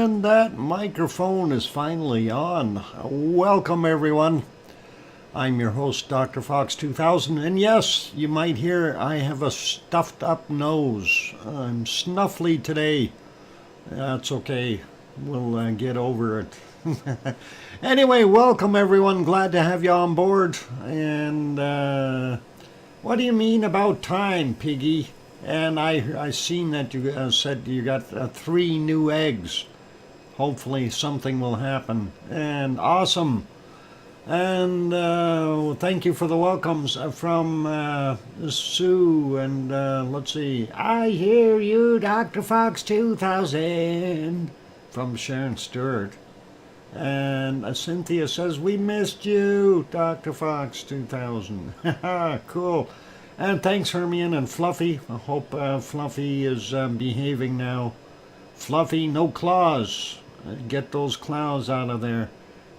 And that microphone is finally on. Welcome, everyone. I'm your host, DrFox2000, and yes, you might hear I have a stuffed up nose. I'm snuffly today. That's okay. We'll get over it. Anyway, welcome, everyone. Glad to have you on board. And what do you mean about time, Piggy? And I seen that you said you got 3 new eggs. Hopefully something will happen. And awesome. And thank you for the welcomes from Sue. And let's see. I hear you, Dr. Fox 2000. From Sharon Stewart. And Cynthia says, we missed you, Dr. Fox 2000. Cool. And thanks, Hermione and Fluffy. I hope Fluffy is behaving now. Fluffy, no claws. Get those claws out of there.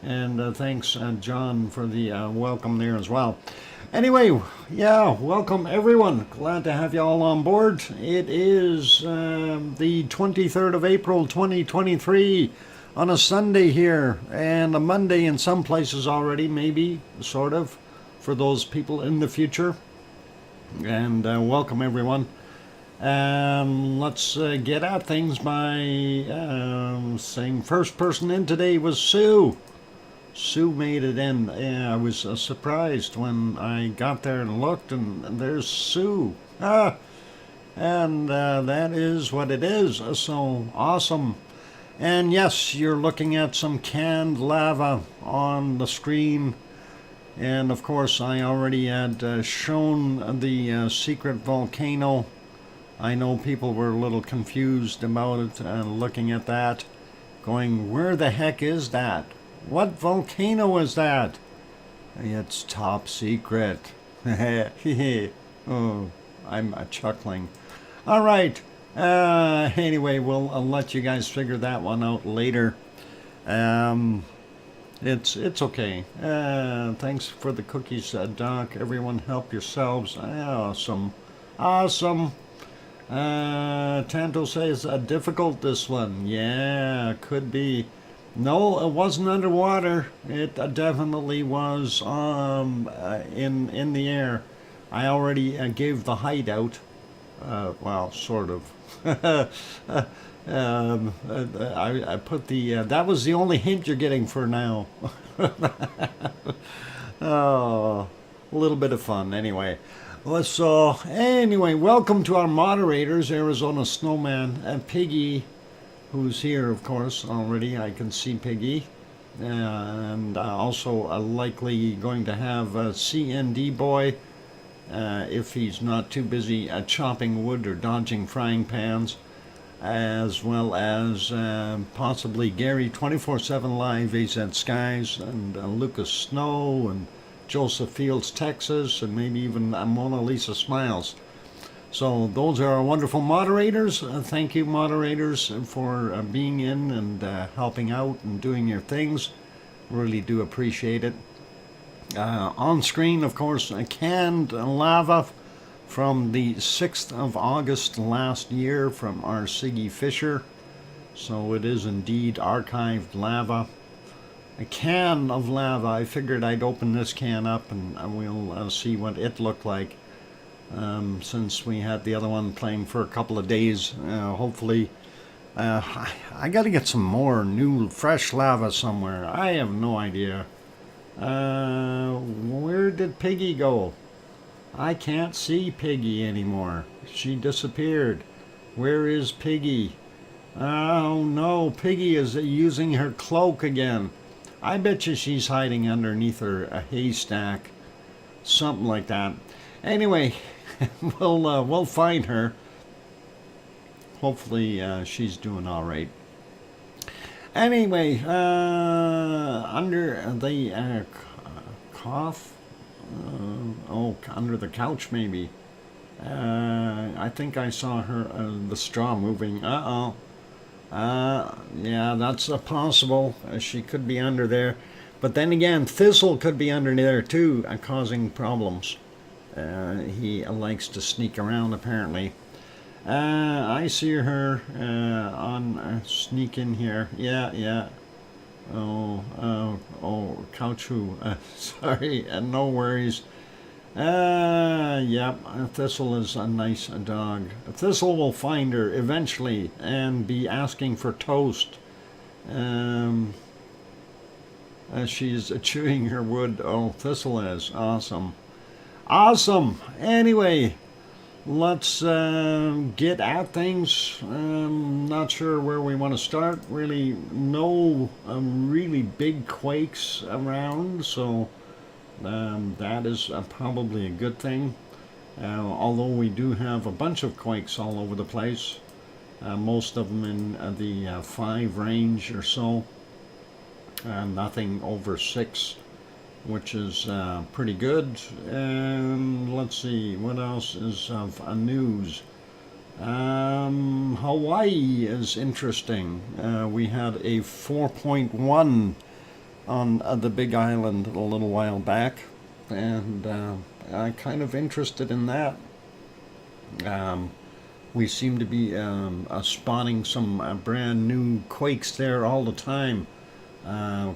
And thanks, John, for the welcome there as well. Anyway, yeah, welcome everyone. Glad to have you all on board. It is the 23rd of April, 2023, on a Sunday here, and a Monday in some places already, maybe, sort of, for those people in the future. And welcome everyone. Let's get at things by saying first person in today was Sue. Sue made it in. Yeah, I was surprised when I got there and looked, and there's Sue. And that is what it is. So awesome. And yes, you're looking at some canned lava on the screen. And of course, I already had shown the secret volcano. I know people were a little confused about it, looking at that, going, where the heck is that? What volcano is that? It's top secret. Oh, I'm chuckling. All right. Anyway, we'll let you guys figure that one out later. It's okay. Thanks for the cookies, Doc. Everyone help yourselves. Awesome. Awesome. Tanto says, difficult this one. Yeah, could be. No, it wasn't underwater. It definitely was in the air. I already gave the height out. Well, sort of. I put the... that was the only hint you're getting for now. Oh, a little bit of fun anyway. Anyway, welcome to our moderators, Arizona Snowman and Piggy, who's here, of course, already. I can see Piggy. And also likely going to have CND Boy, if he's not too busy chopping wood or dodging frying pans, as well as possibly Gary 24/7 Live, AZ Skies, and Lucas Snow, and Joseph Fields, Texas, and maybe even Mona Lisa Smiles. So those are our wonderful moderators. Thank you, moderators, for being in and helping out and doing your things. Really do appreciate it. On screen, of course, canned lava from the 6th of August last year from our Siggy Fisher. So it is indeed archived lava. A can of lava. I figured I'd open this can up and we'll see what it looked like. Since we had the other one playing for a couple of days, hopefully I got to get some more new fresh lava somewhere. I have no idea. Where did Piggy go? I can't see Piggy anymore. She disappeared. Where is Piggy? Oh no, Piggy is using her cloak again. I bet you she's hiding underneath a haystack. Something like that. Anyway, we'll find her. Hopefully she's doing all right. Anyway, under the cough, under the couch maybe. I think I saw her the straw moving. Yeah, that's possible. She could be under there. But then again, Thistle could be under there too, causing problems. He likes to sneak around apparently. I see her on sneak in here. Yeah, yeah. Oh, Kauchu. Sorry, no worries. Yep, Thistle is a nice dog. Thistle will find her eventually and be asking for toast. Um, she's chewing her wood. Oh, Thistle is awesome. Awesome. Anyway, let's get at things. Not sure where we want to start. Really, no really big quakes around, so that is probably a good thing. Although we do have a bunch of quakes all over the place, most of them in the 5 range or so, nothing over 6, which is pretty good. And let's see, what else is of news? Hawaii is interesting. We had a 4.1 on the Big Island a little while back, and I'm kind of interested in that. We seem to be spotting some brand new quakes there all the time.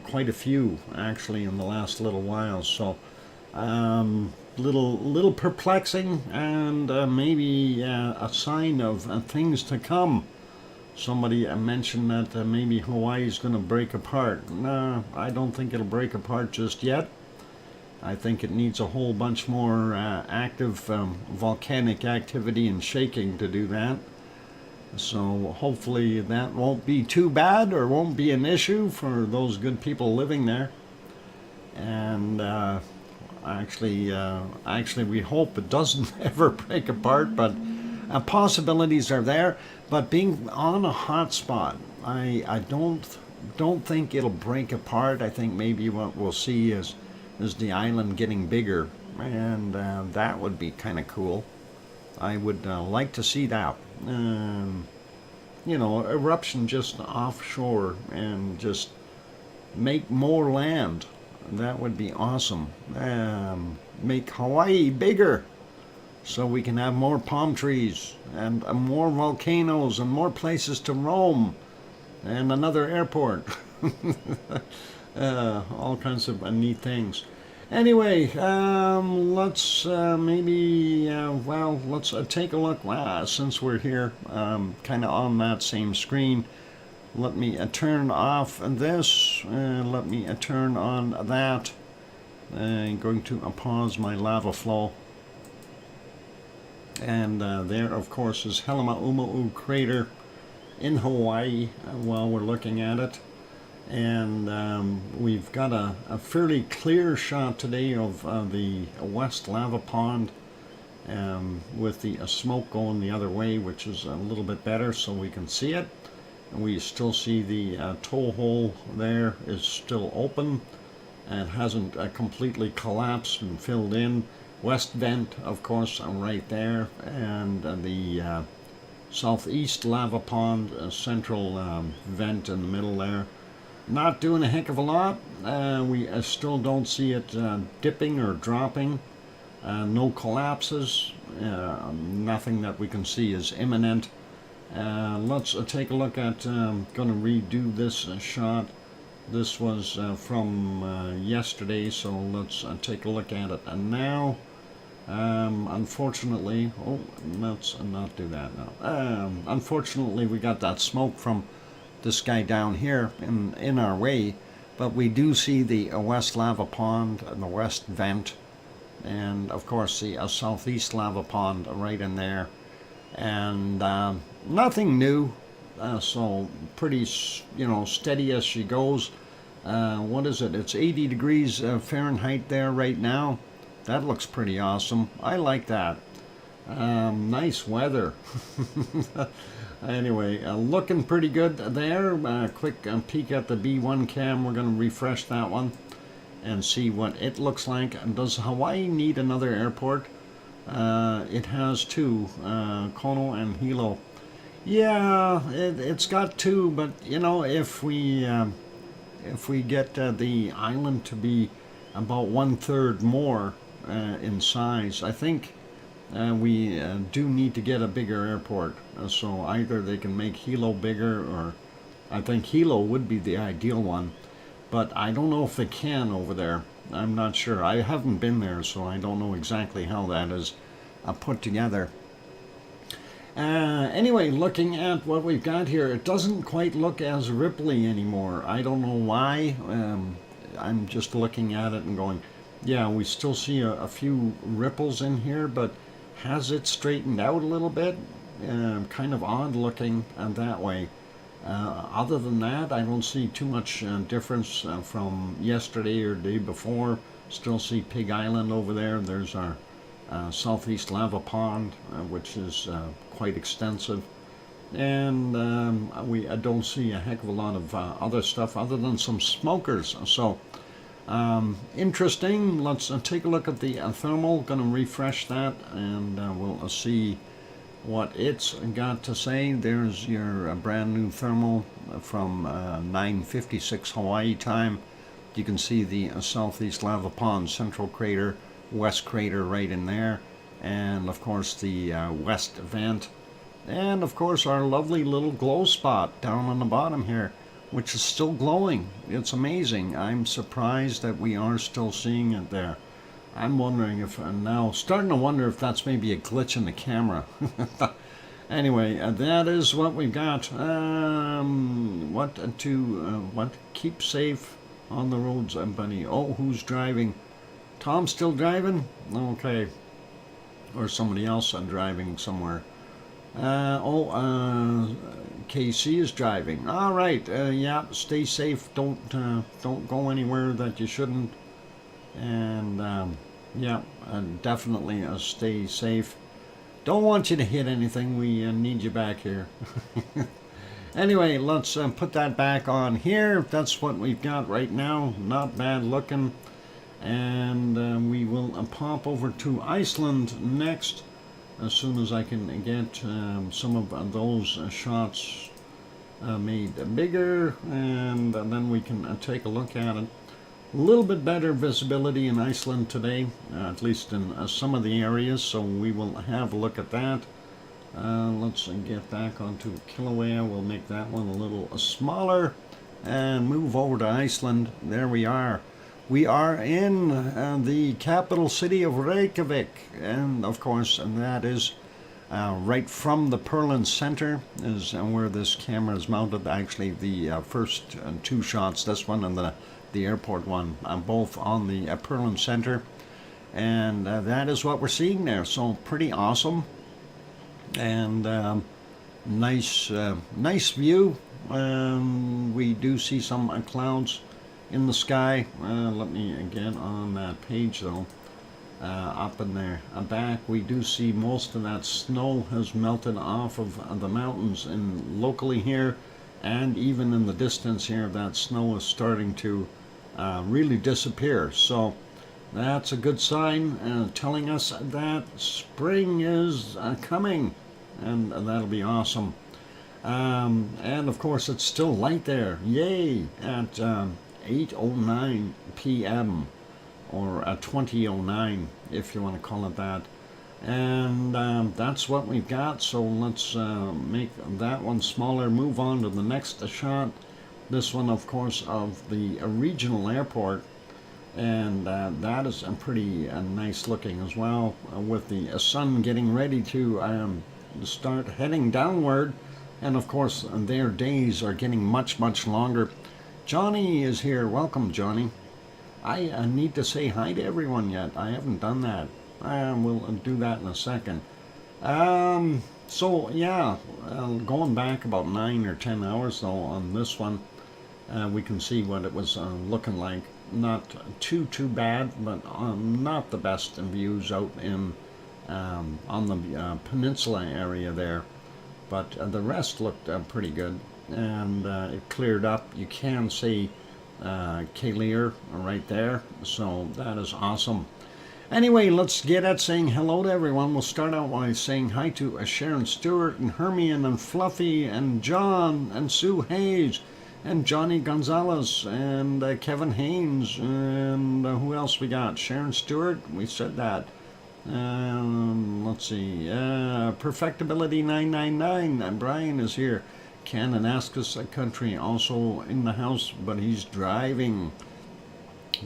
Quite a few actually in the last little while, so little perplexing, and maybe a sign of things to come. Somebody mentioned that maybe Hawaii's going to break apart. No, I don't think it'll break apart just yet. I think it needs a whole bunch more active volcanic activity and shaking to do that. So hopefully that won't be too bad, or won't be an issue for those good people living there. And actually we hope it doesn't ever break apart, but possibilities are there. But being on a hot spot, I don't think it'll break apart. I think maybe what we'll see is the island getting bigger, and that would be kind of cool. I would like to see that. Eruption just offshore and just make more land. That would be awesome. Make Hawaii bigger so we can have more palm trees and more volcanoes and more places to roam and another airport. All kinds of neat things. Anyway, let's let's take a look. Since we're here, kind of on that same screen, let me turn off this. Let me turn on that. I'm going to pause my lava flow. And there, of course, is Helemaumau crater in Hawaii while we're looking at it. And we've got a fairly clear shot today of the west lava pond, with the smoke going the other way, which is a little bit better so we can see it. And we still see the tow hole there is still open and hasn't completely collapsed and filled in. West vent, of course, right there, and the southeast lava pond, central vent in the middle there. Not doing a heck of a lot. We still don't see it dipping or dropping. No collapses. Nothing that we can see is imminent. Let's take a look at, going to redo this shot. This was from yesterday, so let's take a look at it now. Unfortunately, let's not do that now. Unfortunately, we got that smoke from this guy down here in our way, but we do see the west lava pond and the west vent, and of course the southeast lava pond right in there, and nothing new, so pretty steady as she goes. What is it? It's 80 degrees Fahrenheit there right now. That looks pretty awesome. I like that. Nice weather. Anyway, looking pretty good there. Quick peek at the B1 cam. We're going to refresh that one and see what it looks like. Does Hawaii need another airport? It has 2, Kono and Hilo. Yeah, it's got 2, but if we get the island to be about 1/3 more in size, I think we do need to get a bigger airport. So either they can make Hilo bigger, or I think Hilo would be the ideal one. But I don't know if they can over there. I'm not sure. I haven't been there, so I don't know exactly how that is put together. Anyway, looking at what we've got here, it doesn't quite look as ripply anymore. I don't know why. I'm just looking at it and going, yeah, we still see a few ripples in here, but has it straightened out a little bit? Kind of odd looking that way. Other than that, I don't see too much difference from yesterday or day before. Still see Pig Island over there. There's our southeast lava pond, which is quite extensive. And I don't see a heck of a lot of other stuff other than some smokers. So interesting. Let's take a look at the thermal. Going to refresh that, and we'll see what it's got to say. There's your brand new thermal from 9:56 Hawaii time. You can see the southeast lava pond, central crater, west crater right in there, and of course the west vent, and of course our lovely little glow spot down on the bottom here, which is still glowing. It's amazing. I'm surprised that we are still seeing it there. I'm wondering if, now starting to wonder if that's maybe a glitch in the camera. Anyway, that is what we've got. What keep safe on the roads, buddy. Oh, who's driving? Tom's still driving? Okay. Or somebody else driving somewhere. KC is driving. All right. Yeah, stay safe. Don't go anywhere that you shouldn't. And yeah, definitely stay safe. Don't want you to hit anything. We need you back here. Anyway, let's put that back on here. That's what we've got right now. Not bad looking. And we will pop over to Iceland next, as soon as I can get some of those shots made bigger, and then we can take a look at it. A little bit better visibility in Iceland today, at least in some of the areas, so we will have a look at that. Let's get back onto Kilauea. We'll make that one a little smaller and move over to Iceland. There we are. We are in the capital city of Reykjavik, and of course, and that is right from the Perlin Center is where this camera is mounted. Actually, the first two shots, this one and the airport one, both on the Perlin Center, and that is what we're seeing there. So pretty awesome, and nice view. We do see some clouds in the sky. Let me get on that page though. Up in there back, we do see most of that snow has melted off of the mountains, and locally here and even in the distance here, that snow is starting to really disappear. So that's a good sign, telling us that spring is coming, and that'll be awesome. And of course it's still light there, yay, at 8:09 p.m. or 20:09 if you want to call it that. And that's what we've got. So let's make that one smaller, move on to the next shot. This one, of course, of the regional airport, and that is pretty nice looking as well, with the sun getting ready to start heading downward. And of course their days are getting much longer. Johnny is here. Welcome, Johnny. I need to say hi to everyone yet. I haven't done that. We'll do that in a second. So yeah, going back about 9 or 10 hours though on this one, we can see what it was looking like. Not too bad, but not the best views out in on the peninsula area there. But the rest looked pretty good, and it cleared up. You can see Kalir right there, so that is awesome. Anyway, let's get at saying hello to everyone. We'll start out by saying hi to Sharon Stewart and Hermione and Fluffy and John and Sue Hayes and Johnny Gonzalez and Kevin Haynes, and who else we got? Sharon Stewart, we said that. Let's see. Perfectibility 999. Brian is here. Kananaskis country also in the house, but he's driving.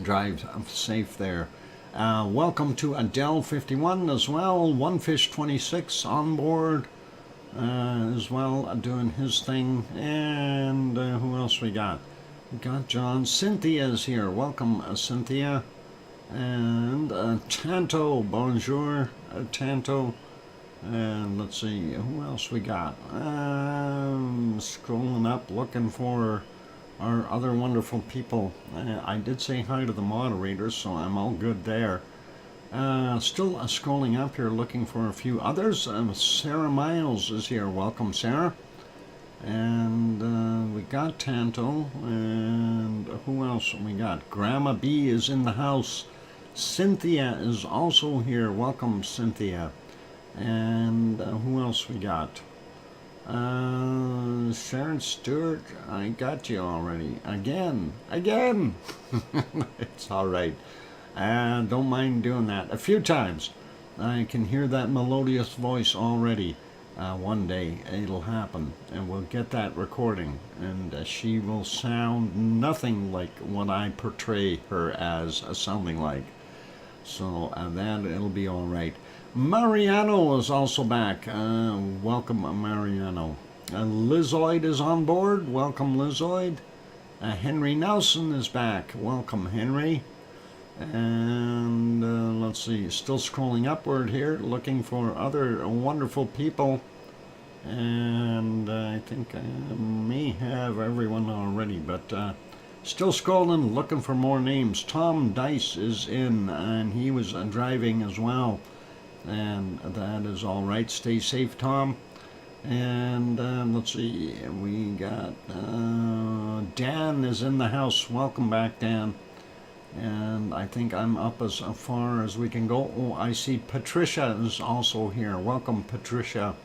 Drive safe there. Welcome to Adele 51 as well. OneFish26 on board as well, doing his thing. And who else we got? We got John. Cynthia is here. Welcome, Cynthia. And Tanto, bonjour, Tanto. And let's see, who else we got? Scrolling up, looking for our other wonderful people. I did say hi to the moderators, so I'm all good there. Still scrolling up here, looking for a few others. Sarah Miles is here. Welcome, Sarah. And we got Tanto. And who else we got? Grandma B is in the house. Cynthia is also here. Welcome, Cynthia. And who else we got? Sharon Stewart, I got you already. Again. It's all right. Don't mind doing that. A few times. I can hear that melodious voice already. One day it'll happen, and we'll get that recording, and she will sound nothing like what I portray her as sounding like. So that it'll be all right. Mariano is also back. Welcome, Mariano. Lizoid is on board. Welcome, Lizoid. Henry Nelson is back. Welcome, Henry. And let's see, still scrolling upward here, looking for other wonderful people. And I think I may have everyone already, but still scrolling, looking for more names. Tom Dice is in, and he was driving as well. And that is all right. Stay safe, Tom. And let's see, we got Dan is in the house. Welcome back, Dan. And I think I'm up as far as we can go. Oh, I see Patricia is also here. Welcome, Patricia.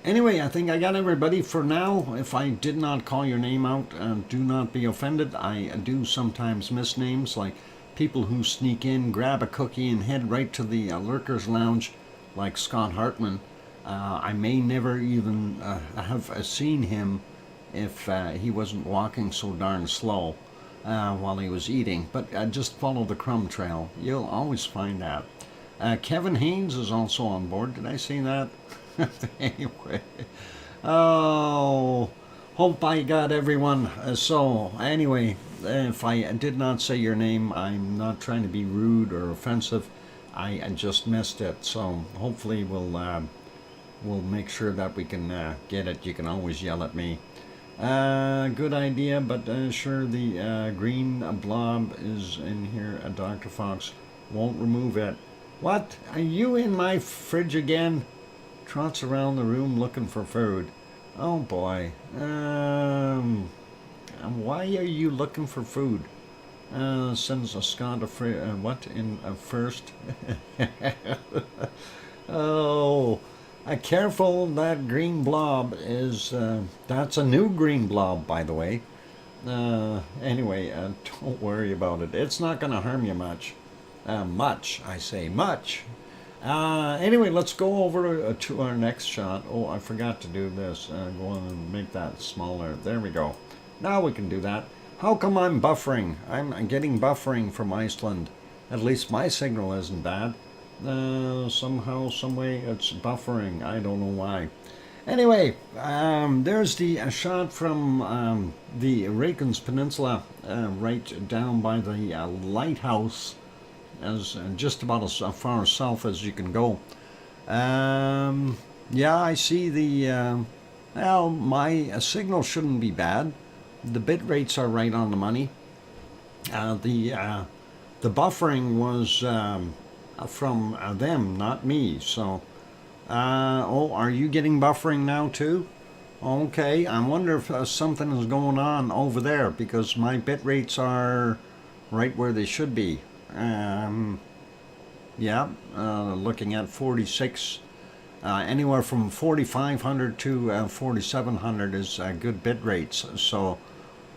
Anyway, I think I got everybody for now. If I did not call your name out, do not be offended. I do sometimes miss names, like people who sneak in, grab a cookie, and head right to the Lurkers Lounge, like Scott Hartman. I may never even have seen him if he wasn't walking so darn slow while he was eating. But just follow the crumb trail. You'll always find that. Kevin Haynes is also on board. Did I see that? Anyway. Oh, hope I got everyone. So, anyway, if I did not say your name, I'm not trying to be rude or offensive. I just missed it. So, hopefully we'll make sure that we can get it. You can always yell at me. Good idea, but sure, the green blob is in here. Dr. Fox won't remove it. What? Are you in my fridge again? Trots around the room looking for food. Oh boy. Why are you looking for food? Sends a Scott what in first? Oh, careful! That green blob is that's a new green blob, by the way. Anyway, don't worry about it. It's not going to harm you much. Much, I say, much. Anyway, let's go over to our next shot. Oh, I forgot to do this. Go on and make that smaller. There we go. Now we can do that. How come I'm buffering? I'm getting buffering from Iceland. At least my signal isn't bad. Somehow, someway, it's buffering. I don't know why. Anyway, there's the shot from the Reykjanes Peninsula, right down by the lighthouse, as just about as far south as you can go. Yeah, I see the. Well, my signal shouldn't be bad. The bit rates are right on the money. The buffering was from them, not me. So, oh, are you getting buffering now too? Okay, I wonder if something is going on over there, because my bit rates are right where they should be. Yeah, looking at 46, anywhere from 4500 to 4700 is good bit rates. So,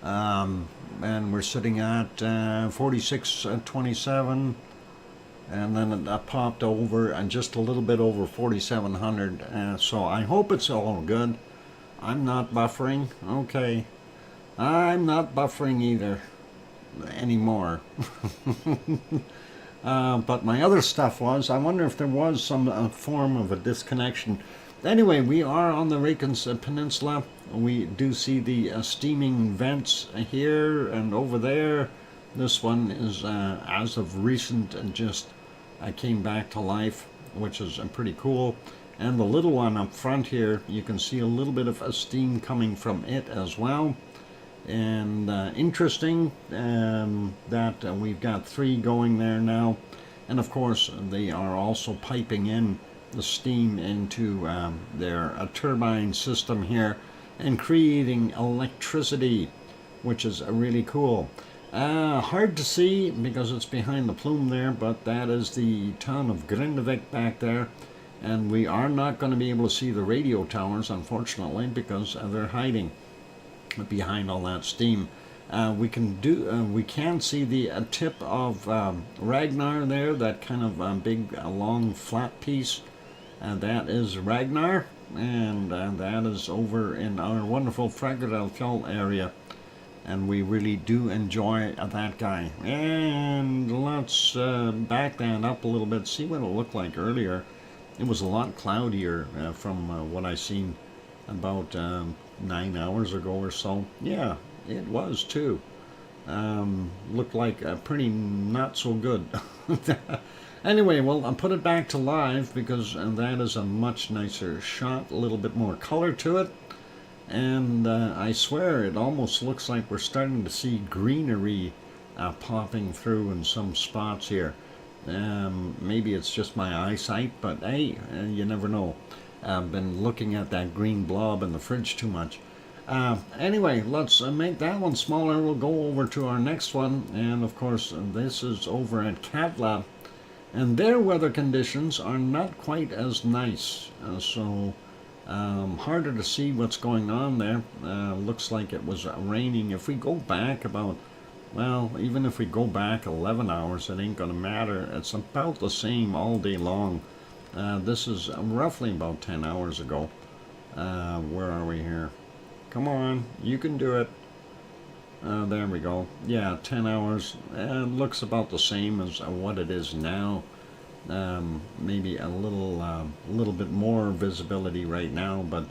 and we're sitting at 4627, and then it popped over and just a little bit over 4,700. So I hope it's all good. I'm not buffering. Okay. I'm not buffering either anymore. But my other stuff was, I wonder if there was some form of a disconnection. Anyway, we are on the Reykjanes Peninsula. We do see the steaming vents here and over there. This one is, as of recent, and just came back to life, which is pretty cool. And the little one up front here, you can see a little bit of steam coming from it as well. And interesting that we've got 3 going there now. And of course, they are also piping in the steam into their turbine system here and creating electricity, which is really cool. Hard to see because it's behind the plume there, but that is the town of Grindavik back there. And we are not going to be able to see the radio towers, unfortunately, because they're hiding behind all that steam. We can see the tip of Ragnar there, that kind of big long flat piece. That is Ragnar, and that is over in our wonderful Fagradalfjall area, and we really do enjoy that guy. And let's back that up a little bit, see what it looked like earlier. It was a lot cloudier from what I seen about 9 hours ago or so. Yeah, it was too. Looked like pretty not so good. Anyway, well, I'll put it back to live because that is a much nicer shot, a little bit more color to it. And I swear it almost looks like we're starting to see greenery popping through in some spots here. Maybe it's just my eyesight, but hey, you never know. I've been looking at that green blob in the fridge too much. Anyway, let's make that one smaller. We'll go over to our next one, and of course this is over at Katla, and their weather conditions are not quite as nice, so harder to see what's going on there. Looks like it was raining. If we go back about, well, even if we go back 11 hours, it ain't gonna matter. It's about the same all day long. This is roughly about 10 hours ago. Where are we here? Come on, you can do it. There we go. Yeah, 10 hours. Looks about the same as what it is now. Maybe a little bit more visibility right now, but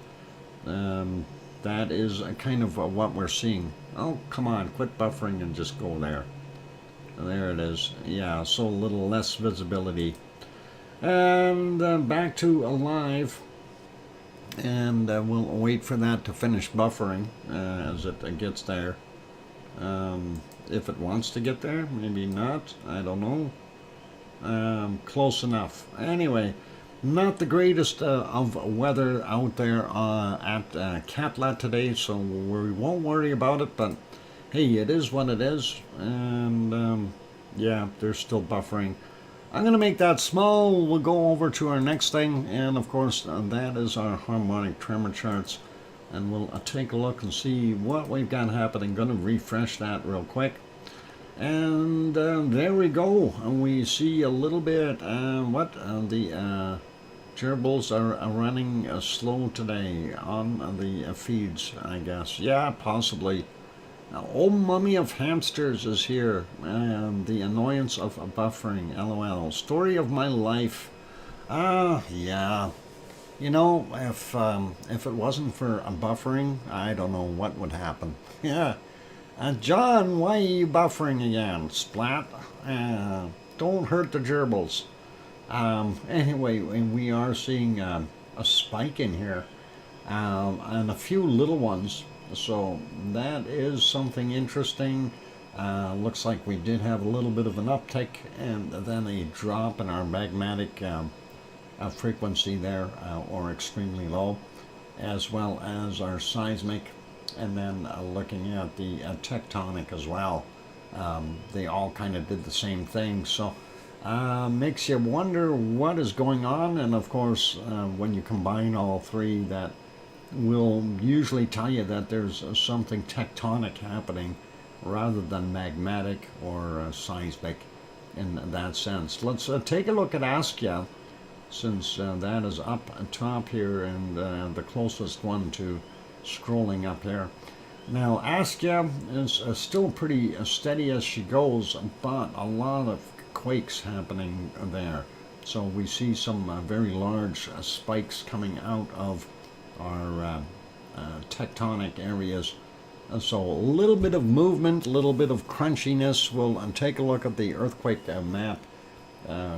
that is kind of what we're seeing. Oh, come on, quit buffering and just go there. There it is. Yeah, so a little less visibility. And back to live. And we'll wait for that to finish buffering as it gets there. If it wants to get there, maybe not, I don't know. Close enough. Anyway, not the greatest of weather out there at Katla today, so we won't worry about it, but hey, it is what it is. And yeah, they're still buffering. I'm going to make that small. We'll go over to our next thing, and of course that is our harmonic tremor charts, and we'll take a look and see what we've got happening. Going to refresh that real quick, and there we go. And we see a little bit the gerbils are running slow today on the feeds, I guess. Yeah, possibly. Old mummy of hamsters is here, and the annoyance of buffering, lol. Story of my life. Yeah. You know, if it wasn't for buffering, I don't know what would happen. Yeah. John, why are you buffering again? Splat. Don't hurt the gerbils. Anyway, we are seeing a spike in here, and a few little ones. So that is something interesting. Looks like we did have a little bit of an uptick and then a drop in our magmatic frequency there, or extremely low, as well as our seismic, and then looking at the tectonic as well. They all kind of did the same thing, so makes you wonder what is going on. And of course, when you combine all three, that will usually tell you that there's something tectonic happening rather than magmatic or seismic. in that sense. Let's take a look at Askja, since that is up top here and the closest one to scrolling up here. Now, Askja is still pretty steady as she goes, but a lot of quakes happening there. So we see some very large spikes coming out of our tectonic areas. So a little bit of movement, a little bit of crunchiness. We'll take a look at the earthquake map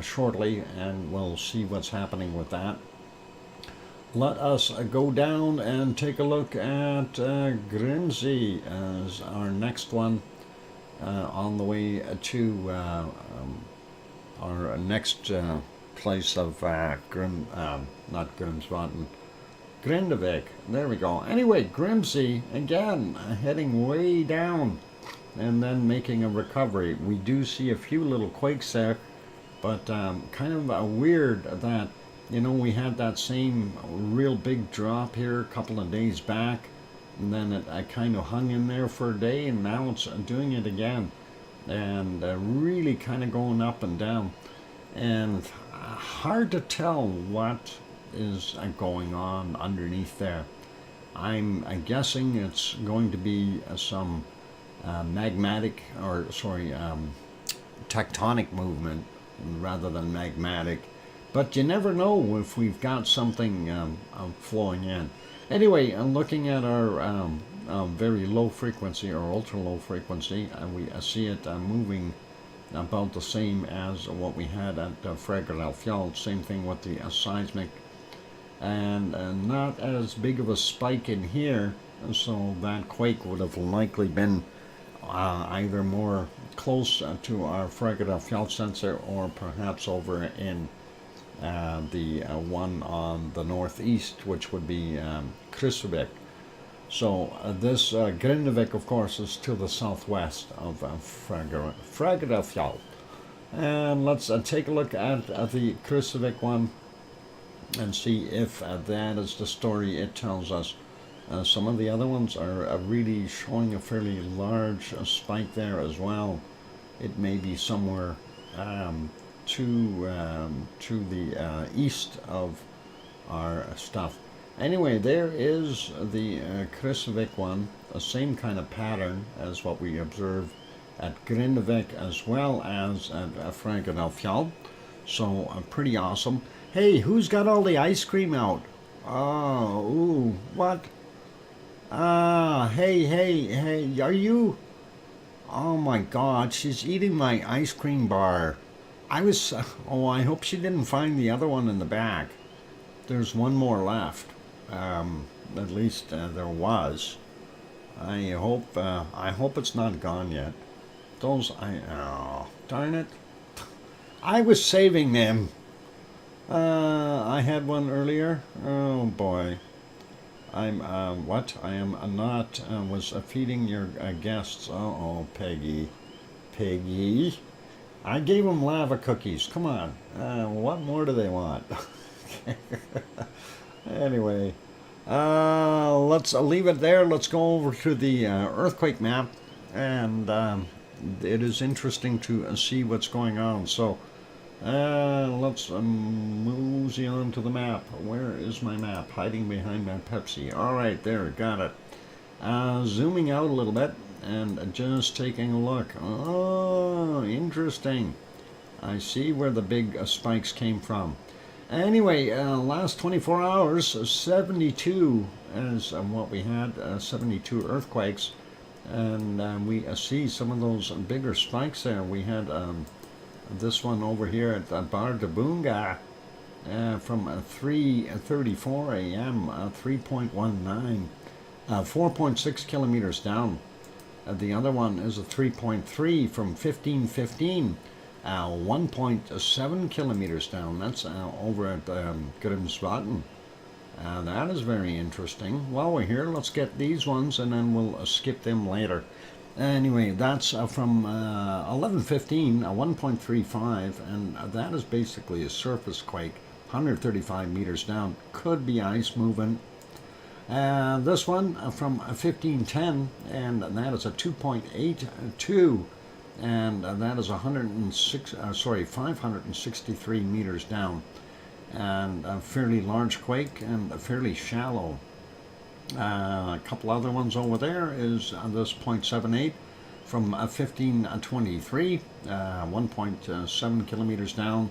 shortly, and we'll see what's happening with that. Let us go down and take a look at Grimsey as our next one on the way to our next place of not Grimsvatn, Grindavik. There we go. Anyway, Grimsey, again, heading way down and then making a recovery. We do see a few little quakes there, but kind of weird that, you know, we had that same real big drop here a couple of days back, and then it kind of hung in there for a day, and now it's doing it again, and really kind of going up and down, and hard to tell what is going on underneath there. I'm guessing it's going to be some magmatic, or sorry, tectonic movement rather than magmatic. But you never know if we've got something flowing in. Anyway, looking at our very low frequency or ultra low frequency, we see it moving about the same as what we had at Fræðarfjall. Same thing with the seismic, and not as big of a spike in here. So that quake would have likely been either more close to our Fræðarfjall sensor, or perhaps over in the one on the northeast, which would be Kristuvik. So this Grindavik, of course, is to the southwest of Fræðarfjall. And let's take a look at the Kristuvik one and see if that is the story it tells us. Some of the other ones are really showing a fairly large spike there as well. It may be somewhere to the east of our stuff. Anyway, there is the Kristuvik one, the same kind of pattern as what we observe at Grindavik as well as at Fræðarfjall. So pretty awesome. Hey, who's got all the ice cream out? Oh, ooh, what? Hey, are you? Oh my God, she's eating my ice cream bar. I hope she didn't find the other one in the back. There's one more left. At least there was. I hope it's not gone yet. Oh, darn it. I was saving them. I had one earlier. Oh boy. I am not, was feeding your guests. Uh-oh, Peggy. I gave them lava cookies. Come on. What more do they want? Anyway, let's leave it there. Let's go over to the earthquake map, and it is interesting to see what's going on. So let's mosey on to the map. Where is my map? Hiding behind my Pepsi. All right, there, got it. Zooming out a little bit and just taking a look. Oh, interesting. I see where the big spikes came from. Anyway, last 24 hours, 72 is what we had, 72 earthquakes, and we see some of those bigger spikes there. We had this one over here at Bar de Bunga from 3:34 a.m., 3.19, 4.6 kilometers down. The other one is a 3.3 from 15:15. 1.7 kilometers down. That's over at Grimsvatn. That is very interesting. While we're here, let's get these ones and then we'll skip them later. Anyway, that's from 11:15, 1.35, and that is basically a surface quake, 135 meters down. Could be ice moving. This one from 15:10, and that is a 2.82. and that is 563 meters down, and a fairly large quake and a fairly shallow. A couple other ones over there is this 0.78 from 1523, 1.7 kilometers down.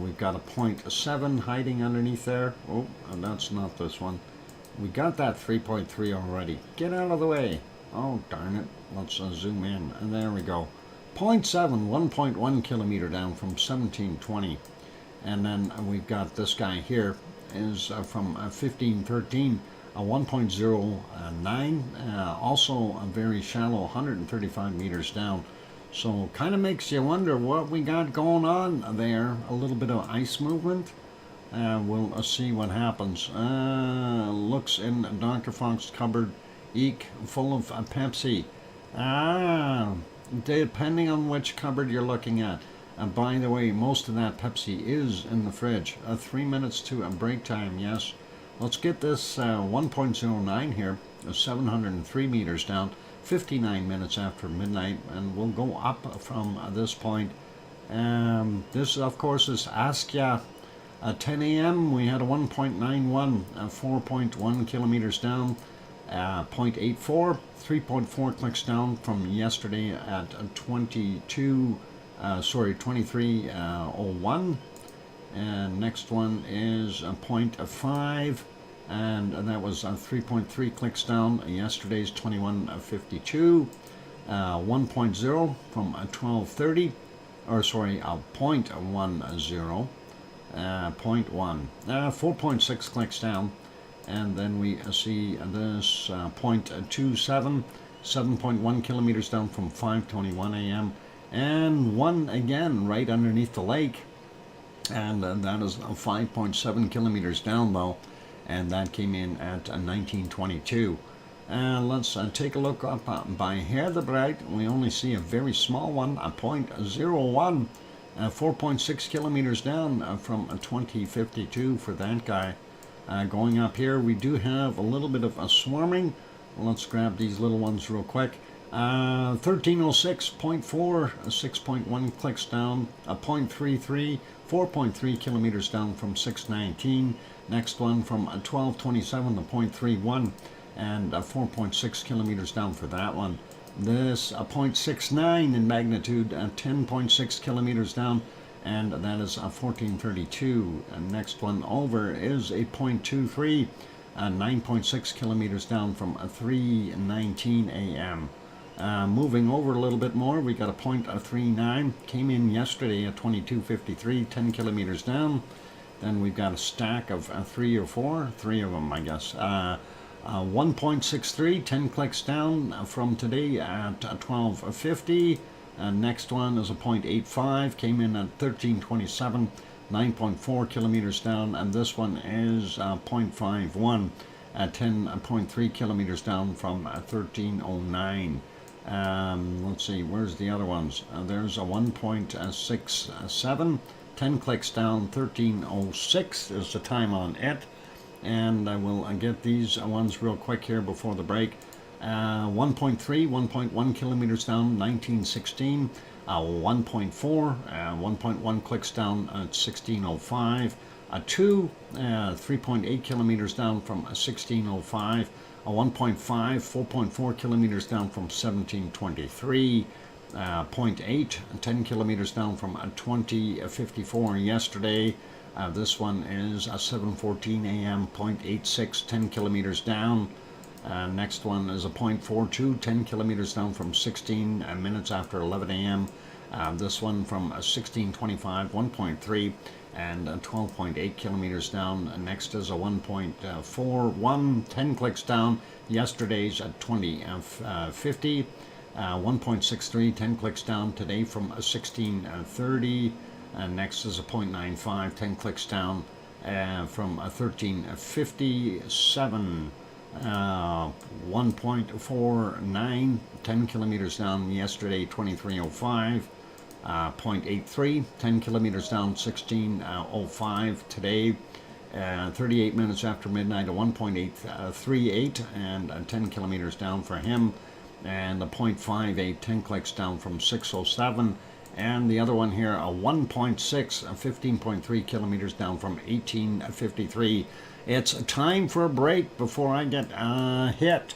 We've got a 0.7 hiding underneath there. Oh, and that's not this one. We got that 3.3 already. Get out of the way. Oh, darn it. Let's zoom in. And there we go. 0.7, 1.1 kilometer down from 1720. And then we've got this guy here is from 1513, a 1.09, also a very shallow, 135 meters down. So kind of makes you wonder what we got going on there. A little bit of ice movement. We'll see what happens. Looks in Dr. Fox cupboard, eek, full of Pepsi. Depending on which cupboard you're looking at. By the way, most of that Pepsi is in the fridge. 3 minutes to a break time, yes. Let's get this 1.09 here, 703 meters down, 59 minutes after midnight, and we'll go up from this point. This, of course, is Askia. 10 a.m. we had a 1.91, 4.1 kilometers down, 0.84, 3.4 clicks down from yesterday at 23:01. And next one is 0.5, and that was 3.3 clicks down. Yesterday's 21:52, 1.0 from 12:30, or sorry, 0.10, 0.1, 4.6 clicks down. And then we see this 0.27, 7.1 kilometers down from 5:21 a.m. and one again right underneath the lake. And that is 5.7 kilometers down though, and that came in at 1922. Let's take a look up by Herdebreit. We only see a very small one, a 0.01, 4.6 kilometers down from 2052 for that guy. Going up here, we do have a little bit of a swarming. Let's grab these little ones real quick. 1306.4, 6.1 clicks down, a 0.33, 4.3 kilometers down from 619. Next one from 1227 to 0.31, and 4.6 kilometers down for that one. This 0.69 in magnitude, 10.6 kilometers down, and that is 1432. And next one over is a 0.23, 9.6 kilometers down from 3:19 a.m. Moving over a little bit more, we got a 0.39, came in yesterday at 22:53, 10 kilometers down. Then we've got a stack of 3 or 4, 3 of them I guess. 1.63, 10 clicks down from today at 12:50. Next one is a 0.85, came in at 13:27, 9.4 kilometers down, and this one is 0.51 at 10.3 kilometers down from 13:09. Let's see, where's the other ones? There's a 1.67, 10 clicks down, 13:06 is the time on it. And I will get these ones real quick here before the break. 1.3, 1.1 kilometers down, 1916. 1.4, 1.1 clicks down at 16:05. 2, 3.8 kilometers down from 16:05. 1.5, 4.4 kilometers down from 1723. 0.8, 10 kilometers down from 20:54 yesterday. This one is 7:14 a.m., 0.86, 10 kilometers down. Next one is a 0.42, 10 kilometers down from 16 minutes after 11 a.m. This one from 16:25, 1.3, and 12.8 kilometers down. Next is a 1.41, 10 clicks down. Yesterday's at 20:50. 1.63, 10 clicks down today from 16:30. Next is a 0.95, 10 clicks down from 13:57. 1.49, 10 kilometers down yesterday, 23:05. 0.83, 10 kilometers down, 16:05 today. 38 minutes after midnight, a 1.838, and 10 kilometers down for him. and the 0.58 10 clicks down from 607, and the other one here, a 1.6 15.3 kilometers down from 1853. It's time for a break before I get hit.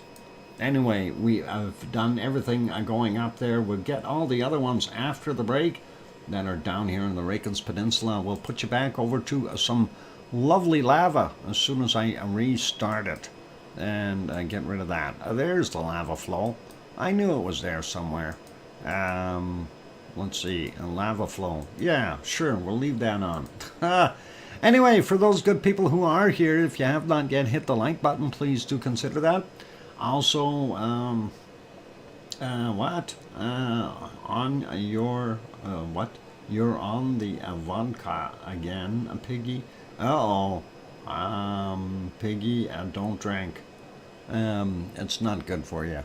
Anyway, we have done everything going up there. We'll get all the other ones after the break that are down here in the Reykjanes Peninsula. We'll put you back over to some lovely lava as soon as I restart it and get rid of that. There's the lava flow. I knew it was there somewhere. Let's see, a lava flow. Yeah, sure, we'll leave that on. Anyway, for those good people who are here, if you have not yet hit the like button, please do consider that. Also, on your, what? You're on the vodka again, Piggy. Uh-oh. Piggy, don't drink. It's not good for you.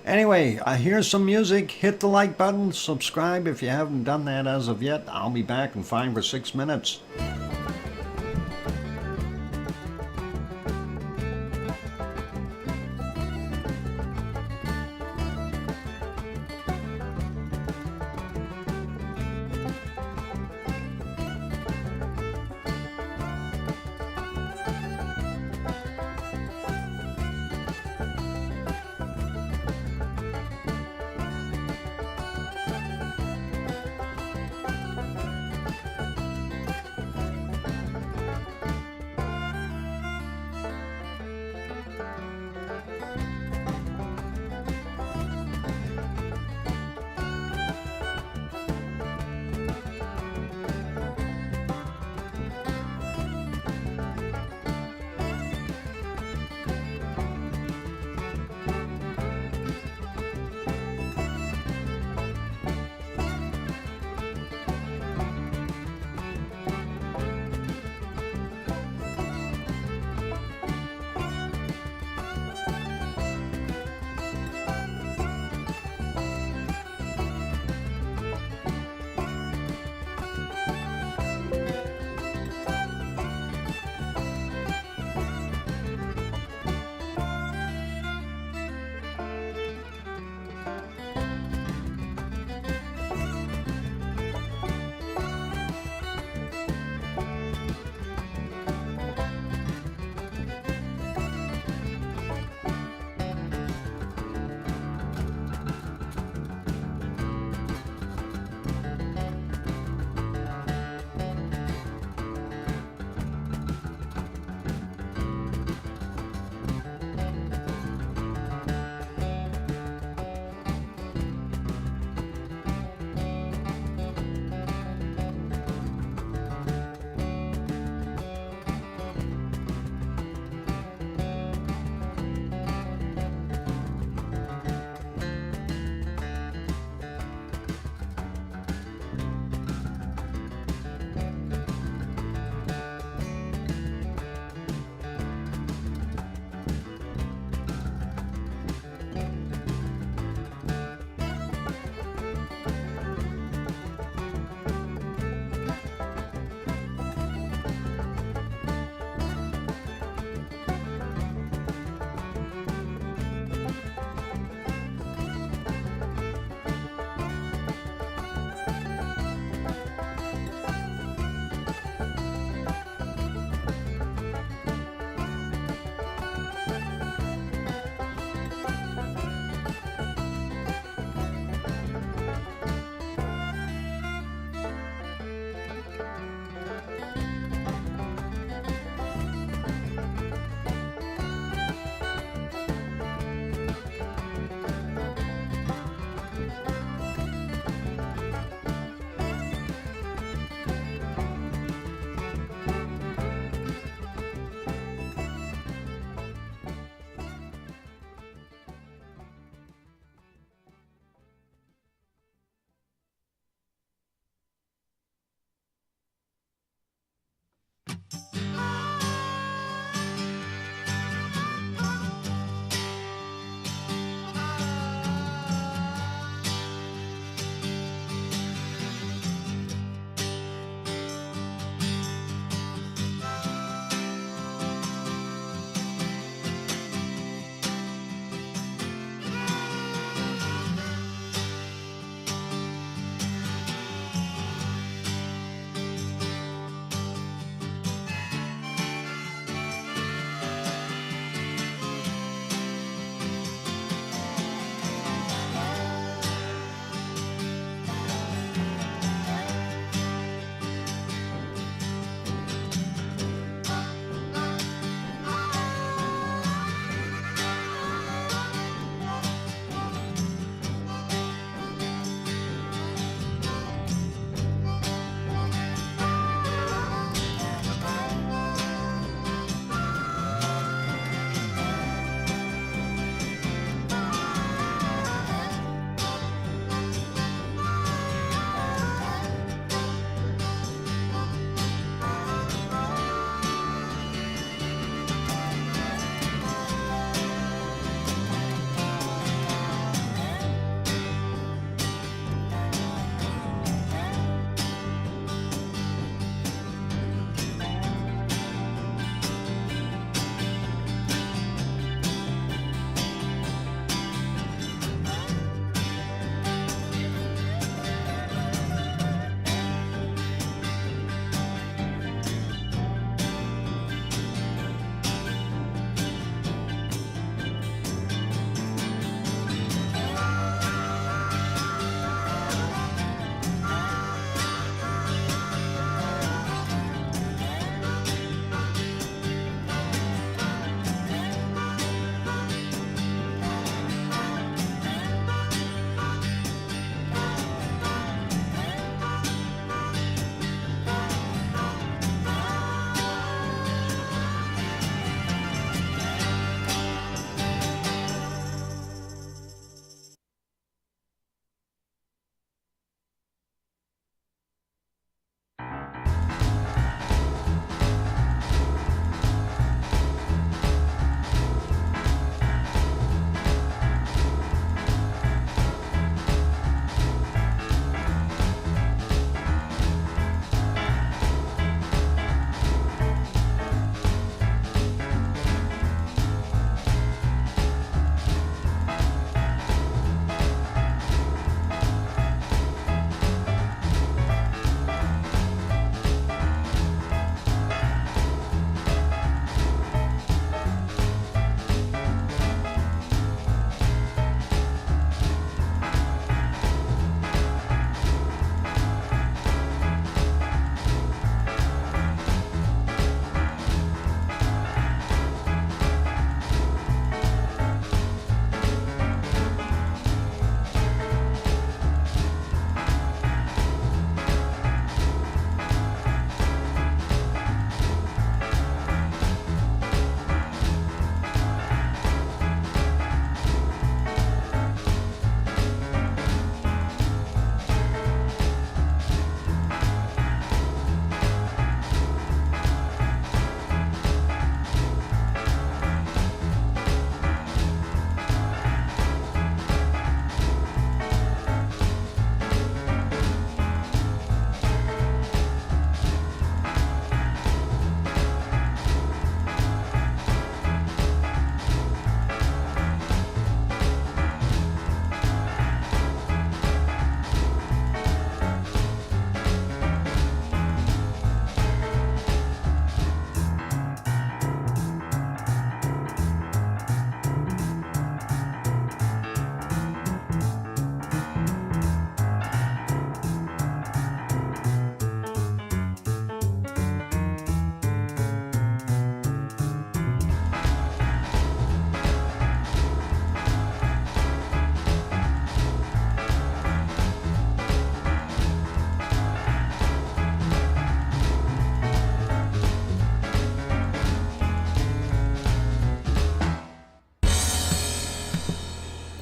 Anyway, here's some music. Hit the like button. Subscribe if you haven't done that as of yet. I'll be back in 5 or 6 minutes.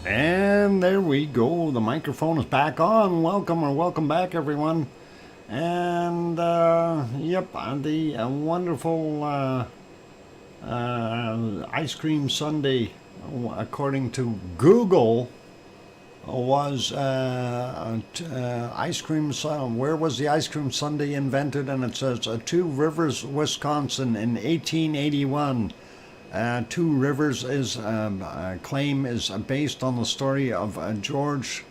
And there we go. The microphone is back on. Welcome back, everyone. And yep, the wonderful ice cream sundae, according to Google, was ice cream. Where was the ice cream sundae invented? And it says Two Rivers, Wisconsin, in 1881. Two Rivers is claim is based on the story of George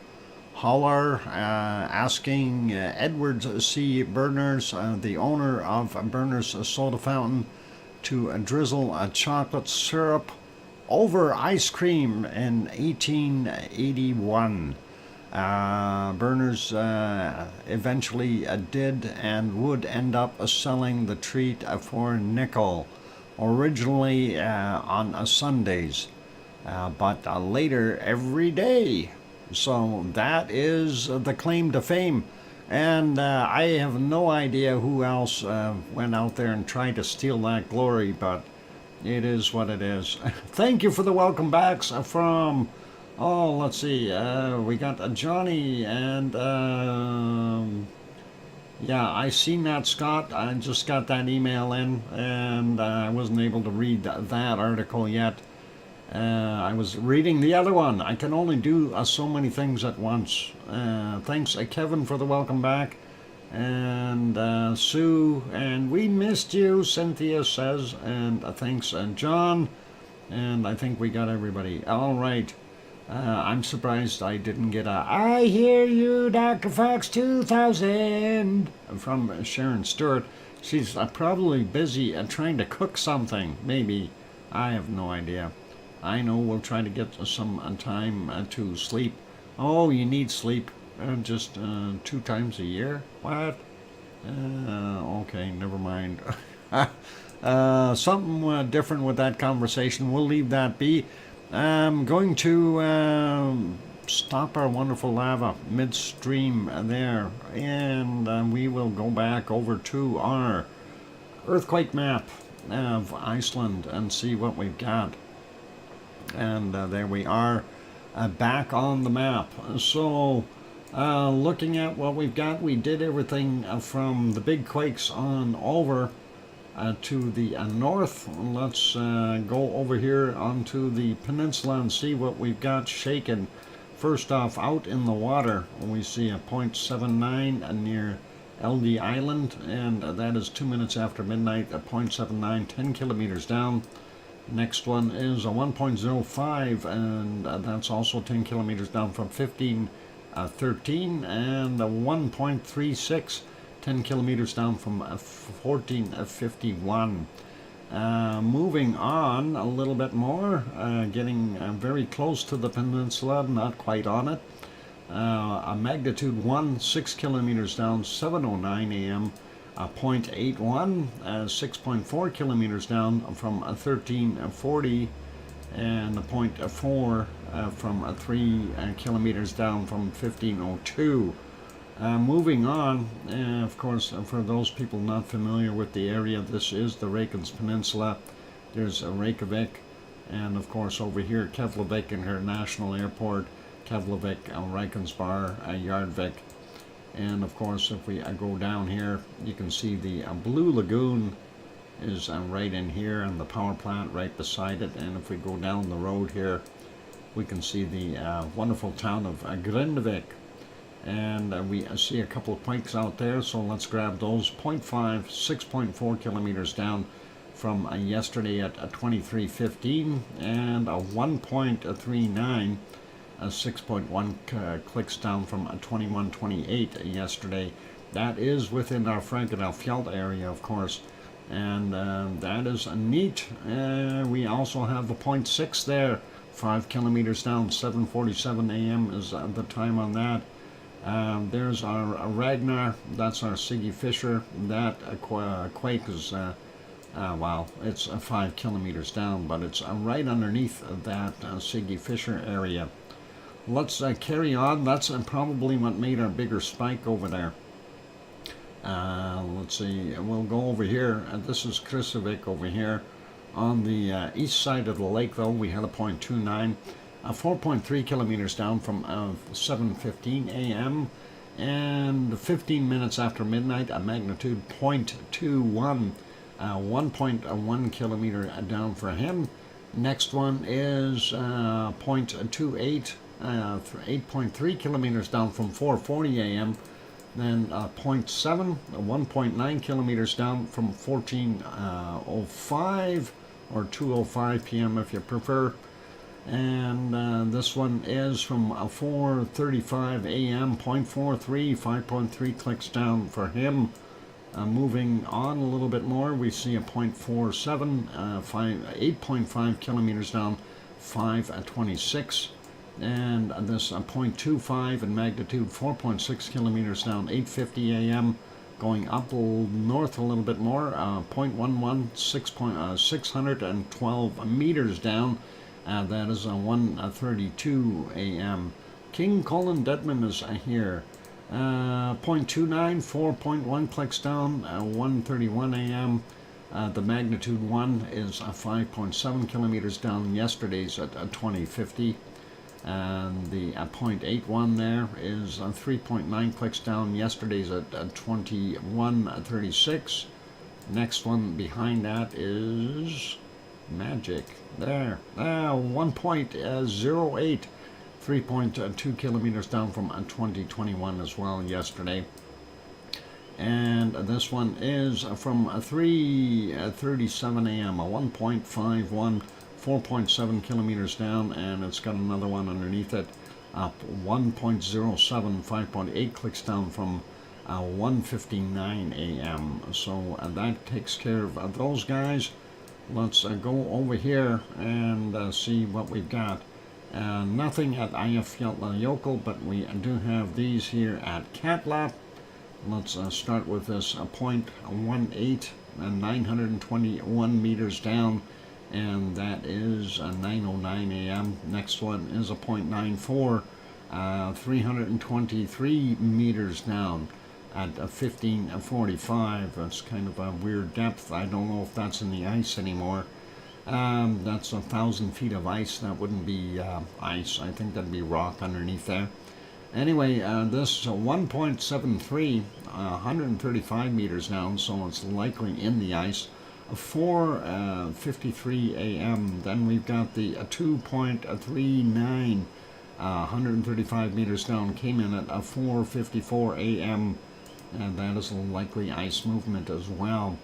Holler asking Edward C. Berners, the owner of Berners Soda Fountain, to drizzle chocolate syrup over ice cream in 1881. Berners eventually did and would end up selling the treat for a nickel, originally on Sundays, but later every day. So that is the claim to fame. And I have no idea who else went out there and tried to steal that glory, but it is what it is. Thank you for the welcome backs from, let's see, we got Johnny and, yeah, I seen that, Scott. I just got that email in, and I wasn't able to read that article yet. I was reading the other one. I can only do so many things at once. Thanks, Kevin, for the welcome back. And Sue, and we missed you, Cynthia says. And thanks, John. And I think we got everybody. All right. I'm surprised I didn't get a I hear you, DrFox2000 from Sharon Stewart. She's probably busy trying to cook something. Maybe. I have no idea. I know we'll try to get some time to sleep. Oh, you need sleep just 2 times a year? What? Okay, never mind. Something different with that conversation. We'll leave that be. I'm going to stop our wonderful lava midstream there, and we will go back over to our earthquake map of Iceland and see what we've got. And there we are, back on the map. So looking at what we've got, we did everything from the big quakes on over to the north. Let's go over here onto the peninsula and see what we've got shaken. First off, out in the water, we see a 0.79 near LD Island, and that is 2 minutes after midnight, a 0.79, 10 kilometers down. Next one is a 1.05, and that's also 10 kilometers down from 1513, and a 1.36, 10 kilometers down from 1451. Moving on a little bit more, getting very close to the peninsula, not quite on it. A magnitude 1, 6 kilometers down, 7:09 a.m. 0.81, 6.4 kilometers down from 1340, and a 0.4 from 3 kilometers down from 1502. Moving on, of course, for those people not familiar with the area, this is the Reykjanes Peninsula. There's Reykjavik, and of course over here Keflavik International Airport, Keflavik, Reykjanesbær, Jarðvík. And of course, if we go down here, you can see the Blue Lagoon is right in here, and the power plant right beside it. And if we go down the road here, we can see the wonderful town of Grindavik. And we see a couple of quakes out there, so let's grab those. 0.5, 6.4 kilometers down from yesterday at 23:15, and a 1.39. 6.1 clicks down from 21:28 yesterday. That is within our Frankenfjeld area, of course, and that is neat. We also have a 0.6 there, 5 kilometers down, 7:47 a.m. is the time on that. There's our Ragnar, that's our Siggy Fisher. That quake is, well, it's 5 kilometers down, but it's right underneath that Siggy Fisher area. Let's carry on. That's probably what made our bigger spike over there. Let's see, we'll go over here. This is Kristavik over here. On the east side of the lake, though, we had a 0.29. 4.3 kilometers down from 7:15 a.m. and 15 minutes after midnight, a magnitude 0.21, 1.1 kilometer down for him. Next one is 0.28, 8.3 kilometers down from 4:40 a.m. Then 0.7, 1.9 kilometers down from 14:05 or 2:05 p.m. if you prefer. And this one is from 4:35 a.m. 0.43, 5.3 clicks down for him. Moving on a little bit more, we see a 0.47, 8.5 kilometers down, 5:26. And this 0.25 in magnitude, 4.6 kilometers down, 8:50 a.m. Going up north a little bit more, 0.11, 612 meters down. That is 1:32 a.m. King Colin Deadman is here. 0.29, 4.1 clicks down, 1:31 a.m. The magnitude 1 is 5.7 kilometers down yesterday's at 20:50. And the 0.81 there is 3.9 clicks down yesterday's at 21:36. Next one behind that is magic. There, 1.08, 3.2 kilometers down from 2021 as well yesterday. And this one is from 3:37 a.m., a 1.51, 4.7 kilometers down, and it's got another one underneath it, up 1.07, 5.8 clicks down from 1:59 a.m. So that takes care of those guys. Let's go over here and see what we've got. Nothing at Eyjafjallajökull, but we do have these here at Katla. Let's start with this 0.18 and 921 meters down, and that is 9:09 a.m. Next one is a 0.94, 323 meters down at 15:45. That's kind of a weird depth. I don't know if that's in the ice anymore. That's 1,000 feet of ice. That wouldn't be ice. I think that'd be rock underneath there. Anyway, this 1.73, 135 meters down, so it's likely in the ice. 4:53 a.m. Then we've got the 2.39, 135 meters down, came in at 4:54 a.m. and that is a likely ice movement as well.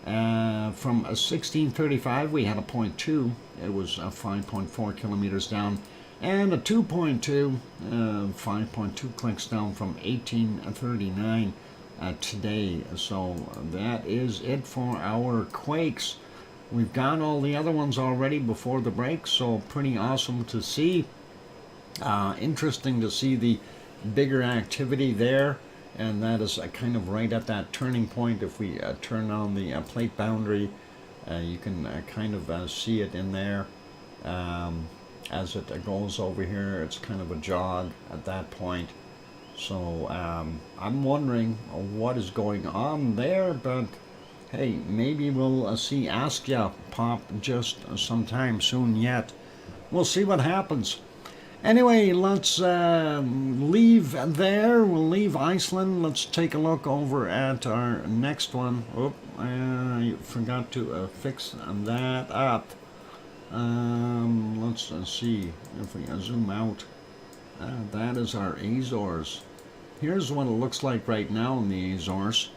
From 1635 we had a 0.2, it was 5.4 kilometers down, and a 2.2, 5.2 clicks down from 1839 today. So that is it for our quakes. We've got all the other ones already before the break, so pretty awesome to see. Interesting to see the bigger activity there, and that is kind of right at that turning point. If we turn on the plate boundary, you can kind of see it in there. As it goes over here, it's kind of a jog at that point. So I'm wondering what is going on there, but hey, maybe we'll see Askja pop just sometime soon yet. We'll see what happens. Anyway, let's leave there. We'll leave Iceland. Let's take a look over at our next one. Oh, I forgot to fix that up. Let's see if we zoom out. That is our Azores. Here's what it looks like right now in the Azores.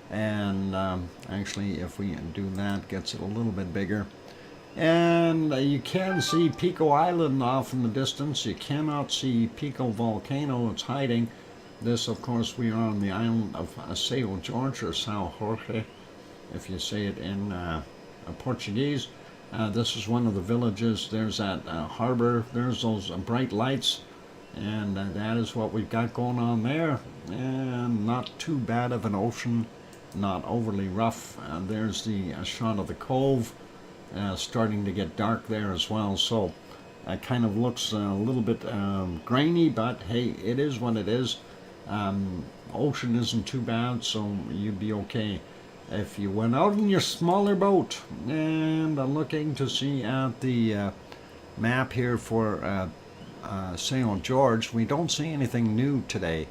And actually, if we do that, gets it a little bit bigger. And you can see Pico Island off in the distance. You cannot see Pico Volcano. It's hiding. This, of course, we are on the island of São Jorge, or São Jorge, if you say it in Portuguese. This is one of the villages. There's that harbor. There's those bright lights. And that is what we've got going on there. And not too bad of an ocean. Not overly rough. There's the shot of the cove. Starting to get dark there as well. So it kind of looks a little bit grainy, but hey, it is what it is. Ocean isn't too bad, so you'd be okay. If you went out in your smaller boat and looking to see at the map here for St. George. We don't see anything new today.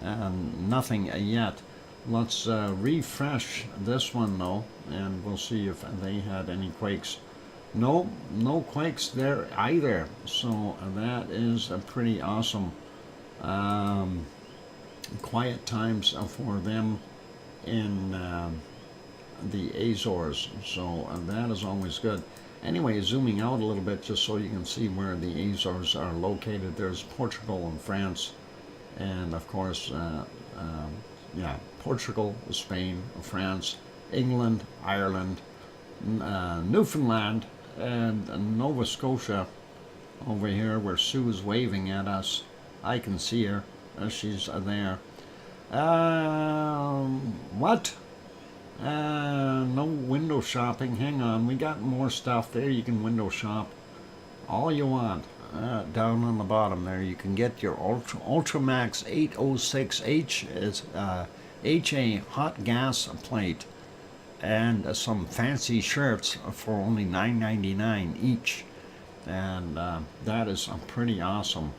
Nothing yet. Let's refresh this one though, and we'll see if they had any quakes. No quakes there either. So that is pretty awesome. Quiet times for them in the Azores. So that is always good. Anyway, zooming out a little bit just so you can see where the Azores are located. There's Portugal and France, and of course, Portugal, Spain, France, England, Ireland, Newfoundland, and Nova Scotia over here where Sue's waving at us. I can see her. She's there. What? No window shopping. Hang on, we got more stuff there. You can window shop all you want. Down on the bottom there, you can get your Ultramax 806H. It's HA hot gas plate and some fancy shirts for only $9.99 each, and that is pretty awesome.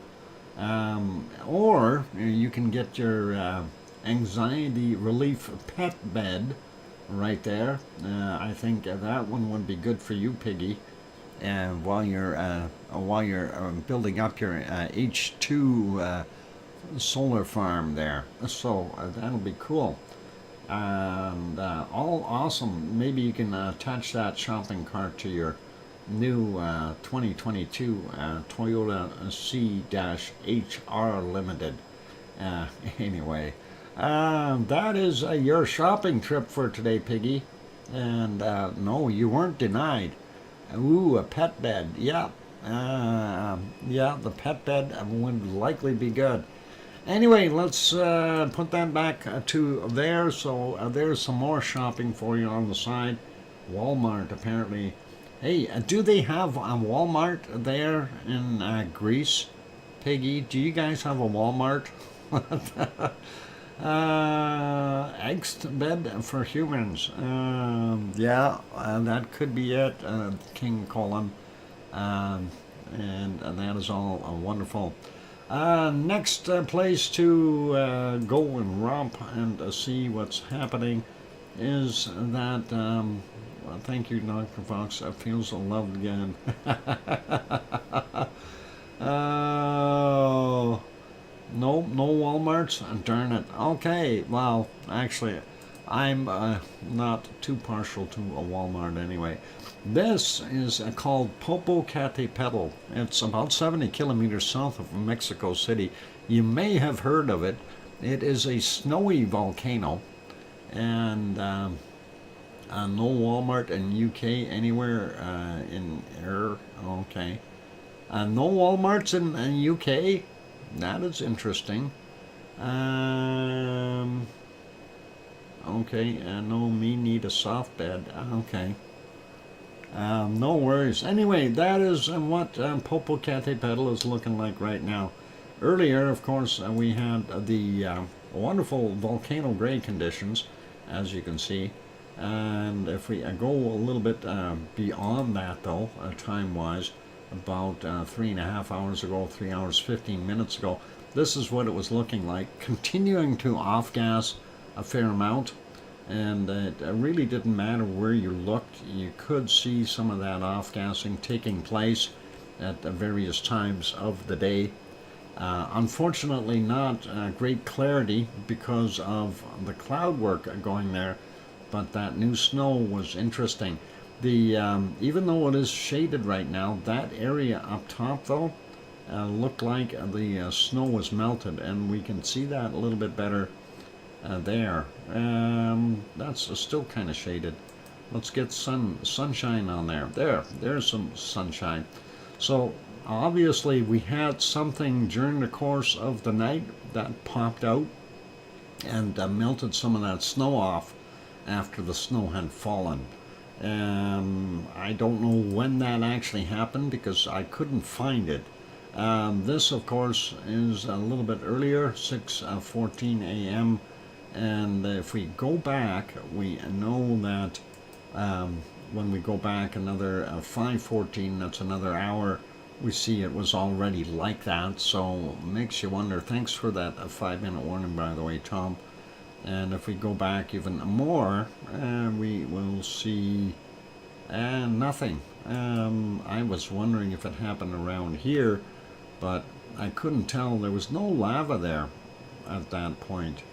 Or you can get your anxiety relief pet bed right there. I think that one would be good for you, Piggy. And while you're building up your H2 solar farm there, so that'll be cool. And all awesome. Maybe you can attach that shopping cart to your new 2022 Toyota C-HR Limited. Anyway, that is your shopping trip for today, Piggy. And no, you weren't denied. Ooh, a pet bed. Yeah. The pet bed would likely be good. Anyway, let's put that back to there. So there's some more shopping for you on the side. Walmart, apparently. Hey, do they have a Walmart there in Greece? Piggy, do you guys have a Walmart? Angst bed for humans. That could be it, King Colin. And that is all wonderful. Next place to go and romp and see what's happening is that, thank you, Dr. Fox, it feels loved again. No Walmarts? Darn it. Okay, well, actually, I'm not too partial to a Walmart anyway. This is called Popocatépetl. It's about 70 kilometers south of Mexico City. You may have heard of it. It is a snowy volcano, and no Walmart in UK anywhere in here. Okay. No Walmarts in UK? That is interesting. Okay, no, me need a soft bed. Okay. No worries. Anyway, that is what Popocatépetl is looking like right now. Earlier, of course, we had the wonderful volcano gray conditions, as you can see. And if we go a little bit beyond that, though, time-wise, about 3.5 hours ago, 3 hours 15 minutes ago, this is what it was looking like, continuing to off-gas a fair amount, and it really didn't matter where you looked. You could see some of that off-gassing taking place at various times of the day. Unfortunately, not great clarity because of the cloud work going there, but that new snow was interesting. The even though it is shaded right now, that area up top though looked like the snow was melted, and we can see that a little bit better there. That's still kind of shaded. Let's get sunshine on there. There's some sunshine. So obviously we had something during the course of the night that popped out and melted some of that snow off after the snow had fallen. I don't know when that actually happened because I couldn't find it. This, of course, is a little bit earlier, 6:14 a.m. And if we go back, we know that when we go back another 5:14, that's another hour we see it was already like that, so makes you wonder. Thanks for that 5-minute warning, by the way, Tom. And if we go back even more, we will see nothing. I was wondering if it happened around here, but I couldn't tell. There was no lava there at that point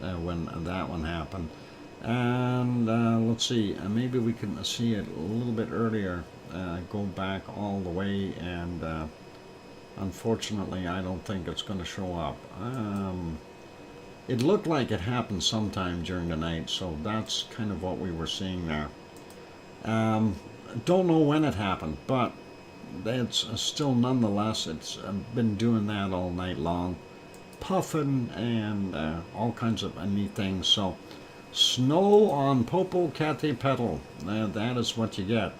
when that one happened. And let's see, maybe we can see it a little bit earlier. Go back all the way, and unfortunately I don't think it's going to show up. It looked like it happened sometime during the night, so that's kind of what we were seeing there. Don't know when it happened, but it's still, nonetheless, it's been doing that all night long, puffing and all kinds of neat things. So snow on Popocatépetl, that is what you get.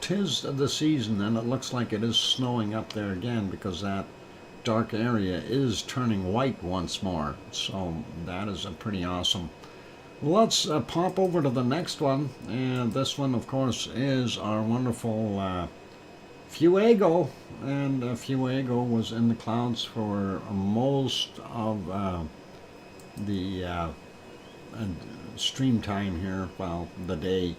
'Tis the season, and it looks like it is snowing up there again, because that dark area is turning white once more. So that is pretty awesome. Let's pop over to the next one, and this one, of course, is our wonderful Fuego. And Fuego was in the clouds for most of the stream time here, well, the day.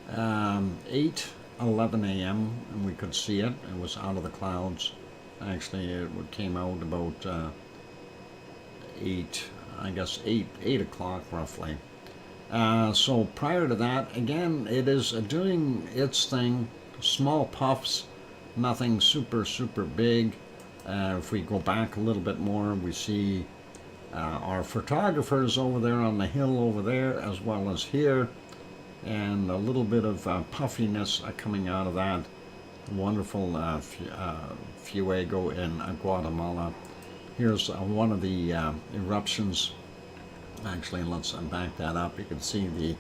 8:11 a.m. and we could see it. It was out of the clouds. Actually, it came out about 8 o'clock roughly. So prior to that, again, it is doing its thing. Small puffs, nothing super big. If we go back a little bit more, we see our photographers over there on the hill over there, as well as here, and a little bit of puffiness coming out of that wonderful Fuego in Guatemala. Here's one of the eruptions. Actually, let's back that up. You can see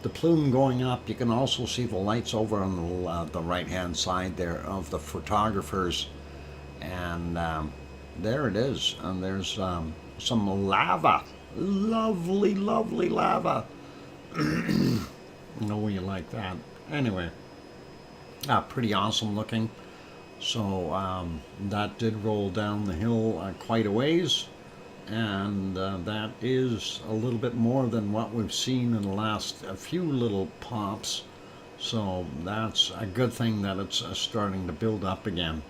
the plume going up. You can also see the lights over on the right hand side there of the photographers, and there it is. And there's some lava, lovely lava. Know you like that. Anyway, pretty awesome looking. So that did roll down the hill quite a ways, and that is a little bit more than what we've seen in the last few little pops. So that's a good thing that it's starting to build up again.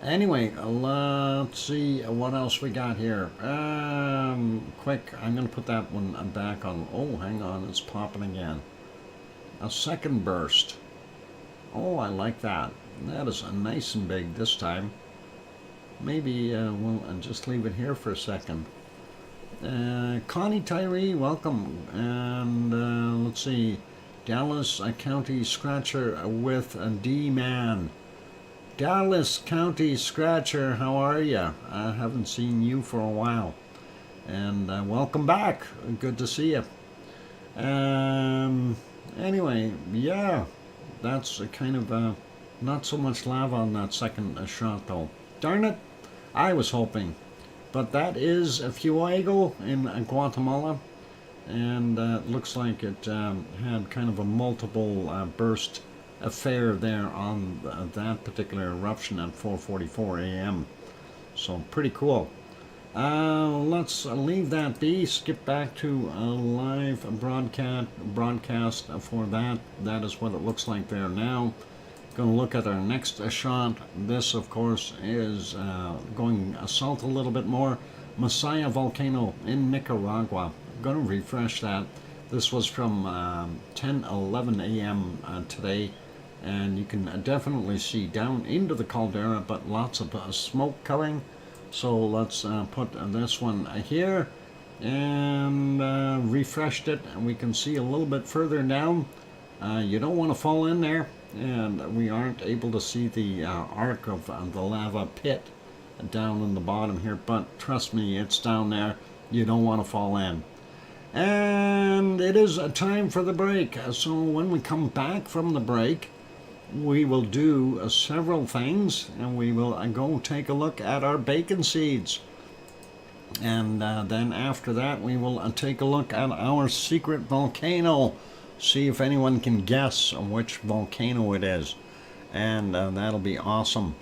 Anyway, let's see what else we got here. Quick, I'm going to put that one back on. Oh, hang on, it's popping again. A second burst. Oh, I like that. That is nice and big this time. Maybe we'll just leave it here for a second. Connie Tyree, welcome. And let's see. Dallas County Scratcher with a D-Man. Dallas County Scratcher, how are you? I haven't seen you for a while. And welcome back. Good to see you. Anyway, yeah, that's a kind of not so much lava on that second shot, though. Darn it, I was hoping. But that is a Fuego in Guatemala, and it looks like it had kind of a multiple burst affair there on that particular eruption at 4:44 a.m. So pretty cool. Let's leave that be, skip back to a live broadcast for that. That is what it looks like there now. Going to look at our next shot. This, of course, is going south a little bit more. Masaya Volcano in Nicaragua. Going to refresh that. This was from 10:11 a.m. Today, and you can definitely see down into the caldera, but lots of smoke coming. So let's put this one here, and refreshed it, and we can see a little bit further down. You don't want to fall in there, and we aren't able to see the arc of the lava pit down in the bottom here, but trust me, it's down there. You don't want to fall in. And it is time for the break. So when we come back from the break, we will do several things, and we will go take a look at our bacon seeds, and then after that we will take a look at our secret volcano, see if anyone can guess which volcano it is, and that'll be awesome.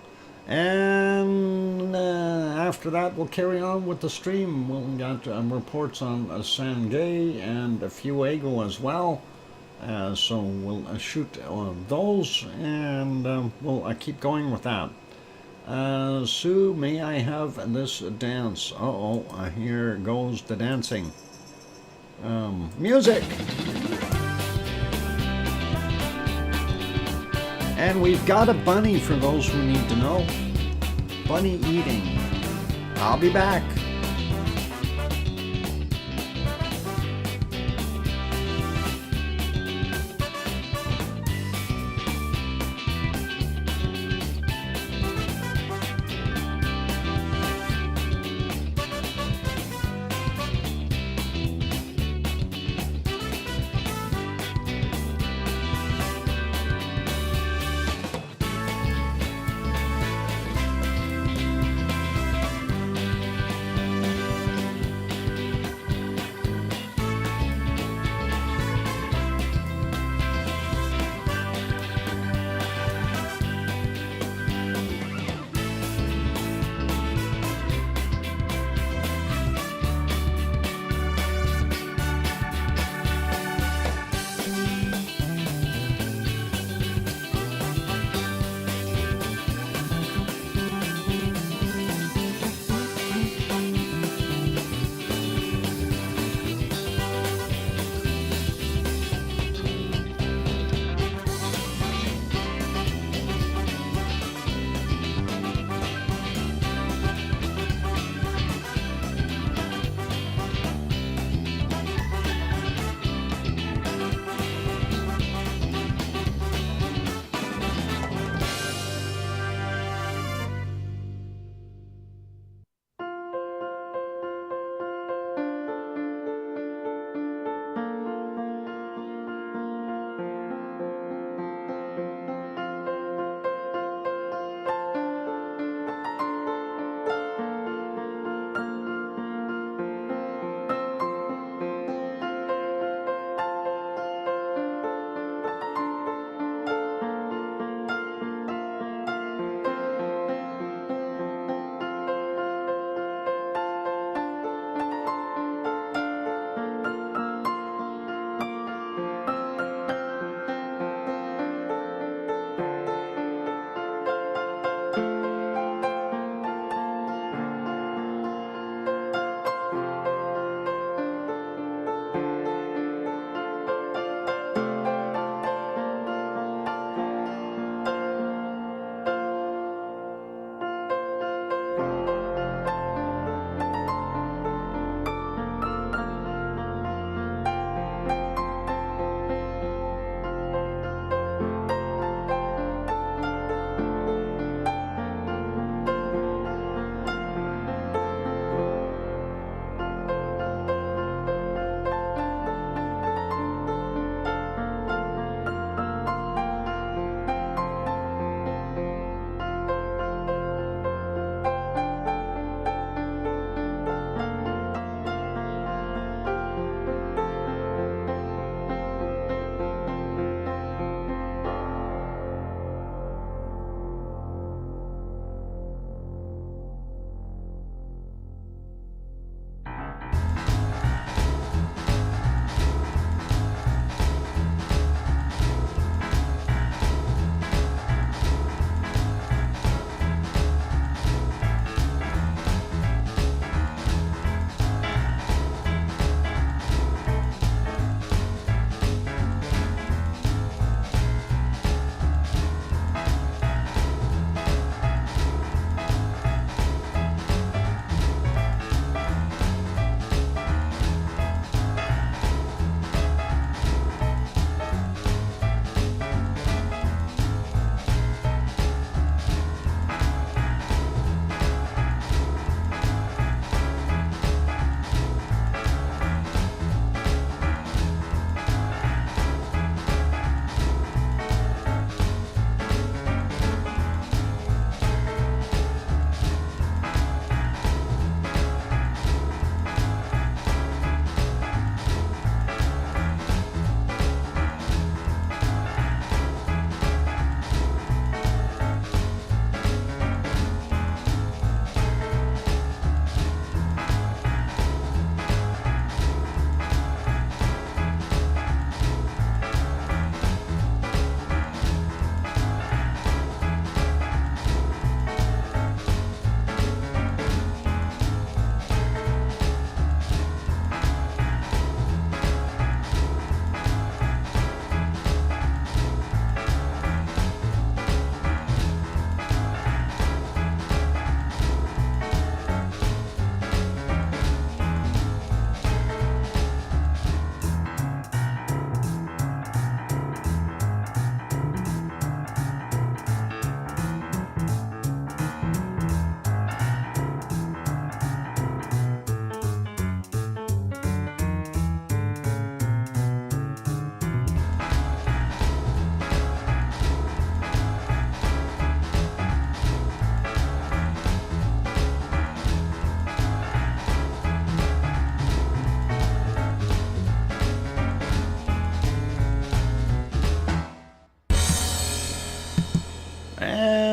And after that, we'll carry on with the stream. We'll get reports on Sangay and Fuego as well. So we'll shoot those, and we'll keep going with that. Sue, may I have this dance? Here goes the dancing. Music! And we've got a bunny for those who need to know. Bunny eating. I'll be back.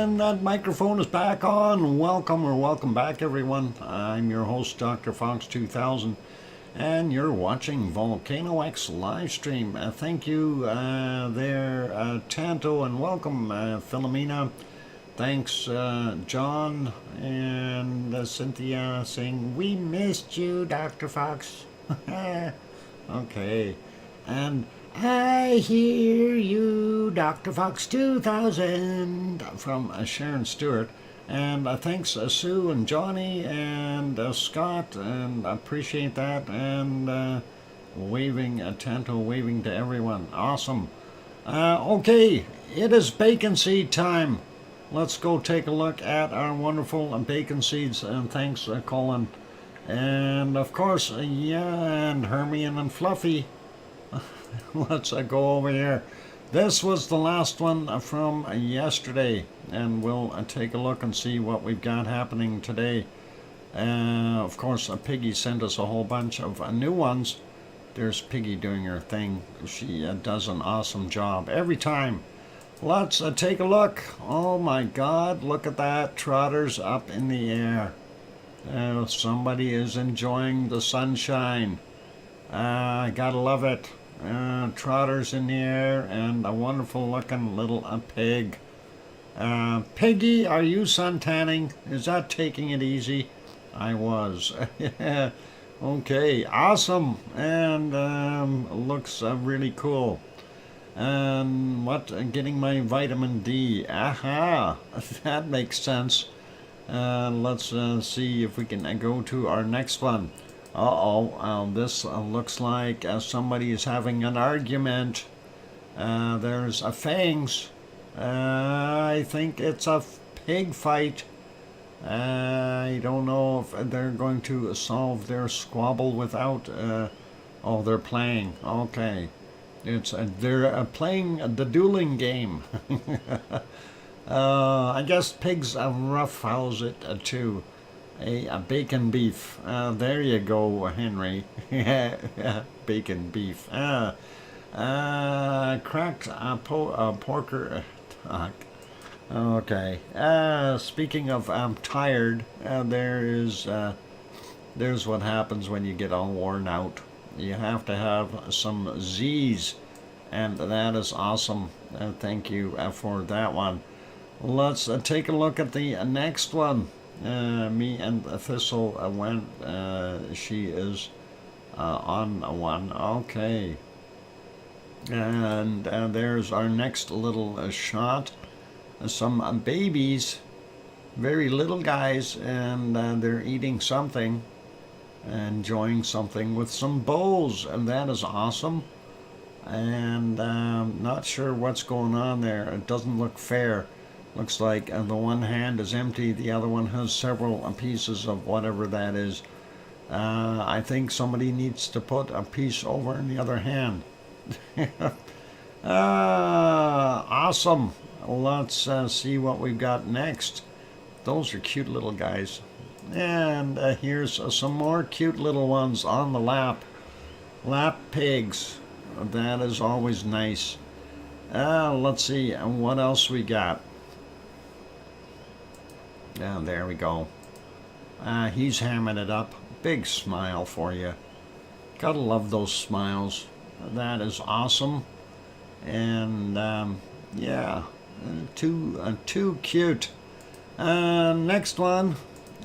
And that microphone is back on. Welcome back, everyone. I'm your host, DrFox2000, and you're watching VolcanoX live stream. Thank you there, Tanto, and welcome, Philomena. Thanks, John and Cynthia saying, we missed you, Dr. Fox. Okay. And I hear you, Dr. Fox 2000 from Sharon Stewart. And thanks, Sue and Johnny and Scott, and I appreciate that. And waving, Tanto waving to everyone. Awesome. Okay, it is bacon seed time. Let's go take a look at our wonderful bacon seeds. And thanks, Colin. And of course, and Hermione and Fluffy. Let's go over here. This was the last one from yesterday, and we'll take a look and see what we've got happening today. Of course, Piggy sent us a whole bunch of new ones. There's Piggy doing her thing. She does an awesome job every time. Let's take a look. Oh my God, look at that. Trotters up in the air. Somebody is enjoying the sunshine. I gotta love it. Trotters in the air and a wonderful looking little pig. Piggy, are you suntanning? Is that taking it easy? I was. Okay, awesome. And looks really cool. And getting my vitamin D. Aha, that makes sense. Let's see if we can go to our next one. This looks like somebody is having an argument. There's fangs. I think it's a pig fight. I don't know if they're going to solve their squabble without... they're playing. Okay. They're playing the dueling game. I guess pigs roughhouse it too. A bacon beef. There you go, Henry. Bacon beef. Cracked porker. Okay. Speaking of I'm tired, there's what happens when you get all worn out. You have to have some Z's, and that is awesome. Thank you for that one. Let's take a look at the next one. Me and Thistle went. She is on one. Okay. And there's our next little shot. Some babies, very little guys, and they're eating something, enjoying something with some bowls, and that is awesome. And not sure what's going on there. It doesn't look fair. Looks like the one hand is empty, the other one has several pieces of whatever that is. I think somebody needs to put a piece over in the other hand. Awesome. Let's see what we've got next. Those are cute little guys. And here's some more cute little ones on the lap. Lap pigs. That is always nice. Let's see what else we got. And there we go. He's hamming it up. Big smile for you. Gotta love those smiles. That is awesome. And yeah, too cute. Next one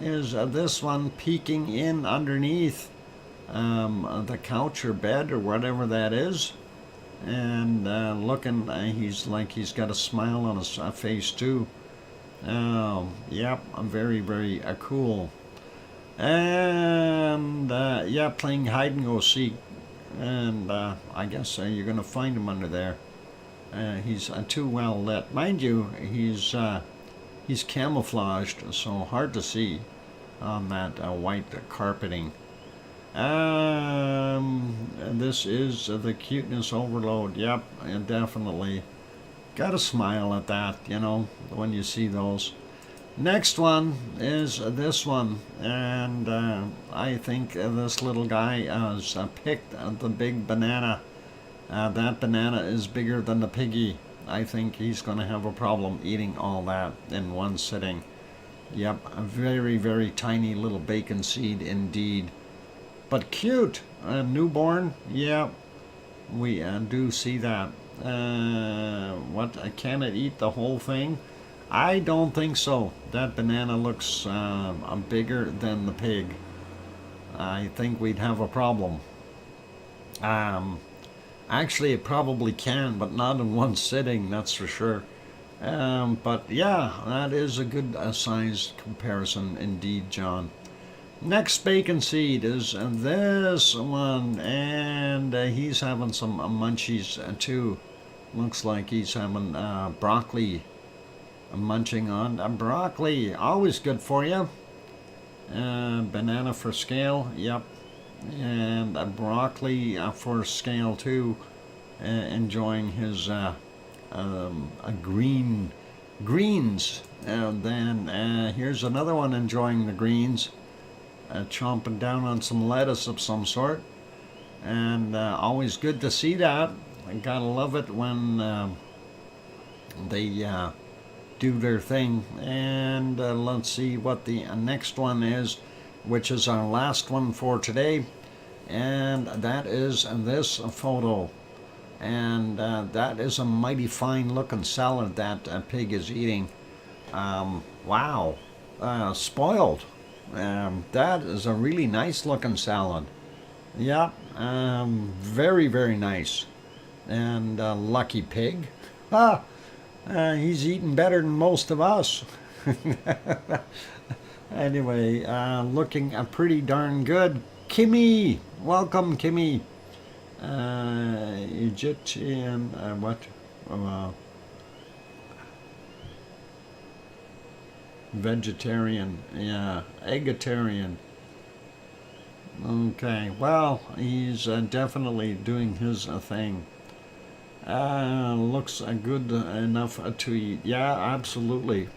is this one peeking in underneath the couch or bed or whatever that is. And looking, he's got a smile on his face too. Yep, very, very cool. And yeah, playing hide and go seek. And I guess you're gonna find him under there. He's too well lit, mind you. He's camouflaged, so hard to see on that white carpeting. This is the cuteness overload. Yep, definitely. Gotta smile at that, you know, when you see those. Next one is this one, and I think this little guy has picked the big banana. That banana is bigger than the piggy. I think he's going to have a problem eating all that in one sitting. Yep, a very, very tiny little bacon seed indeed. But cute. Newborn, yeah, we do see that. What, can it eat the whole thing? I don't think so. That banana looks bigger than the pig. I think we'd have a problem. Actually, it probably can, but not in one sitting, that's for sure. But yeah, that is a good sized comparison indeed, John. Next bacon seed is this one, and he's having some munchies too. Looks like he's having broccoli, munching on broccoli. Always good for you. Banana for scale, yep. And broccoli for scale too. Enjoying his greens. And then here's another one enjoying the greens. Chomping down on some lettuce of some sort. And always good to see that. I gotta love it when they do their thing. And let's see what the next one is, which is our last one for today. And that is this photo. And that is a mighty fine looking salad that pig is eating. Wow, spoiled. That is a really nice looking salad. Yeah, very, very nice. And lucky pig. He's eating better than most of us. Anyway, looking pretty darn good. Kimmy, welcome, Kimmy. Egyptian, what? Vegetarian, yeah, eggetarian. Okay, well, he's definitely doing his thing. Looks good enough to eat. Yeah, absolutely.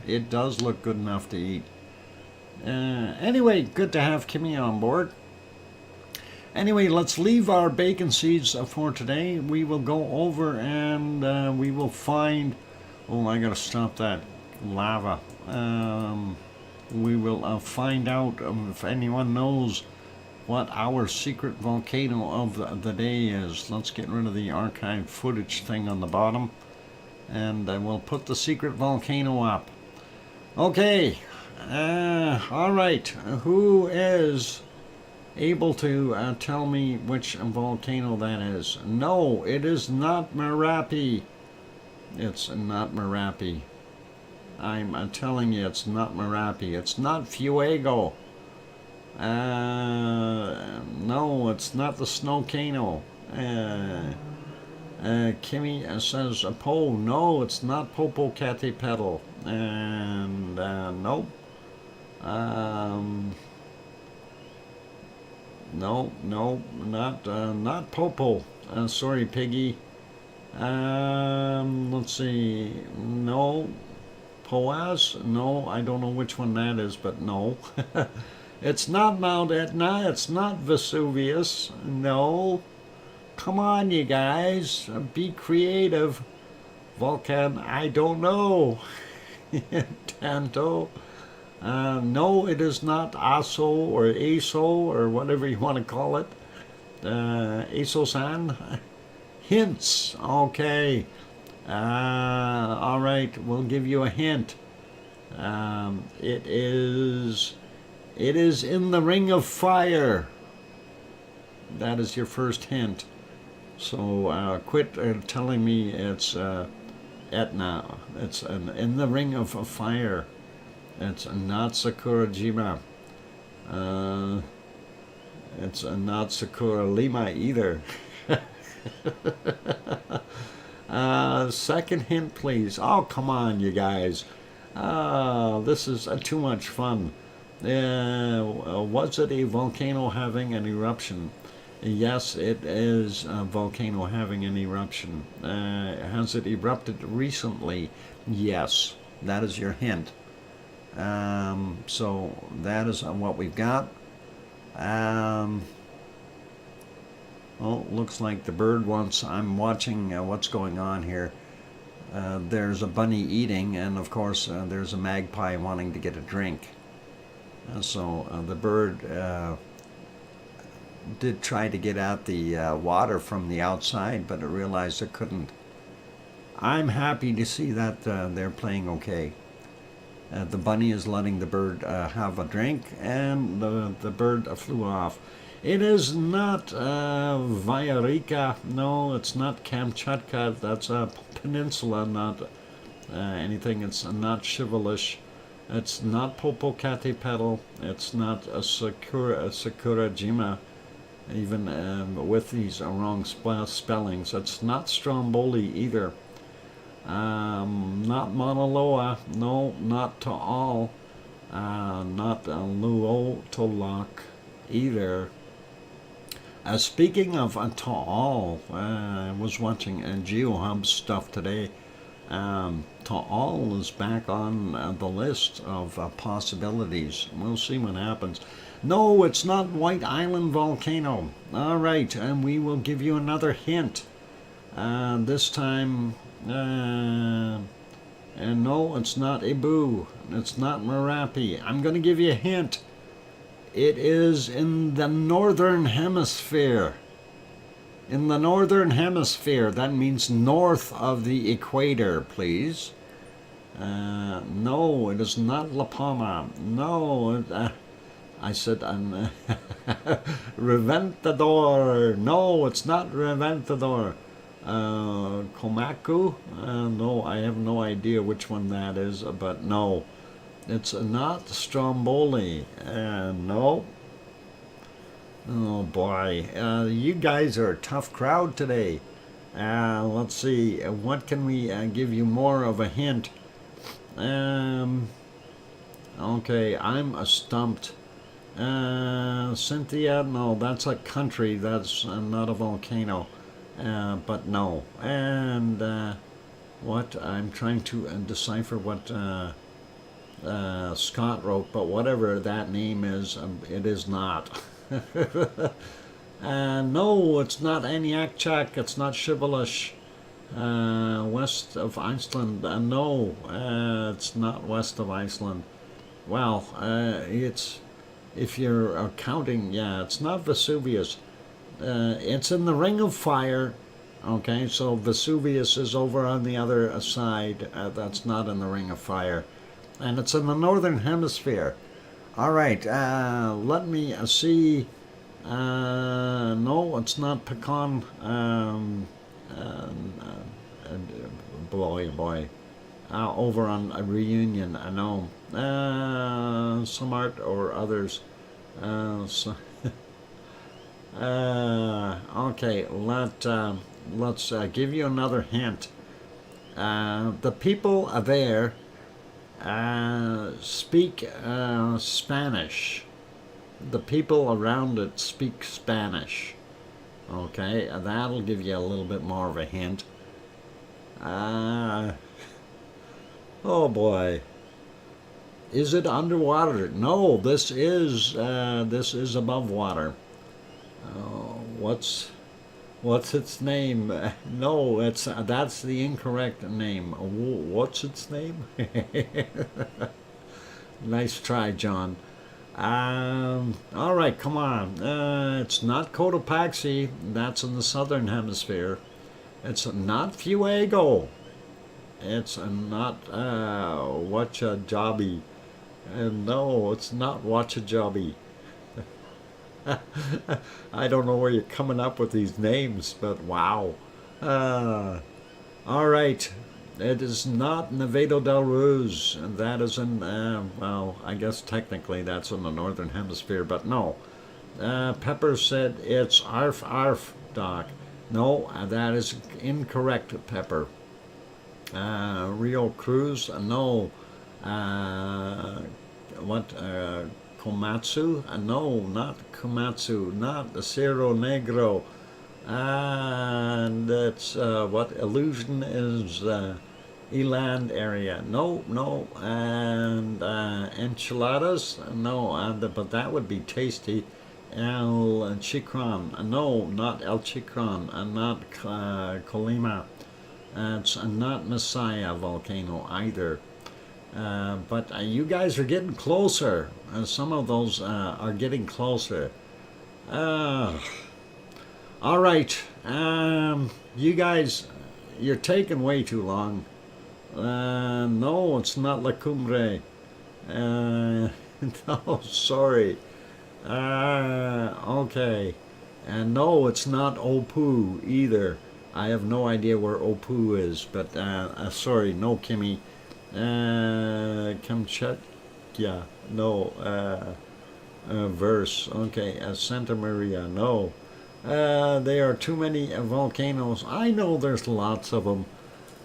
It does look good enough to eat. Anyway, good to have Kimmy on board. Anyway, let's leave our bacon seeds for today. We will go over and we will find... Oh, I gotta stop that lava. We will find out if anyone knows what our secret volcano of the day is. Let's get rid of the archive footage thing on the bottom. And we'll put the secret volcano up. Okay. Alright. Who is able to tell me which volcano that is? No, it is not Merapi. It's not Merapi. I'm telling you, it's not Merapi. It's not Fuego. No, it's not the Snowcano. Kimmy says Po. No, it's not Popocatépetl. And nope. No, not Popo. Sorry, Piggy. Let's see. No. Poas? No, I don't know which one that is, but no. It's not Mount Etna. It's not Vesuvius. No. Come on, you guys. Be creative. Volcan, I don't know. Tanto. No, it is not Aso or Aso or whatever you want to call it. Aso-san. Hints. Okay. All right, we'll give you a hint. It is in the Ring of Fire. That is your first hint. So quit telling me it's Etna. It's in the Ring of Fire. It's not Sakurajima. It's not Sakuralima either. Second hint, please. Oh, come on, you guys. This is too much fun. Was it a volcano having an eruption? Yes, it is a volcano having an eruption. Has it erupted recently? Yes. That is your hint. So that is what we've got. Well, looks like the bird wants... I'm watching what's going on here. there's a bunny eating, and of course there's a magpie wanting to get a drink. So the bird did try to get at the water from the outside, but it realized it couldn't. I'm happy to see that they're playing okay. The bunny is letting the bird have a drink, and the bird flew off. It is not Vyarika. No, it's not Kamchatka. That's a peninsula, not anything. It's not Shivalish. It's not Popocatépetl. It's not a Sakurajima, even with these wrong spellings. It's not Stromboli either. Not Mauna Loa. No, not Taal. Not Luotolak either. Speaking of Taal, I was watching GeoHub stuff today. Taal is back on the list of possibilities. We'll see what happens. No, it's not White Island Volcano. All right, and we will give you another hint. This time, and no, it's not Ibu. It's not Merapi. I'm going to give you a hint. It is in the northern hemisphere. In the northern hemisphere, that means north of the equator, please. No, it is not La Palma. No, I said Reventador. No, it's not Reventador. Komaku? No, I have no idea which one that is, but no. It's not Stromboli. No. Oh boy, you guys are a tough crowd today. Let's see, what can we give you more of a hint? Okay, I'm stumped. Cynthia, no, that's a country, that's not a volcano. But no. And what? I'm trying to decipher what Scott wrote, but whatever that name is, it is not. No, it's not Aniakchak, it's not Shivalish, west of Iceland. No, it's not west of Iceland. Well, it's, if you're counting, yeah, it's not Vesuvius. It's in the Ring of Fire. Okay, so Vesuvius is over on the other side. That's not in the Ring of Fire. And it's in the northern hemisphere. All right, let me see. No, it's not Pecan. Boy. Over on a Reunion, I know. Some art or others. Okay, let's give you another hint. The people there speak Spanish. The people around it speak Spanish. Okay, that'll give you a little bit more of a hint. Oh boy. Is it underwater? No, this is above water. What's its name? No, that's the incorrect name. What's its name? Nice try, John. All right, come on. It's not Cotopaxi. That's in the southern hemisphere. It's not Fuego. It's not Wachajabi. No, it's not Wachajabi. I don't know where you're coming up with these names, but wow. All right. It is not Nevado del Ruz. That is in, well, I guess technically that's in the northern hemisphere, but no. Pepper said it's Arf Arf, Doc. No, that is incorrect, Pepper. Rio Cruz, no. Komatsu? No, not Komatsu, not Cerro Negro. And it's, Illusion is Eland area. No. And enchiladas? No, but that would be tasty. El Chicron? No, not El Chicron, and not Colima. It's not Messiah volcano either. But you guys are getting closer. Some of those are getting closer. All right. You guys, you're taking way too long. No, it's not La Cumbre. No, sorry. Okay. And no, it's not Opu either. I have no idea where Opu is, but sorry, no, Kimmy. Kamchatka, no. Verse, okay. Santa Maria, no. There are too many volcanoes. I know there's lots of them.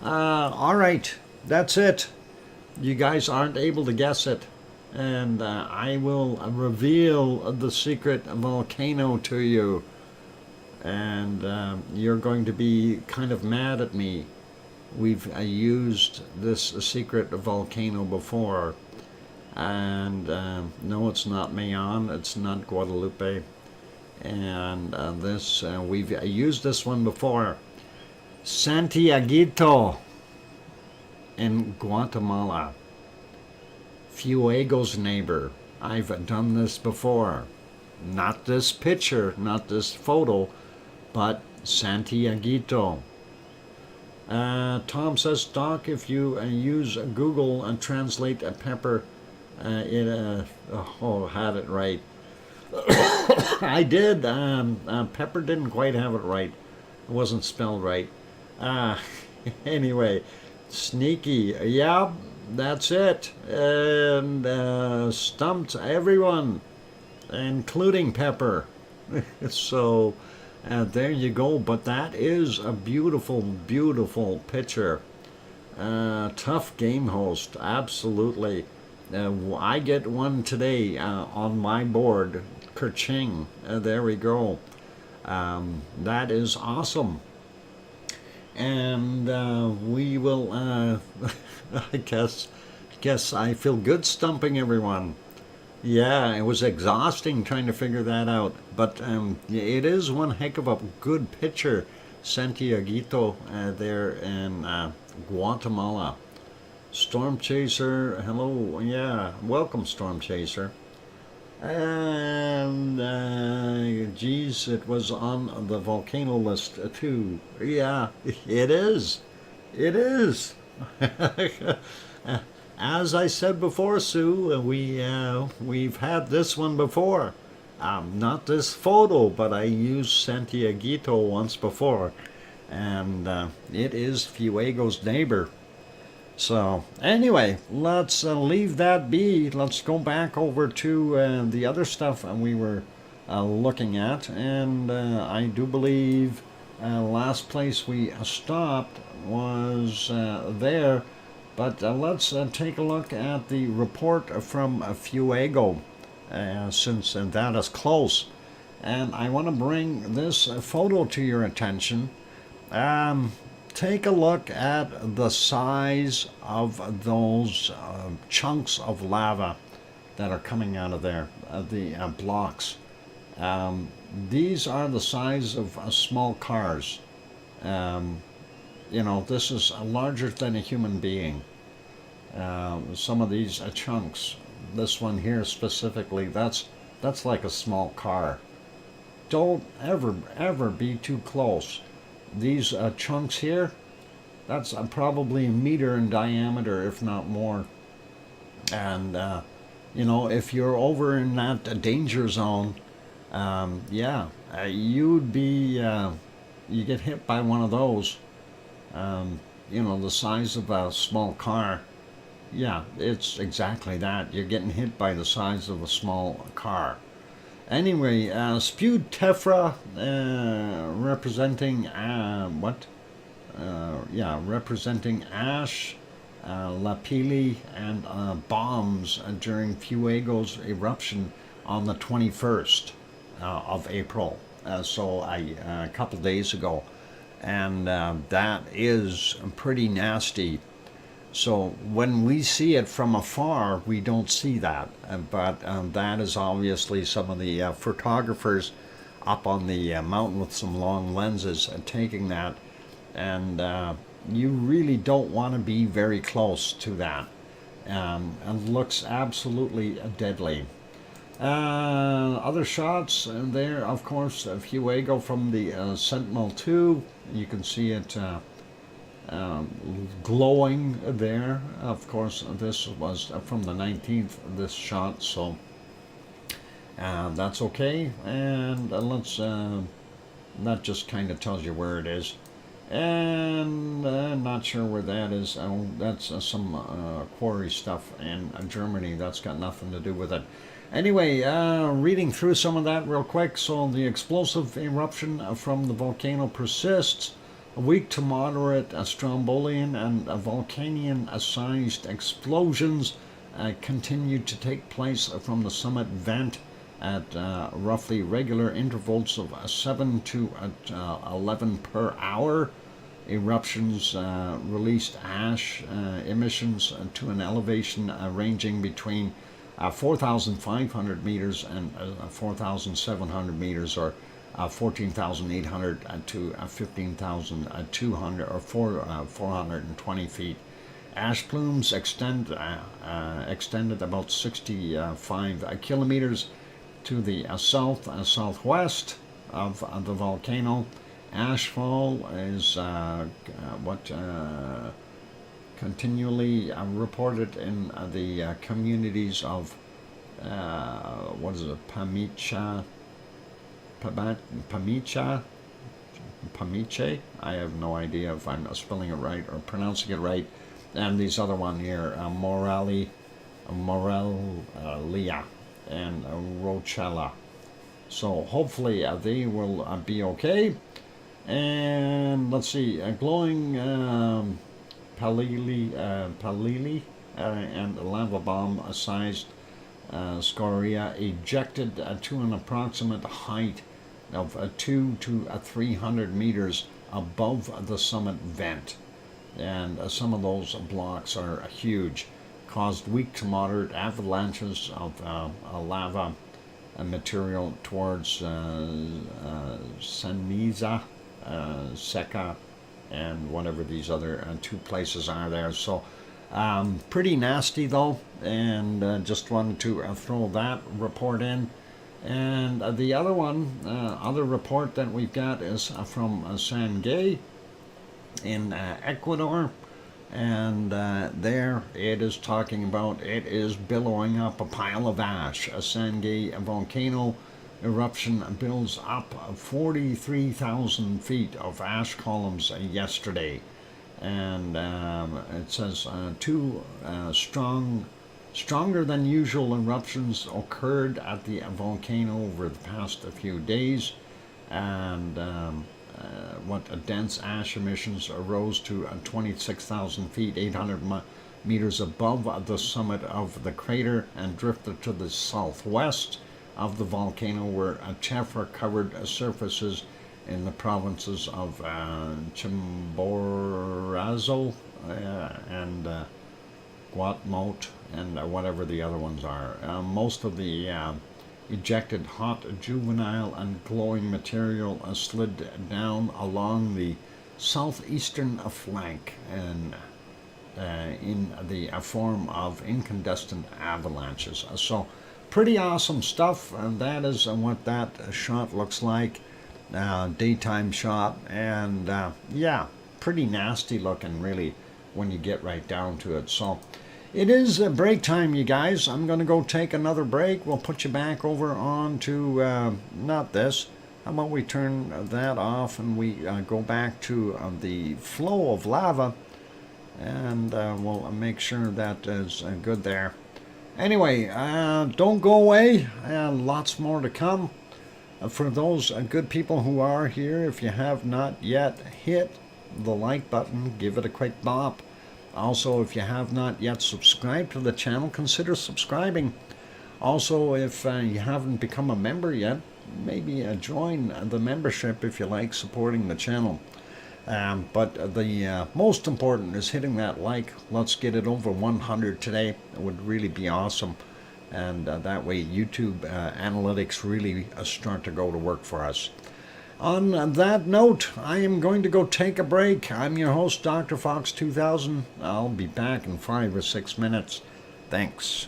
All right, that's it. You guys aren't able to guess it. And I will reveal the secret volcano to you. And you're going to be kind of mad at me. We've used this secret volcano before. And no, it's not Mayon, it's not Guadalupe. And we've used this one before. Santiaguito in Guatemala. Fuego's neighbor. I've done this before. Not this picture, not this photo, but Santiaguito. Tom says, Doc, if you use Google and translate a pepper, had it right. I did. Pepper didn't quite have it right. It wasn't spelled right. Anyway, sneaky. Yeah, that's it. And stumped everyone, including Pepper. So there you go. But that is a beautiful, beautiful picture. Tough game host, absolutely. I get one today on my board. Kerching. There we go. That is awesome. And we will, I guess I feel good stumping everyone. Yeah, it was exhausting trying to figure that out. But it is one heck of a good picture. Santiaguito there in Guatemala. Storm Chaser, hello, yeah, welcome Storm Chaser. And, geez, it was on the volcano list too. Yeah, it is. It is. As I said before, Sue, we've had this one before. Not this photo, but I used Santiaguito once before. And it is Fuego's neighbor. So anyway, let's leave that be. Let's go back over to the other stuff we were looking at. And I do believe last place we stopped was there. But let's take a look at the report from Fuego, since that is close. And I want to bring this photo to your attention. Take a look at the size of those chunks of lava that are coming out of there, the blocks. These are the size of small cars. You know, this is larger than a human being. Some of these chunks, this one here specifically, that's like a small car. Don't ever be too close. These chunks here, that's probably a meter in diameter, if not more. And you know, if you're over in that danger zone, yeah, you'd be you get hit by one of those. You know, the size of a small car. Yeah, it's exactly that. You're getting hit by the size of a small car. Anyway, spewed tephra, representing representing ash, lapilli, and bombs during Fuego's eruption on the 21st of April. So a couple days ago, and that is pretty nasty. So when we see it from afar, we don't see that. But that is obviously some of the photographers up on the mountain with some long lenses taking that. And you really don't want to be very close to that. And looks absolutely deadly. Other shots there, of course, Fuego from the Sentinel-2. You can see it glowing there. Of course, this was from the 19th, this shot, so that's okay. And let's, that just kind of tells you where it is. And not sure where that is. Oh, that's some quarry stuff in Germany. That's got nothing to do with it. Anyway, reading through some of that real quick. So the explosive eruption from the volcano persists. Weak to moderate strombolian and volcanion-sized explosions continue to take place from the summit vent at roughly regular intervals of 7 to 11 per hour. Eruptions released ash emissions to an elevation ranging between 4,500 meters and 4,700 meters, or 14,800 to 15,200 or 420 feet. Ash plumes extended about 65 kilometers to the southwest of the volcano. Ashfall is continually reported in the communities of Pamiche. I have no idea if I'm spelling it right or pronouncing it right. And these other one here, Morelia and Rochella. So hopefully they will be okay. And let's see, glowing Palili and lava bomb-sized scoria ejected to an approximate height of 200 to 300 meters above the summit vent. And some of those blocks are huge. Caused weak to moderate avalanches of lava material towards Ceniza, Seca, and whatever these other two places are there. So pretty nasty though, and just wanted to throw that report in. And the other one, other report that we've got is from Sangay in Ecuador. And there it is talking about, it is billowing up a pile of ash. A Sangay volcano eruption builds up 43,000 feet of ash columns yesterday. And it says two stronger than usual eruptions occurred at the volcano over the past few days. And dense ash emissions arose to 26,000 feet, 800 meters above the summit of the crater, and drifted to the southwest of the volcano, where tephra-covered surfaces in the provinces of Chimborazo and Guatemala and whatever the other ones are. Most of the ejected hot, juvenile, and glowing material slid down along the southeastern flank and in the form of incandescent avalanches. So pretty awesome stuff, and that is what that shot looks like. Daytime shot, and yeah, pretty nasty looking really when you get right down to it. So it is break time, you guys. I'm going to go take another break. We'll put you back over on to, not this. How about we turn that off and we go back to the flow of lava, and we'll make sure that is good there. Anyway, don't go away. Lots more to come. For those good people who are here, if you have not yet hit the like button, give it a quick bop. Also, if you have not yet subscribed to the channel, consider subscribing. Also, if you haven't become a member yet, maybe join the membership if you like supporting the channel. But the most important is hitting that like. Let's get it over 100 today. It would really be awesome. And that way YouTube analytics really start to go to work for us. On that note, I am going to go take a break. I'm your host, DrFox2000. I'll be back in 5 or 6 minutes. Thanks.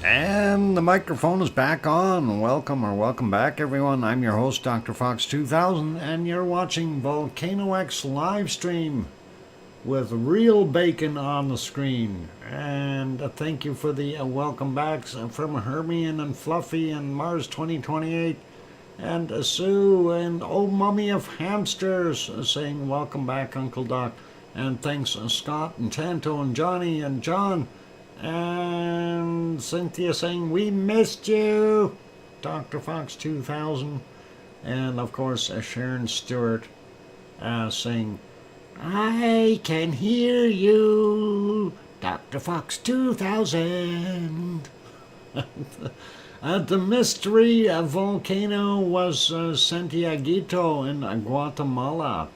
And the microphone is back on. Welcome back, everyone. I'm your host, DrFox2000, and you're watching VolcanoX live stream with real bacon on the screen. And thank you for the welcome backs from Hermione and Fluffy and Mars 2028 and Sue and Oh Mummy of Hamsters saying welcome back, Uncle Doc. And thanks Scott and Tanto and Johnny and John. And Cynthia saying, we missed you, DrFox2000. And of course, Sharon Stewart saying, I can hear you, DrFox2000. The mystery volcano was Santiaguito in Guatemala.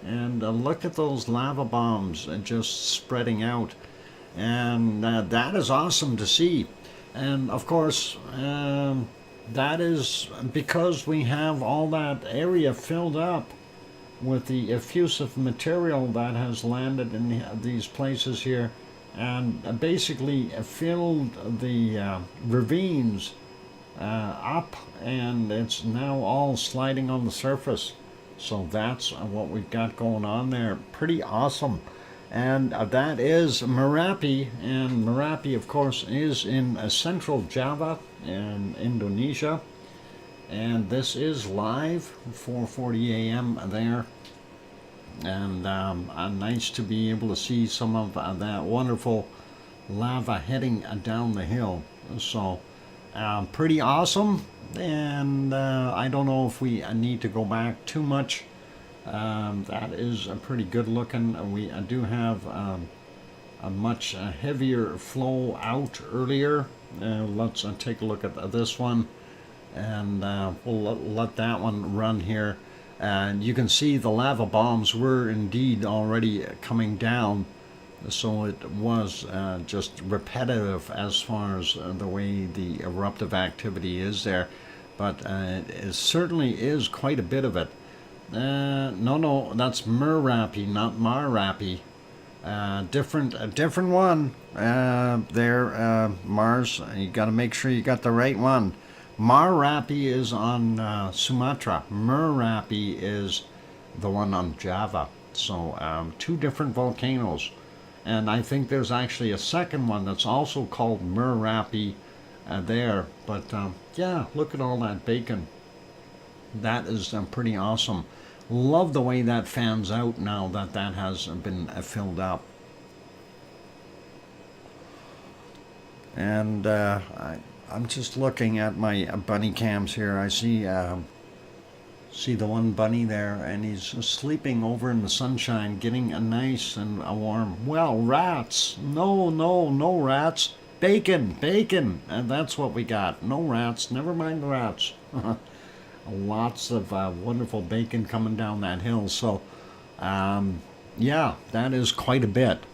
And look at those lava bombs just spreading out. And that is awesome to see. And of course, that is because we have all that area filled up with the effusive material that has landed in these places here and basically filled the ravines up, and it's now all sliding on the surface. So that's what we've got going on there. Pretty awesome. And that is Merapi, and Merapi, of course, is in central Java in Indonesia. And this is live, 4:40 a.m. there. And nice to be able to see some of that wonderful lava heading down the hill. So pretty awesome. And I don't know if we need to go back too much. That is pretty good looking. We do have a much heavier flow out earlier. Let's take a look at this one, and we'll let that one run here. And you can see the lava bombs were indeed already coming down, so it was just repetitive as far as the way the eruptive activity is there. But it certainly is quite a bit of it. No, that's Merapi, not Marapi. Different one. There, Mars. You got to make sure you got the right one. Merapi is on Sumatra. Merapi is the one on Java. So two different volcanoes, and I think there's actually a second one that's also called Merapi there. But yeah, look at all that bacon. That is pretty awesome. Love the way that fans out now that that has been filled up. And I'm just looking at my bunny cams here. I see the one bunny there, and he's sleeping over in the sunshine, getting a nice and warm. Well, rats. No rats. Bacon. And that's what we got. No rats. Never mind the rats. Lots of wonderful bacon coming down that hill. So, yeah, that is quite a bit.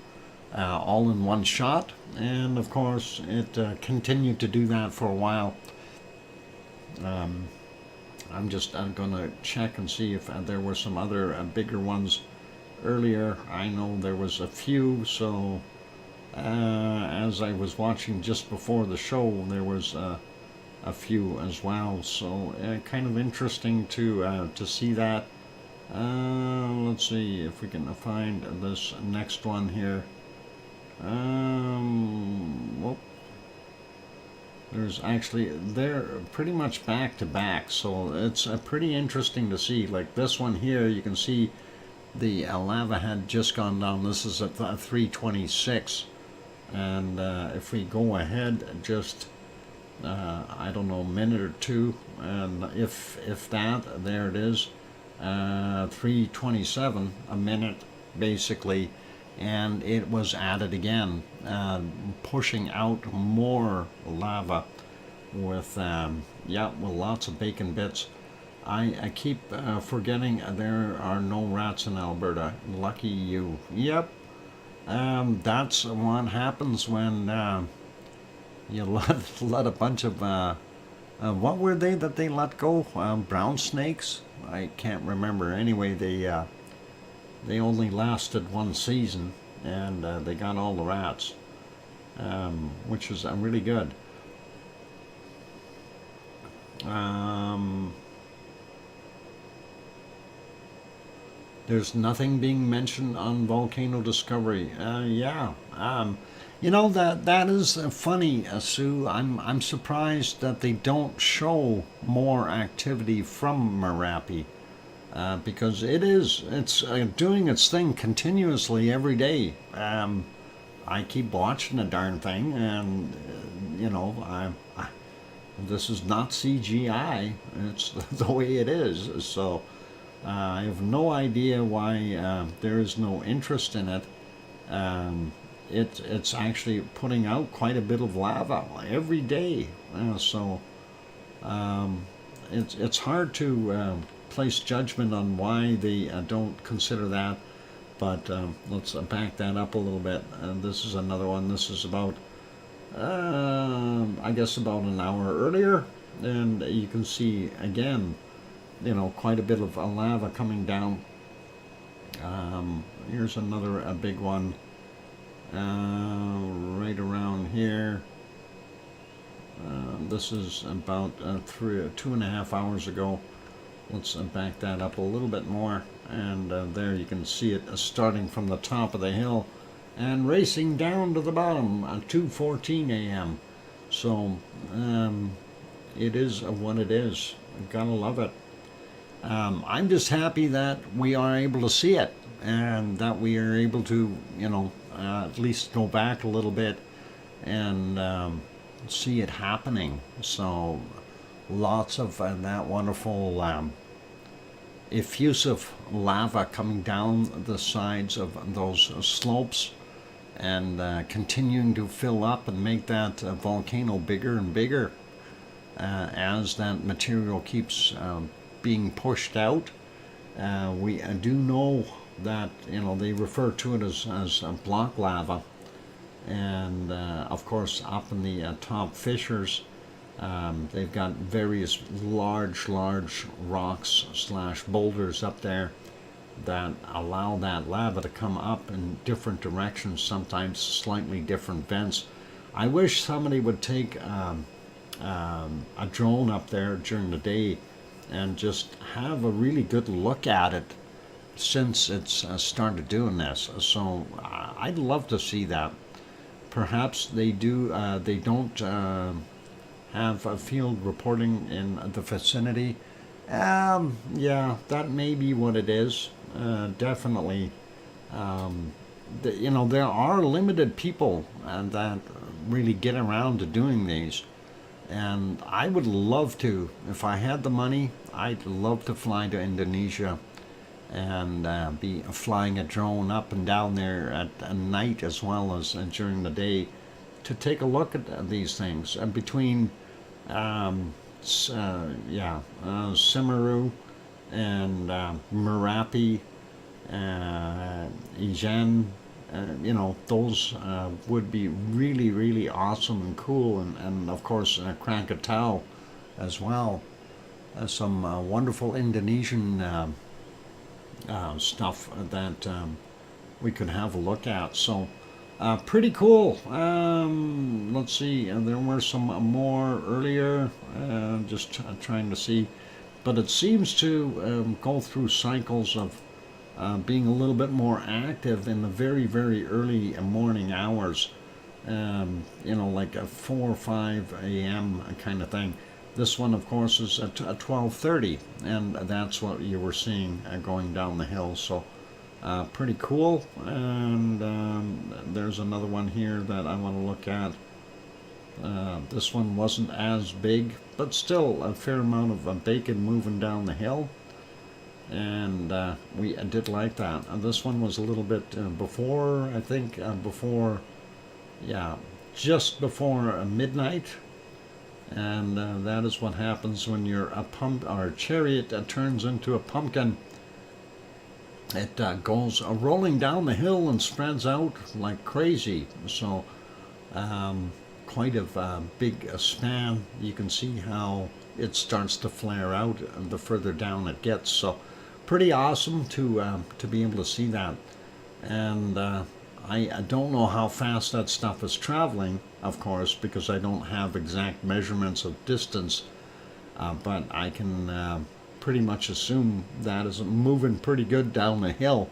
All in one shot. And, of course, it continued to do that for a while. I'm going to check and see if there were some other bigger ones earlier. I know there was a few, so as I was watching just before the show, there was a few as well. So kind of interesting to see that. Let's see if we can find this next one here. Well, there's actually, they're pretty much back to back, so it's pretty interesting to see. Like this one here, you can see the lava had just gone down. This is at 326, and if we go ahead just I don't know, a minute or two, and if that, there it is, 327, a minute basically, and it was added again, pushing out more lava with lots of bacon bits. I keep forgetting there are no rats in Alberta. Lucky you. Yep. That's what happens when you let a bunch of what were they that they let go? Brown snakes? I can't remember. Anyway, they only lasted one season, and they got all the rats. which is really good. There's nothing being mentioned on volcano discovery. Yeah. You know, that is funny, Sue. I'm surprised that they don't show more activity from Merapi, because it's doing its thing continuously every day. I keep watching the darn thing, and you know, this is not CGI. It's the way it is. So I have no idea why there is no interest in it. It's actually putting out quite a bit of lava every day. So it's hard to place judgment on why they don't consider that. But let's back that up a little bit. This is another one. This is about, I guess, about an hour earlier. And you can see, again, you know, quite a bit of lava coming down. Here's another big one right around here. This is about 2.5 hours ago. Let's back that up a little bit more. And there you can see it starting from the top of the hill and racing down to the bottom at 2:14 a.m. So it is what it is. Gotta love it. I'm just happy that we are able to see it, and that we are able to, you know, at least go back a little bit and see it happening. So lots of that wonderful effusive lava coming down the sides of those slopes, and continuing to fill up and make that volcano bigger and bigger as that material keeps being pushed out. We do know that, you know, they refer to it as block lava, and of course up in the top fissures, they've got various large rocks / boulders up there that allow that lava to come up in different directions, sometimes slightly different vents. I wish somebody would take a drone up there during the day and just have a really good look at it since it's started doing this. So I'd love to see that. Perhaps they don't have a field reporting in the vicinity. Yeah, that may be what it is. Definitely. You know, there are limited people that really get around to doing these. And I would love to, if I had the money, I'd love to fly to Indonesia and be flying a drone up and down there at night as well as during the day to take a look at these things. And between Semeru and Merapi, Ijen, you know, those would be really awesome and cool, and of course Krakatau as well. Some wonderful Indonesian stuff that we could have a look at. So pretty cool. Let's see, there were some more earlier, just trying to see, but it seems to go through cycles of being a little bit more active in the very early morning hours, you know, like a 4 or 5 a.m. kind of thing. This one, of course, is at 12:30, and that's what you were seeing going down the hill. So pretty cool. And there's another one here that I want to look at. This one wasn't as big, but still a fair amount of bacon moving down the hill. And we did like that. This one was a little bit before, I think, just before midnight. And that is what happens when your chariot turns into a pumpkin. It goes rolling down the hill and spreads out like crazy. So quite a big span. You can see how it starts to flare out the further down it gets. So pretty awesome to be able to see that. And I don't know how fast that stuff is traveling, of course, because I don't have exact measurements of distance, but I can pretty much assume that is moving pretty good down the hill,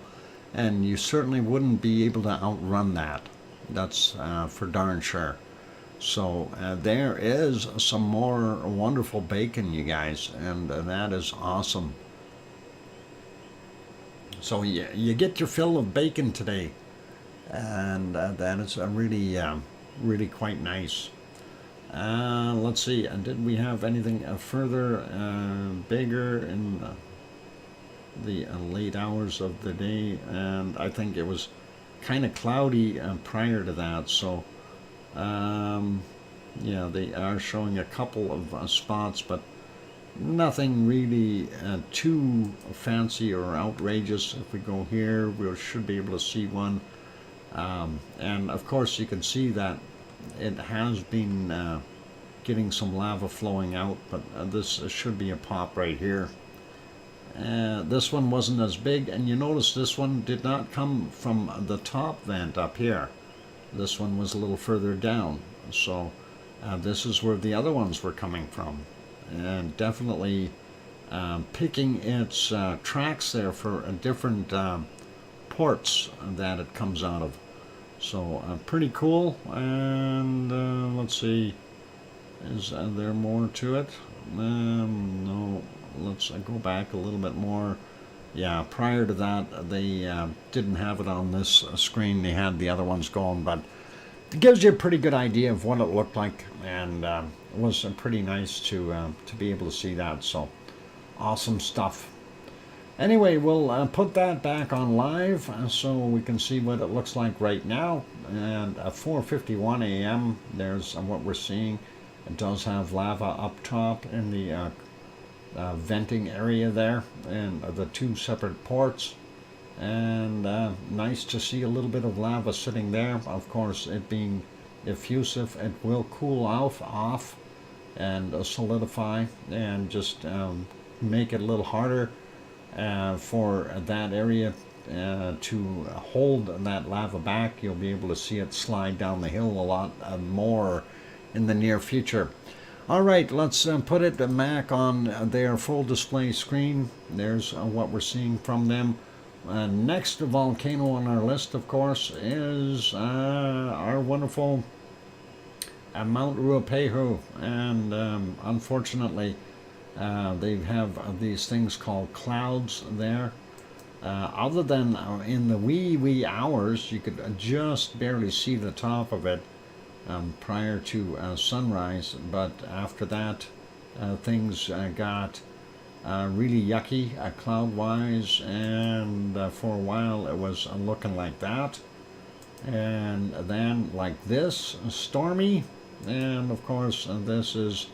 and you certainly wouldn't be able to outrun that. That's for darn sure. So there is some more wonderful bacon, you guys, and that is awesome. So you get your fill of bacon today, and that is really, really quite nice. Let's see, did we have anything further bigger in the late hours of the day? And I think it was kind of cloudy prior to that, so yeah, they are showing a couple of spots, but nothing really too fancy or outrageous. If we go here, we should be able to see one, and of course you can see that it has been getting some lava flowing out, but this should be a pop right here. This one wasn't as big, and you notice this one did not come from the top vent up here. This one was a little further down, so this is where the other ones were coming from, and definitely picking its tracks there for different ports that it comes out of. So pretty cool. And let's see, is there more to it? No, let's go back a little bit more. Yeah, prior to that, they didn't have it on this screen. They had the other ones going, but it gives you a pretty good idea of what it looked like, and it was pretty nice to be able to see that. So awesome stuff. Anyway, we'll put that back on live so we can see what it looks like right now. And at 4:51 a.m., there's what we're seeing. It does have lava up top in the venting area there, and the two separate ports, and nice to see a little bit of lava sitting there. Of course, it being effusive, it will cool off and solidify, and just make it a little harder for that area to hold that lava back. You'll be able to see it slide down the hill a lot more in the near future. All right, let's put it back on their full display screen. There's what we're seeing from them. Next volcano on our list, of course, is our wonderful Mount Ruapehu. And unfortunately, they have these things called clouds there. Other than in the wee hours, you could just barely see the top of it prior to sunrise, but after that things got really yucky cloud-wise, and for a while it was looking like that, and then like this, stormy, and of course this is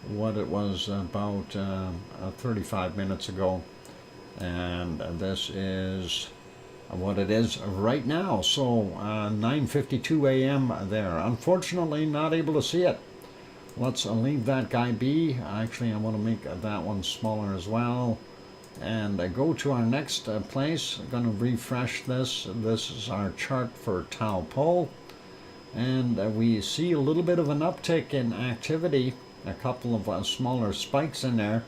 what it was about 35 minutes ago, and this is what it is right now. So 9:52 a.m. there. Unfortunately, not able to see it. Let's leave that guy be. Actually, I want to make that one smaller as well, and go to our next place. I'm going to refresh this. This is our chart for Taupo, and we see a little bit of an uptick in activity, a couple of smaller spikes in there,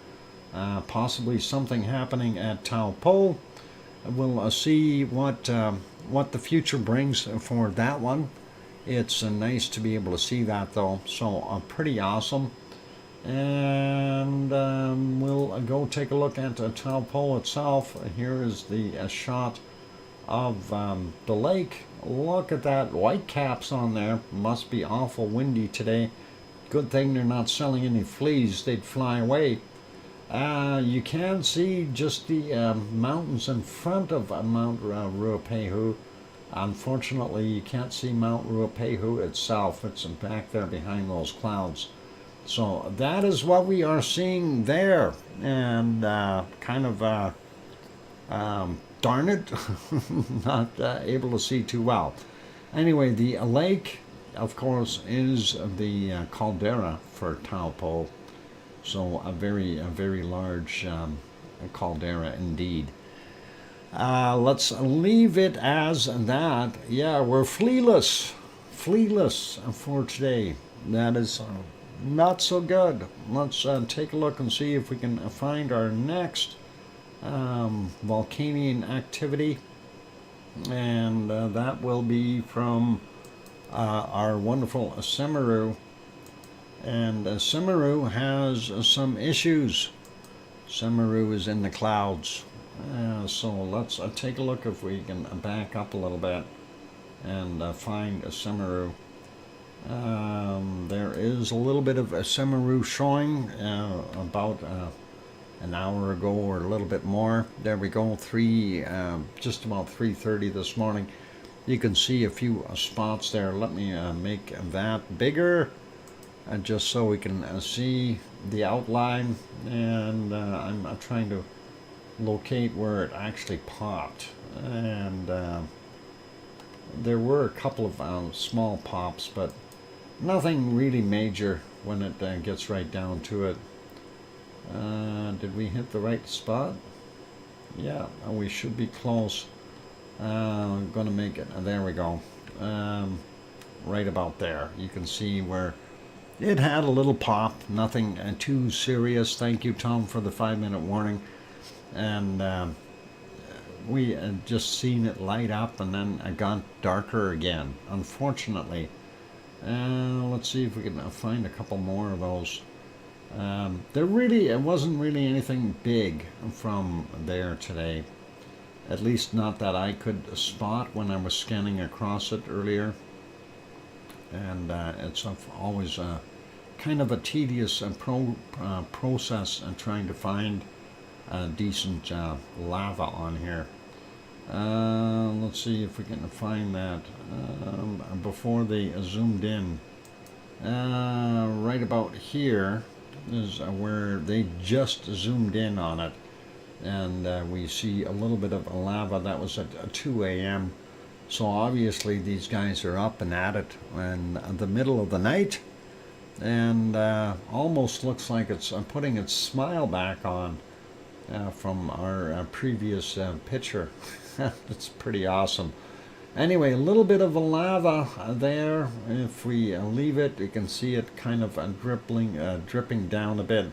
possibly something happening at Taupo. We'll see what the future brings for that one. It's nice to be able to see that, though, so pretty awesome. And we'll go take a look at Taupo itself. Here is the shot of the lake. Look at that, white caps on there. Must be awful windy today. Good thing they're not selling any fleas, they'd fly away. You can see just the mountains in front of Mount Ruapehu. Unfortunately, you can't see Mount Ruapehu itself. It's back there behind those clouds. So that is what we are seeing there, and kind of darn it, not able to see too well. Anyway, the lake, of course, is the caldera for Taupo. So a very large caldera indeed. Let's leave it as that. Yeah, we're flealess for today. That is not so good. Let's take a look and see if we can find our next volcanic activity, and that will be from our wonderful Semeru. And Semeru has some issues. Semeru is in the clouds. So let's take a look if we can back up a little bit and find a Semeru. There is a little bit of a Semeru showing about an hour ago or a little bit more. There we go, just about 3:30 this morning. You can see a few spots there. Let me make that bigger just so we can see the outline, and I'm trying to locate where it actually popped, and there were a couple of small pops, but nothing really major when it gets right down to it. Did we hit the right spot? Yeah, we should be close. I'm gonna make it, there we go, right about there. You can see where it had a little pop, nothing too serious. Thank you, Tom, for the 5-minute warning. And we had just seen it light up and then it got darker again, unfortunately. Let's see if we can find a couple more of those. It wasn't really anything big from there today, at least not that I could spot when I was scanning across it earlier. And it's always kind of a tedious process trying to find decent lava on here. Let's see if we can find that before they zoomed in. Right about here is where they just zoomed in on it, and we see a little bit of lava. That was at 2 a.m. So obviously these guys are up and at it in the middle of the night, and almost looks like it's putting its smile back on from our previous picture. It's pretty awesome. Anyway, a little bit of a lava there. If we leave it, you can see it kind of dripping down a bit.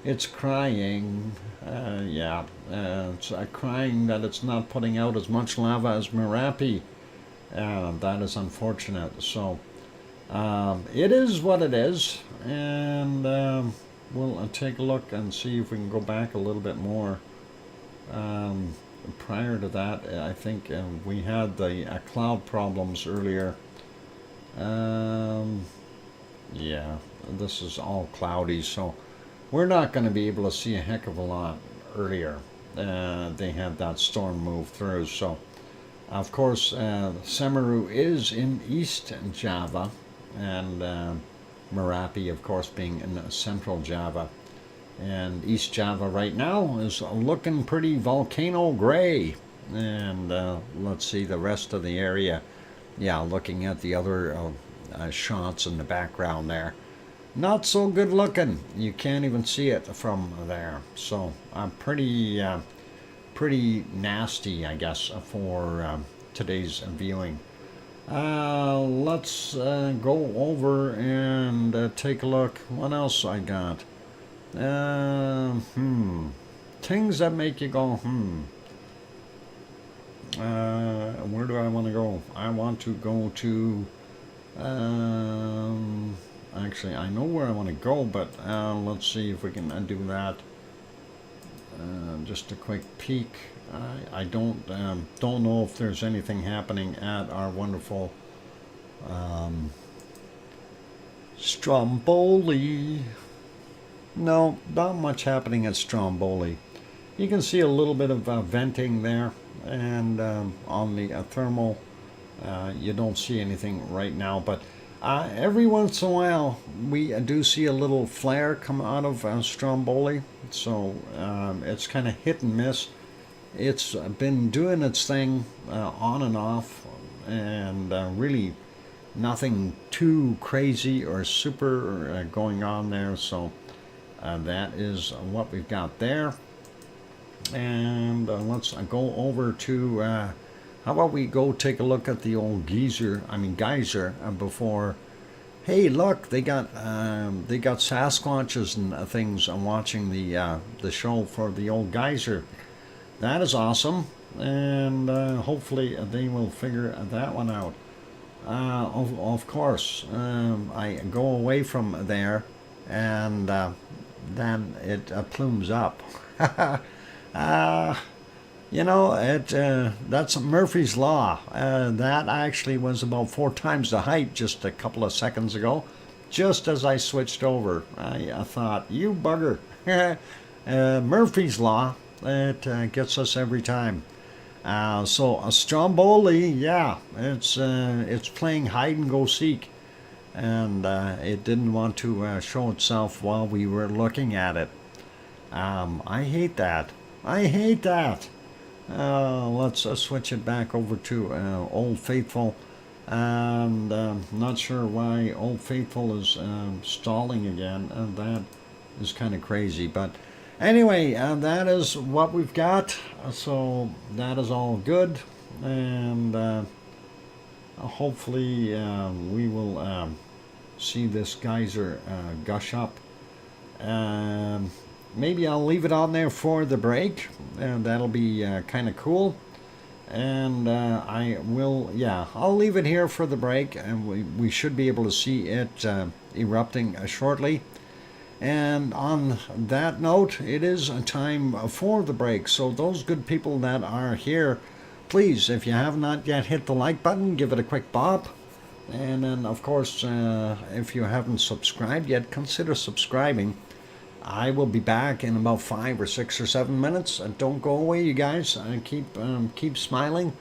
It's crying, it's crying that it's not putting out as much lava as Merapi. That is unfortunate. So it is what it is, and we'll take a look and see if we can go back a little bit more. Prior to that, I think we had the cloud problems earlier. Yeah, this is all cloudy, so we're not going to be able to see a heck of a lot earlier. They had that storm move through, so of course Semeru is in East Java, and Merapi, of course, being in Central Java. And East Java right now is looking pretty volcano gray. And let's see the rest of the area. Yeah, looking at the other shots in the background there. Not so good looking. You can't even see it from there. So pretty nasty, I guess, for today's viewing. Let's go over and take a look. What else I got? Things that make you go, where do I want to go? I want to go to, actually, I know where I want to go, but let's see if we can do that. Just a quick peek. I don't know if there's anything happening at our wonderful Stromboli. No, not much happening at Stromboli. You can see a little bit of venting there, and on the thermal, you don't see anything right now, but every once in a while we do see a little flare come out of Stromboli, so it's kind of hit and miss. It's been doing its thing on and off, and really nothing too crazy or super going on there, so that is what we've got there. And let's go over to, how about we go take a look at the old geyser before. Hey, look, they got Sasquatches and things. I'm watching the show for the old geyser. That is awesome, and hopefully they will figure that one out. Of course, I go away from there, and then it plumes up. That's Murphy's Law. That actually was about 4 times the height just a couple of seconds ago. Just as I switched over, I thought, you bugger. Murphy's Law, it gets us every time. So a Stromboli, yeah, it's playing hide and go seek, and it didn't want to show itself while we were looking at it. I hate that. I hate that. Let's switch it back over to Old Faithful. And not sure why Old Faithful is stalling again. That is kind of crazy. But anyway, that is what we've got. So that is all good. And hopefully we will see this geyser gush up. Maybe I'll leave it on there for the break, and that'll be kind of cool. And I'll leave it here for the break, and we should be able to see it erupting shortly. And on that note, it is a time for the break. So those good people that are here, please, if you have not yet hit the like button, give it a quick bop. And then, of course, if you haven't subscribed yet, consider subscribing. I will be back in about 5 or 6 or 7 minutes. Don't go away, you guys. Keep smiling,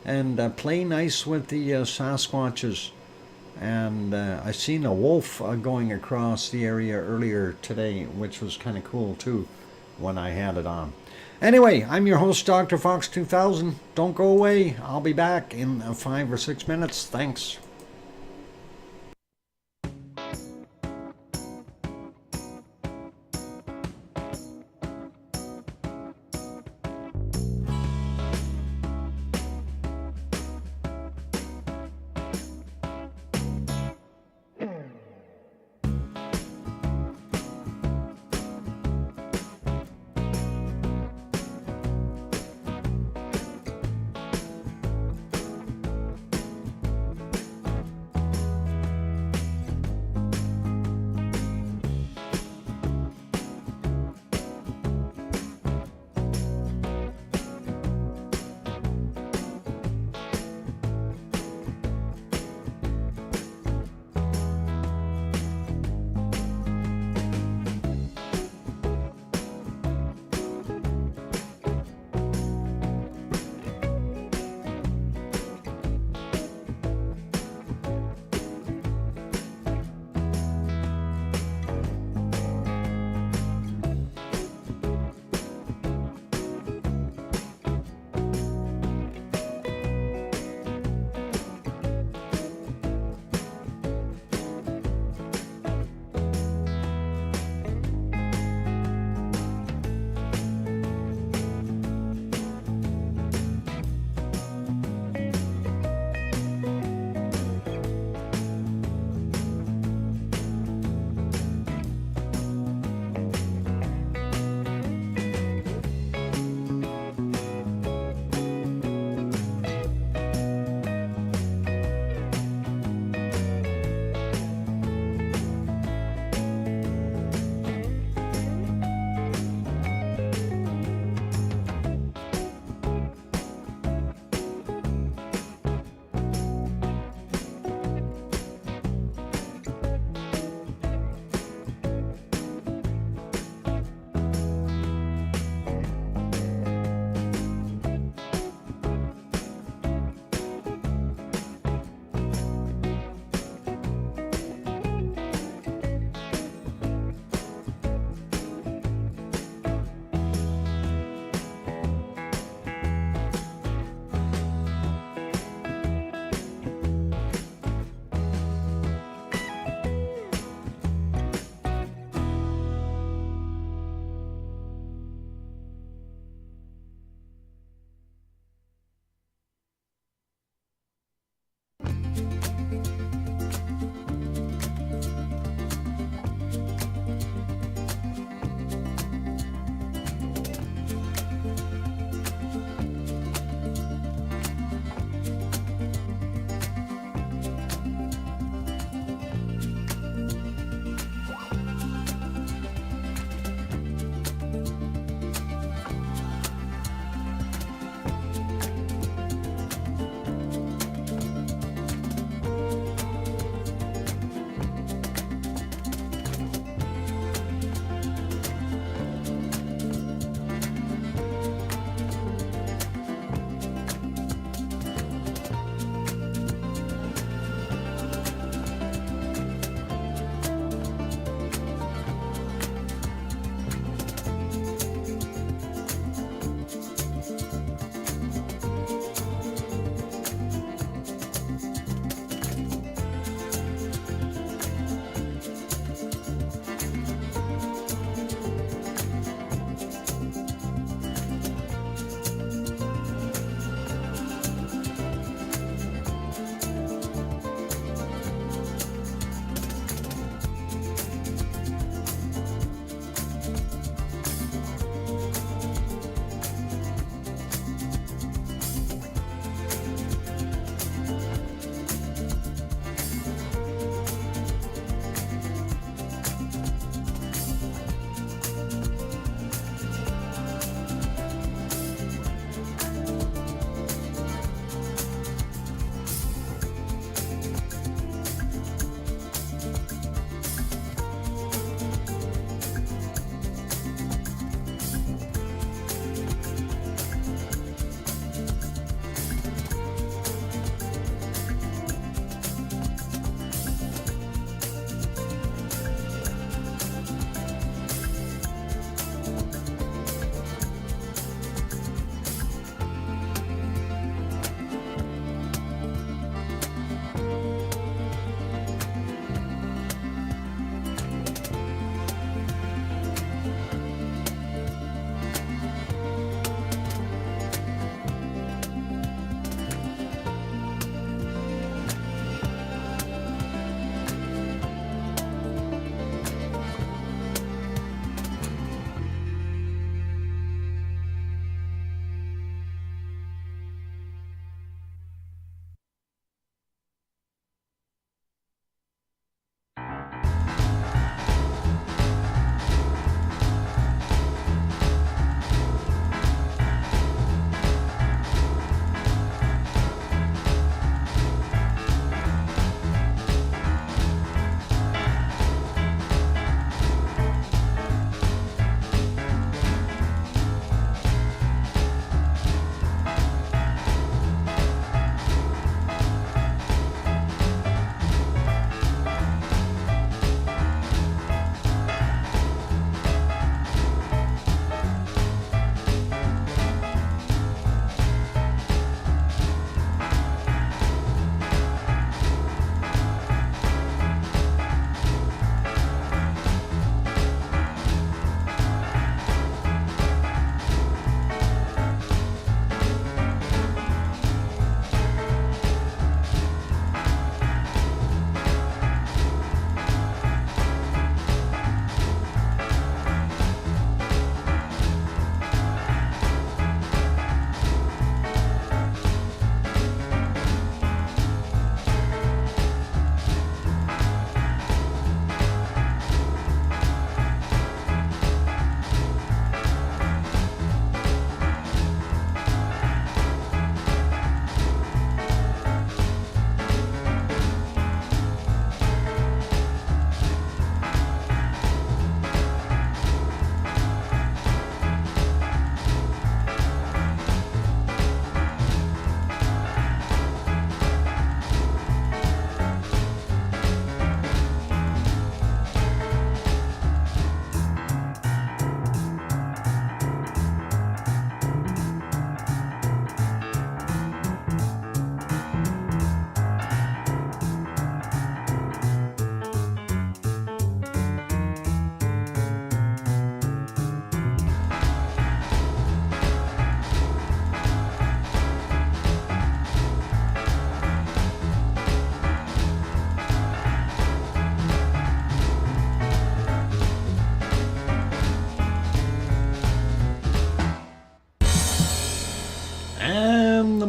and play nice with the Sasquatches. And I seen a wolf going across the area earlier today, which was kind of cool too, when I had it on. Anyway, I'm your host, DrFox2000. Don't go away. I'll be back in 5 or 6 minutes. Thanks.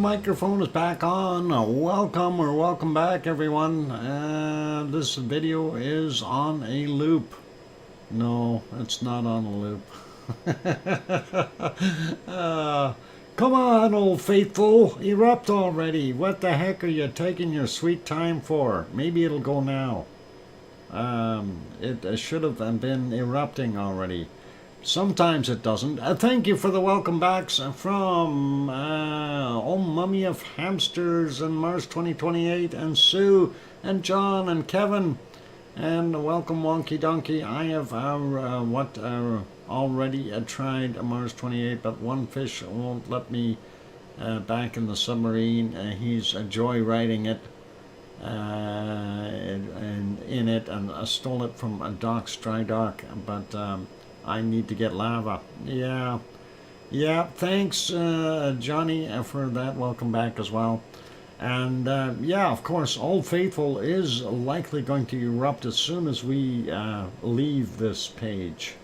microphone is back on. Welcome or welcome back, everyone. This video is on a loop. No, it's not on a loop. Come on, old faithful, erupt already. What the heck are you taking your sweet time for? Maybe it'll go now. It should have been erupting already. Sometimes it doesn't. Thank you for the welcome backs from Oh Mummy of Hamsters and Mars 2028 and Sue and John and Kevin. And welcome Wonky Donkey. I have already tried Mars 28, but one fish won't let me back in the submarine. He's joyriding it and in it, and stole it from a Doc's dry dock. But I need to get lava. Yeah. Thanks, Johnny, for that. Welcome back as well. And yeah, of course, Old Faithful is likely going to erupt as soon as we leave this page.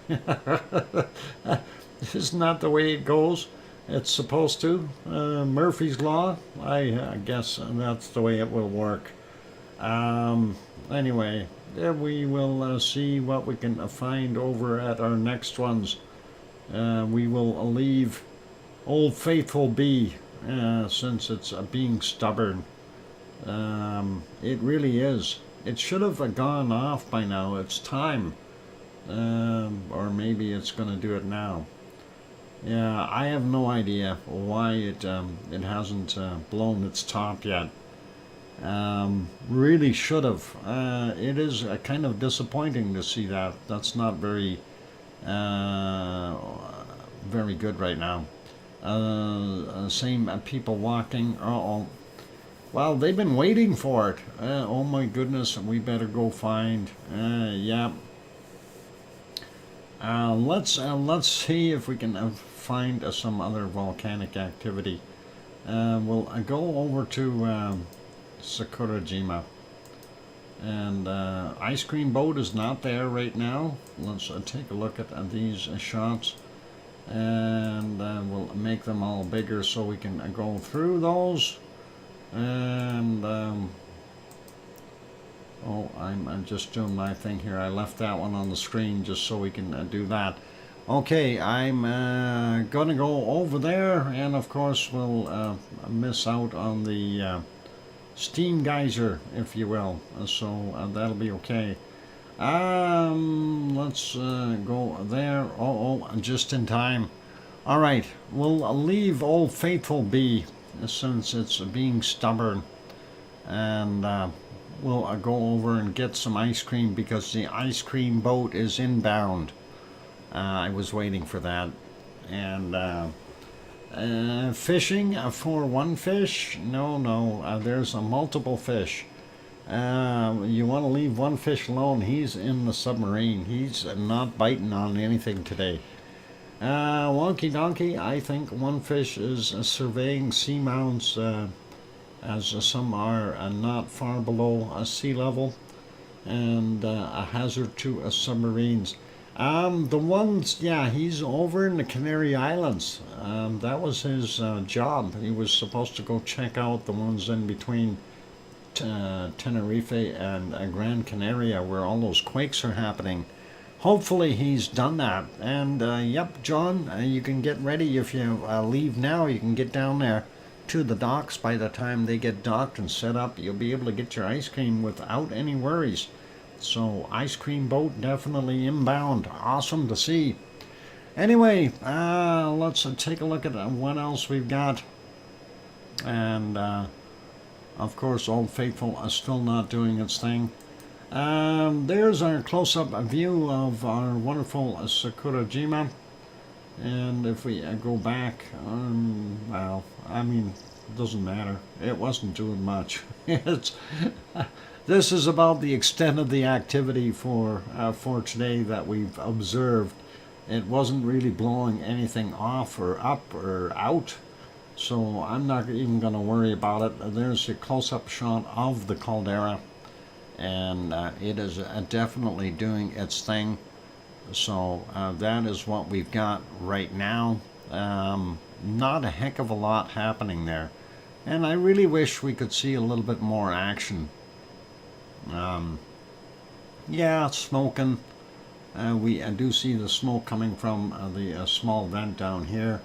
Isn't that the way it goes? It's supposed to. Murphy's Law. I guess that's the way it will work. Anyway, we will see what we can find over at our next ones. We will leave Old Faithful be. Since it's being stubborn. It really is. It should have gone off by now. It's time. Or maybe it's going to do it now. Yeah, I have no idea why it hasn't blown its top yet. Really should have. It is kind of disappointing to see that. That's not very good right now. Same people walking. Well, they've been waiting for it. Oh my goodness, we better go find. Yeah. Let's see if we can find some other volcanic activity. We'll go over to Sakurajima. And ice cream boat is not there right now. Let's take a look at these shots. And we'll make them all bigger so we can go through those. And oh, I'm just doing my thing here. I left that one on the screen just so we can do that. Okay, I'm gonna go over there, and of course we'll miss out on the steam geyser, if you will, so that'll be okay. Let's go there. Oh, just in time. All right, we'll leave Old Faithful be since it's being stubborn, and we'll go over and get some ice cream because the ice cream boat is inbound. I was waiting for that. And fishing for one fish? No, there's a multiple fish. You want to leave one fish alone. He's in the submarine. He's not biting on anything today. Wonky Donkey, I think one fish is surveying seamounts, as some are not far below sea level, and a hazard to submarines. The ones, yeah, he's over in the Canary Islands. That was his job. He was supposed to go check out the ones in between Tenerife and Gran Canaria, where all those quakes are happening. Hopefully he's done that. And yep, John, you can get ready. If you leave now, you can get down there to the docks. By the time they get docked and set up, you'll be able to get your ice cream without any worries. So ice cream boat definitely inbound. Awesome to see. Anyway, let's take a look at what else we've got. And of course, Old Faithful is still not doing its thing. There's our close-up view of our wonderful Sakurajima. And if we go back, well, I mean, it doesn't matter. It wasn't doing much. This is about the extent of the activity for today that we've observed. It wasn't really blowing anything off or up or out. So I'm not even going to worry about it. There's a close-up shot of the caldera, and it is definitely doing its thing. So that is what we've got right now. Not a heck of a lot happening there. And I really wish we could see a little bit more action. Yeah, smoking. We do see the smoke coming from the small vent down here,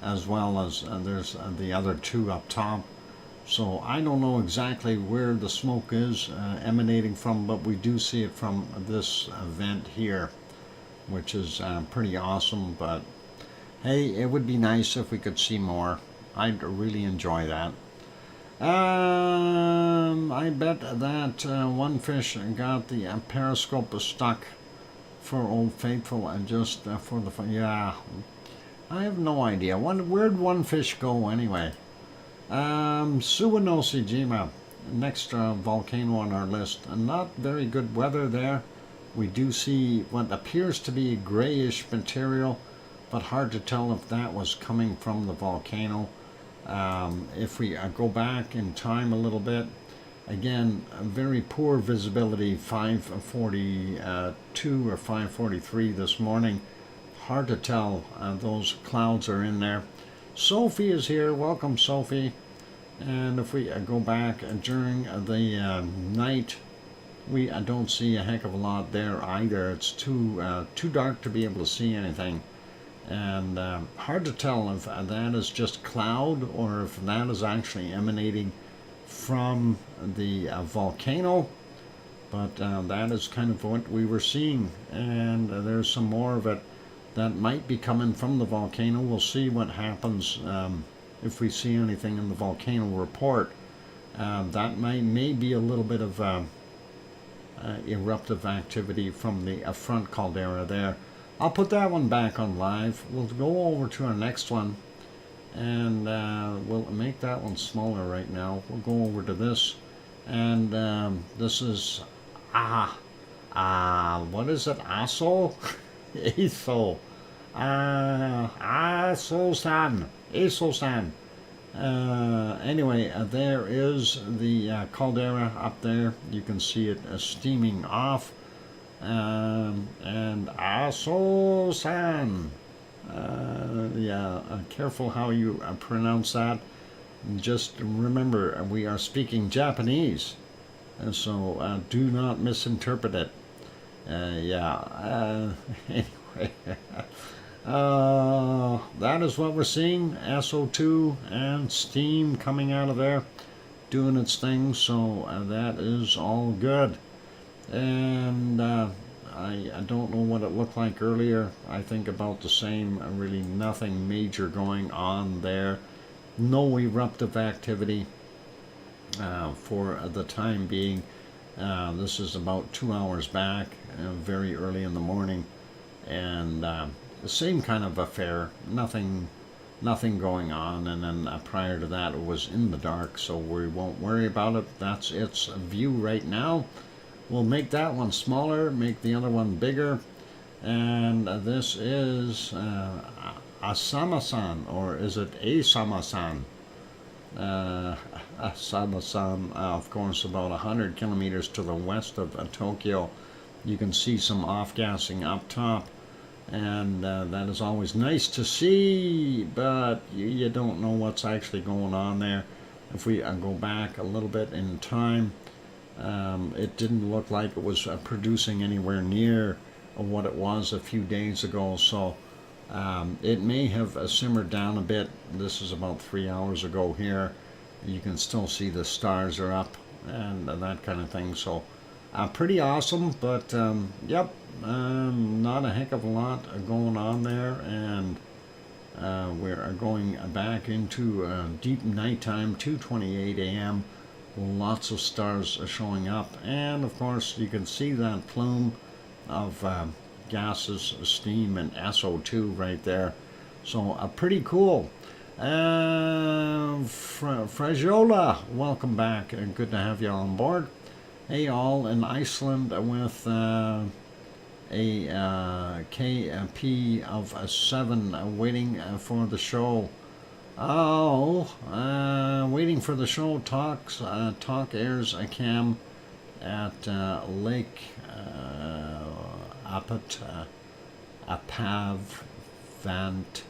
as well as there's the other two up top. So I don't know exactly where the smoke is emanating from, but we do see it from this vent here, which is pretty awesome. But hey, it would be nice if we could see more. I'd really enjoy that. I bet that one fish got the periscope stuck for Old Faithful and just for the fun. Yeah, I have no idea. Where'd one fish go anyway? Suwanosejima, next volcano on our list. Not very good weather there. We do see what appears to be grayish material, but hard to tell if that was coming from the volcano. If we go back in time a little bit, again, very poor visibility, 5:42 or 5:43 this morning. Hard to tell. Those clouds are in there. Sophie is here. Welcome, Sophie. And if we go back during the night, we don't see a heck of a lot there either. It's too dark to be able to see anything. And hard to tell if that is just cloud or if that is actually emanating from the volcano, but that is kind of what we were seeing, and there's some more of it that might be coming from the volcano. We'll see what happens if we see anything in the volcano report. That may be a little bit of eruptive activity from the front caldera there. I'll put that one back on live. We'll go over to our next one, and we'll make that one smaller right now. We'll go over to this, and this is what is it? Aso, Aso, Aso-san, Aso-san. Anyway, there is the caldera up there. You can see it steaming off. And Aso-san. Yeah, careful how you pronounce that. Just remember, we are speaking Japanese, and so do not misinterpret it. Yeah, anyway, that is what we're seeing. SO2 and steam coming out of there, doing its thing, so that is all good. And I don't know what it looked like earlier. I think about the same. Really nothing major going on there. No eruptive activity for the time being. This is about 2 hours back, very early in the morning, and the same kind of affair. Nothing going on. And then prior to that, it was in the dark, so we won't worry about it. That's its view right now. We'll make that one smaller, make the other one bigger, and this is Asama-san, or is it Asama-san? Asama-san, of course, about 100 kilometers to the west of Tokyo. You can see some off-gassing up top, and that is always nice to see, but you don't know what's actually going on there. If we go back a little bit in time, it didn't look like it was producing anywhere near what it was a few days ago, so it may have simmered down a bit. This is about 3 hours ago here. You can still see the stars are up and that kind of thing, so pretty awesome. But yep, not a heck of a lot going on there, and we're going back into deep nighttime, 2:28 a.m. Lots of stars are showing up, and of course you can see that plume of gases, steam, and SO2 right there. So pretty cool. Frajola, welcome back, and good to have you on board. Hey all, in Iceland with a KP of 7 waiting for the show. Oh, waiting for the show. Talk airs a cam at Lake Apavant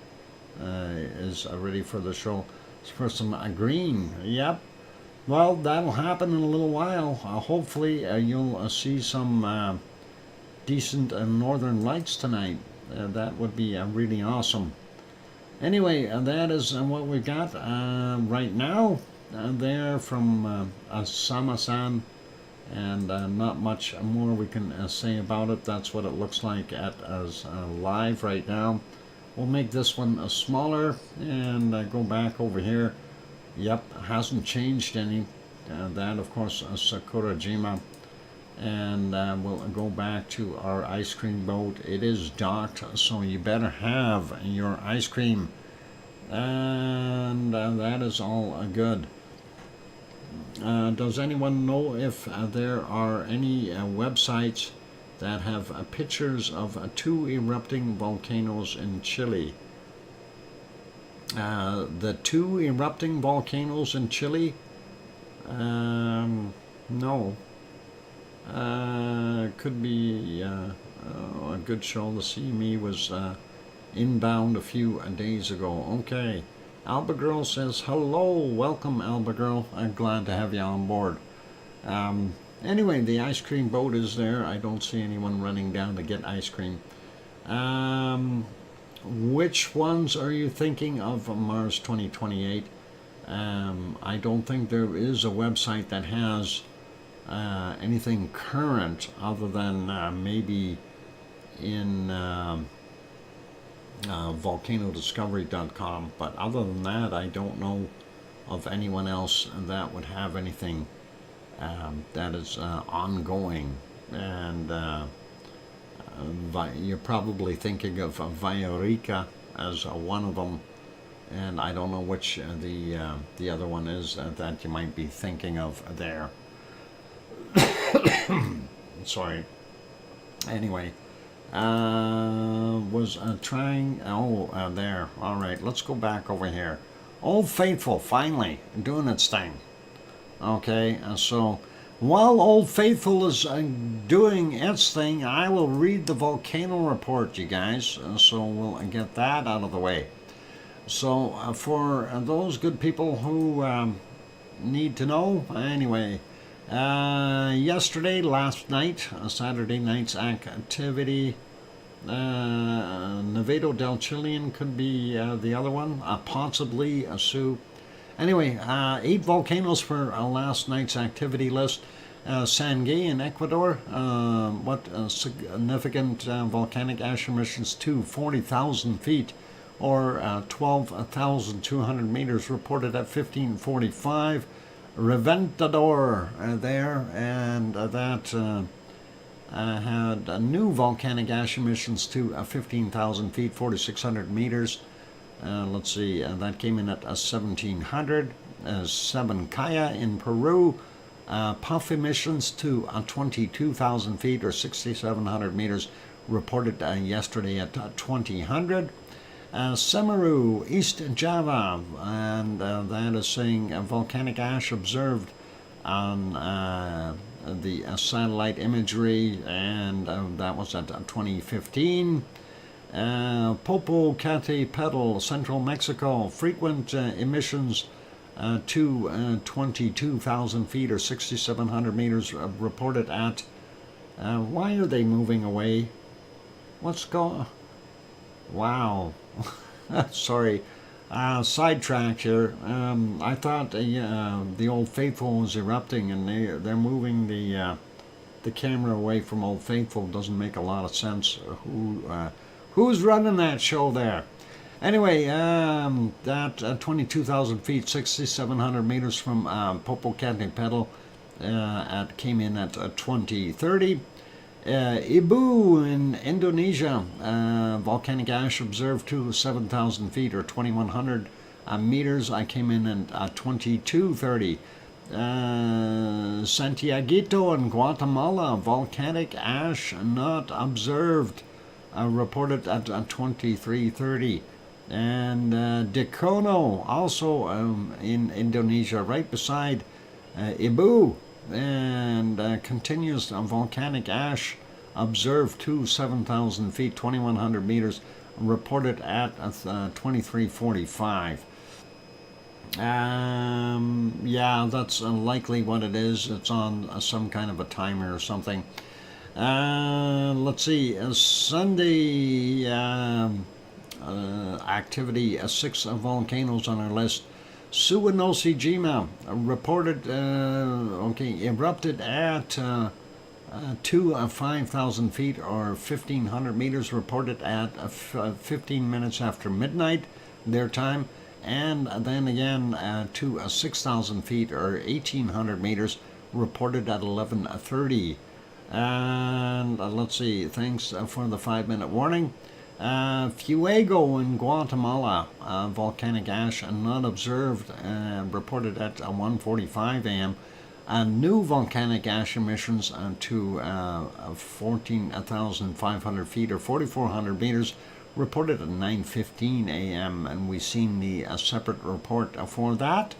is ready for the show. for some green. Yep. Well, that'll happen in a little while. Hopefully, you'll see some decent northern lights tonight. That would be really awesome. Anyway, that is what we got right now. There from Sama-san, and not much more we can say about it. That's what it looks like as live right now. We'll make this one smaller and go back over here. Yep, hasn't changed any. That, of course, Sakurajima. And we'll go back to our ice cream boat. It is docked, so you better have your ice cream. And that is all good. Does anyone know if there are any websites that have pictures of 2 erupting volcanoes in Chile? The 2 erupting volcanoes in Chile? No. Could be a good show. The CME was inbound a few days ago. Okay. Alba Girl says, hello, welcome Alba Girl. I'm glad to have you on board. Anyway, the ice cream boat is there. I don't see anyone running down to get ice cream. Which ones are you thinking of Mars 2028? I don't think there is a website that has anything current other than maybe in volcanodiscovery.com, but other than that, I don't know of anyone else that would have anything that is ongoing. And you're probably thinking of Villarrica as one of them, and I don't know which the other one is that you might be thinking of there. Sorry. Anyway, was trying. There. All right, let's go back over here. Old Faithful finally doing its thing. Okay, so while Old Faithful is doing its thing, I will read the volcano report, you guys. So we'll get that out of the way. So for those good people who need to know, anyway. Last night, Saturday night's activity, Nevado del Chilean could be the other one, possibly Sioux. Anyway, 8 volcanoes for last night's activity list. Sangay in Ecuador, significant volcanic ash emissions to 40,000 feet or 12,200 meters reported at 1545. Reventador there, and that had new volcanic ash emissions to 15,000 feet, 4,600 meters. Let's see, that came in at 1,700. Sabancaya in Peru, puff emissions to 22,000 feet or 6,700 meters, reported yesterday at 2,000. Semeru, East Java, and that is saying volcanic ash observed on the satellite imagery, and that was at 2015. Popocatépetl, Central Mexico, frequent emissions to 22,000 feet or 6,700 meters reported at. Why are they moving away? What's going? Wow. Sorry, sidetracked here. I thought the Old Faithful was erupting, and they're moving the camera away from Old Faithful. Doesn't make a lot of sense. Who's running that show there? Anyway, that 22,000 feet, 6,700 meters from Popocatépetl, came in at 2030. Ibu in Indonesia, volcanic ash observed to 7,000 feet or 2,100 meters. I came in at 2230. Santiaguito in Guatemala, volcanic ash not observed, reported at 2330. And Dekono, also in Indonesia, right beside Ibu, and continuous volcanic ash observed to 7,000 feet, 2,100 meters, reported at 2345. Yeah, that's likely what it is. It's on some kind of a timer or something. Let's see. Sunday activity, 6 volcanoes on our list. Suwanosejima reported, erupted at 5,000 feet or 1,500 meters, reported at 15 minutes after midnight, their time. And then again to 6,000 feet or 1,800 meters, reported at 11:30. And let's see, thanks for the 5-minute warning. Fuego in Guatemala, volcanic ash not observed, reported at 1:45 a.m. New volcanic ash emissions to 14,500 feet or 4,400 meters, reported at 9:15 a.m. And we've seen the separate report for that.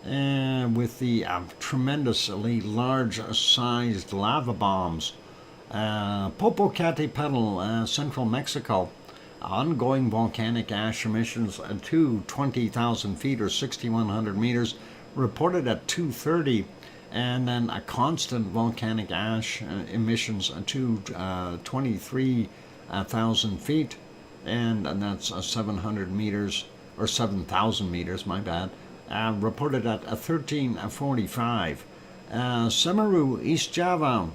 With the tremendously large-sized lava bombs. Popocatépetl, central Mexico, ongoing volcanic ash emissions to 20,000 feet or 6,100 meters, reported at 2:30, and then a constant volcanic ash emissions to 23,000 feet, and that's 700 meters, or 7,000 meters, my bad, reported at 13:45. Semeru, East Java,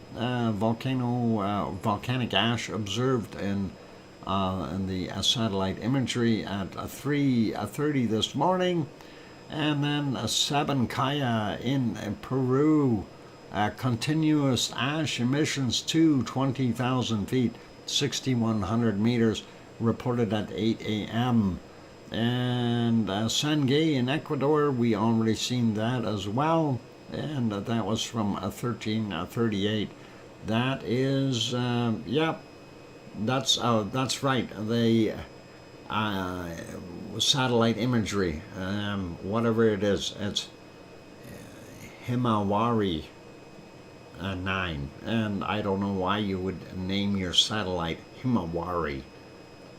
volcanic ash observed in the satellite imagery at 3:30 this morning. And then Sabancaya in Peru, continuous ash emissions to 20,000 feet, 6,100 meters, reported at 8 a.m. And Sangay in Ecuador, we already seen that as well, and that was from 13:38. That is, yep, that's right. The satellite imagery, whatever it is, it's Himawari 9, and I don't know why you would name your satellite Himawari.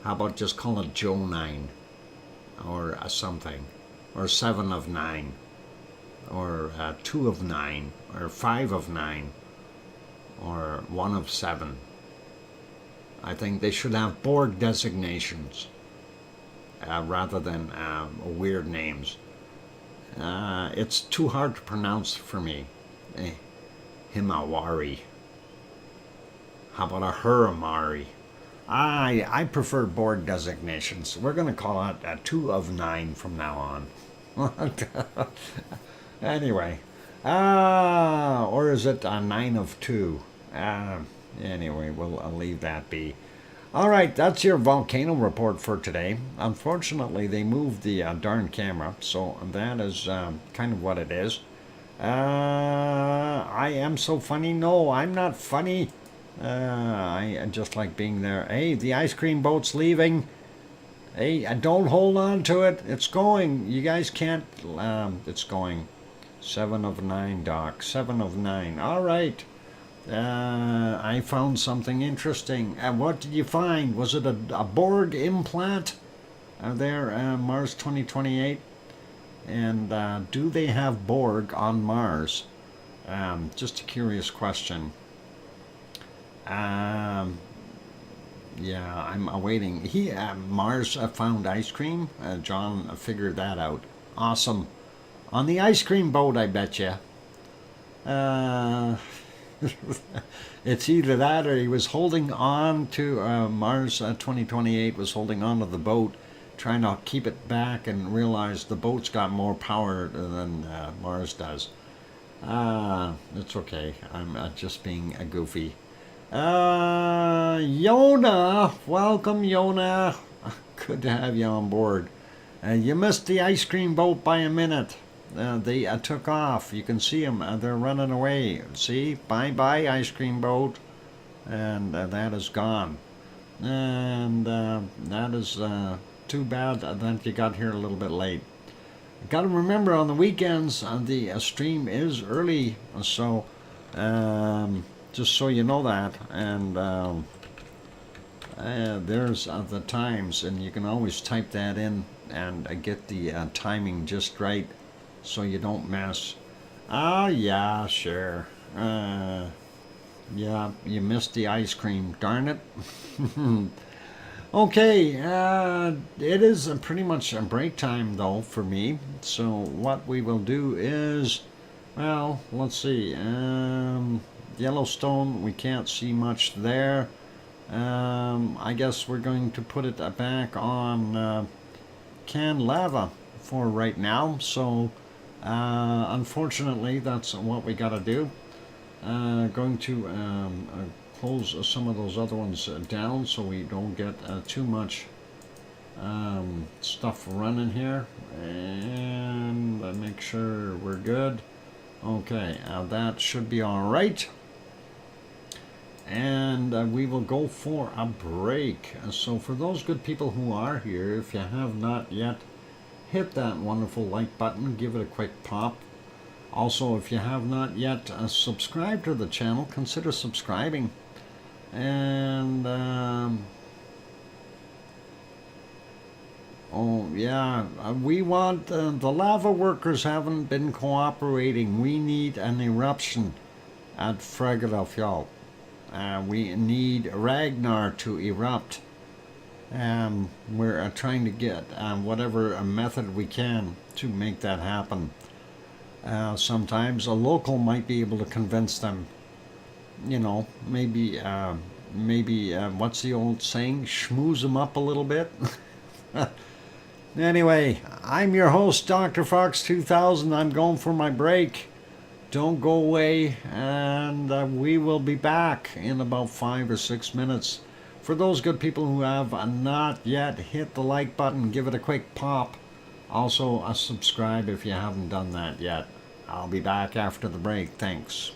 How about just call it Joe 9? Or something, or 7 of 9, or 2 of 9, or 5 of 9, or 1 of 7. I think they should have Borg designations rather than weird names. It's too hard to pronounce for me. Himawari. How about a Huramari? I prefer Borg designations. We're going to call it 2 of 9 from now on. Anyway. Or is it 9 of 2? Anyway, I'll leave that be. All right, that's your volcano report for today. Unfortunately, they moved the darn camera, so that is kind of what it is. I am so funny. No, I'm not funny. I just like being there. Hey, the ice cream boat's leaving. Hey, don't hold on to it. It's going. You guys can't. It's going. 7 of 9, Doc. 7 of 9. All right. I found something interesting. What did you find? Was it a Borg implant? There, Mars 2028. And do they have Borg on Mars? Just a curious question. Yeah, I'm awaiting. Mars found ice cream. John figured that out. Awesome. On the ice cream boat, I bet you. It's either that or he was holding on to Mars 2028 was holding on to the boat, trying to keep it back, and realized the boat's got more power than Mars does. It's okay. I'm just being a goofy. Yona, welcome, Yona. Good to have you on board. You missed the ice cream boat by a minute. They took off. You can see them. They're running away. See? Bye-bye, ice cream boat. And that is gone. And that is too bad that you got here a little bit late. Got to remember, on the weekends, the stream is early. So, just so you know that. And there's the times, and you can always type that in and get the timing just right so you don't mess. Oh yeah, sure. Yeah, you missed the ice cream, darn it. Okay, it is pretty much a break time though for me. So what we will do is, well, let's see. Yellowstone, we can't see much there. I guess we're going to put it back on canned lava for right now. So unfortunately, that's what we got to do. Going to close some of those other ones down so we don't get too much stuff running here, and make sure we're good. Okay, that should be all right, and we will go for a break. So for those good people who are here, if you have not yet hit that wonderful like button, give it a quick pop. Also, if you have not yet subscribed to the channel, consider subscribing. And oh yeah, we want the lava workers haven't been cooperating. We need an eruption at Fregadafjall. We need Ragnar to erupt. We're trying to get whatever method we can to make that happen. Sometimes a local might be able to convince them. You know, maybe what's the old saying? Schmooze them up a little bit. Anyway, I'm your host, DrFox2000. I'm going for my break. Don't go away, and we will be back in about 5 or 6 minutes. For those good people who have not yet hit the like button, give it a quick pop. Also, subscribe if you haven't done that yet. I'll be back after the break. Thanks.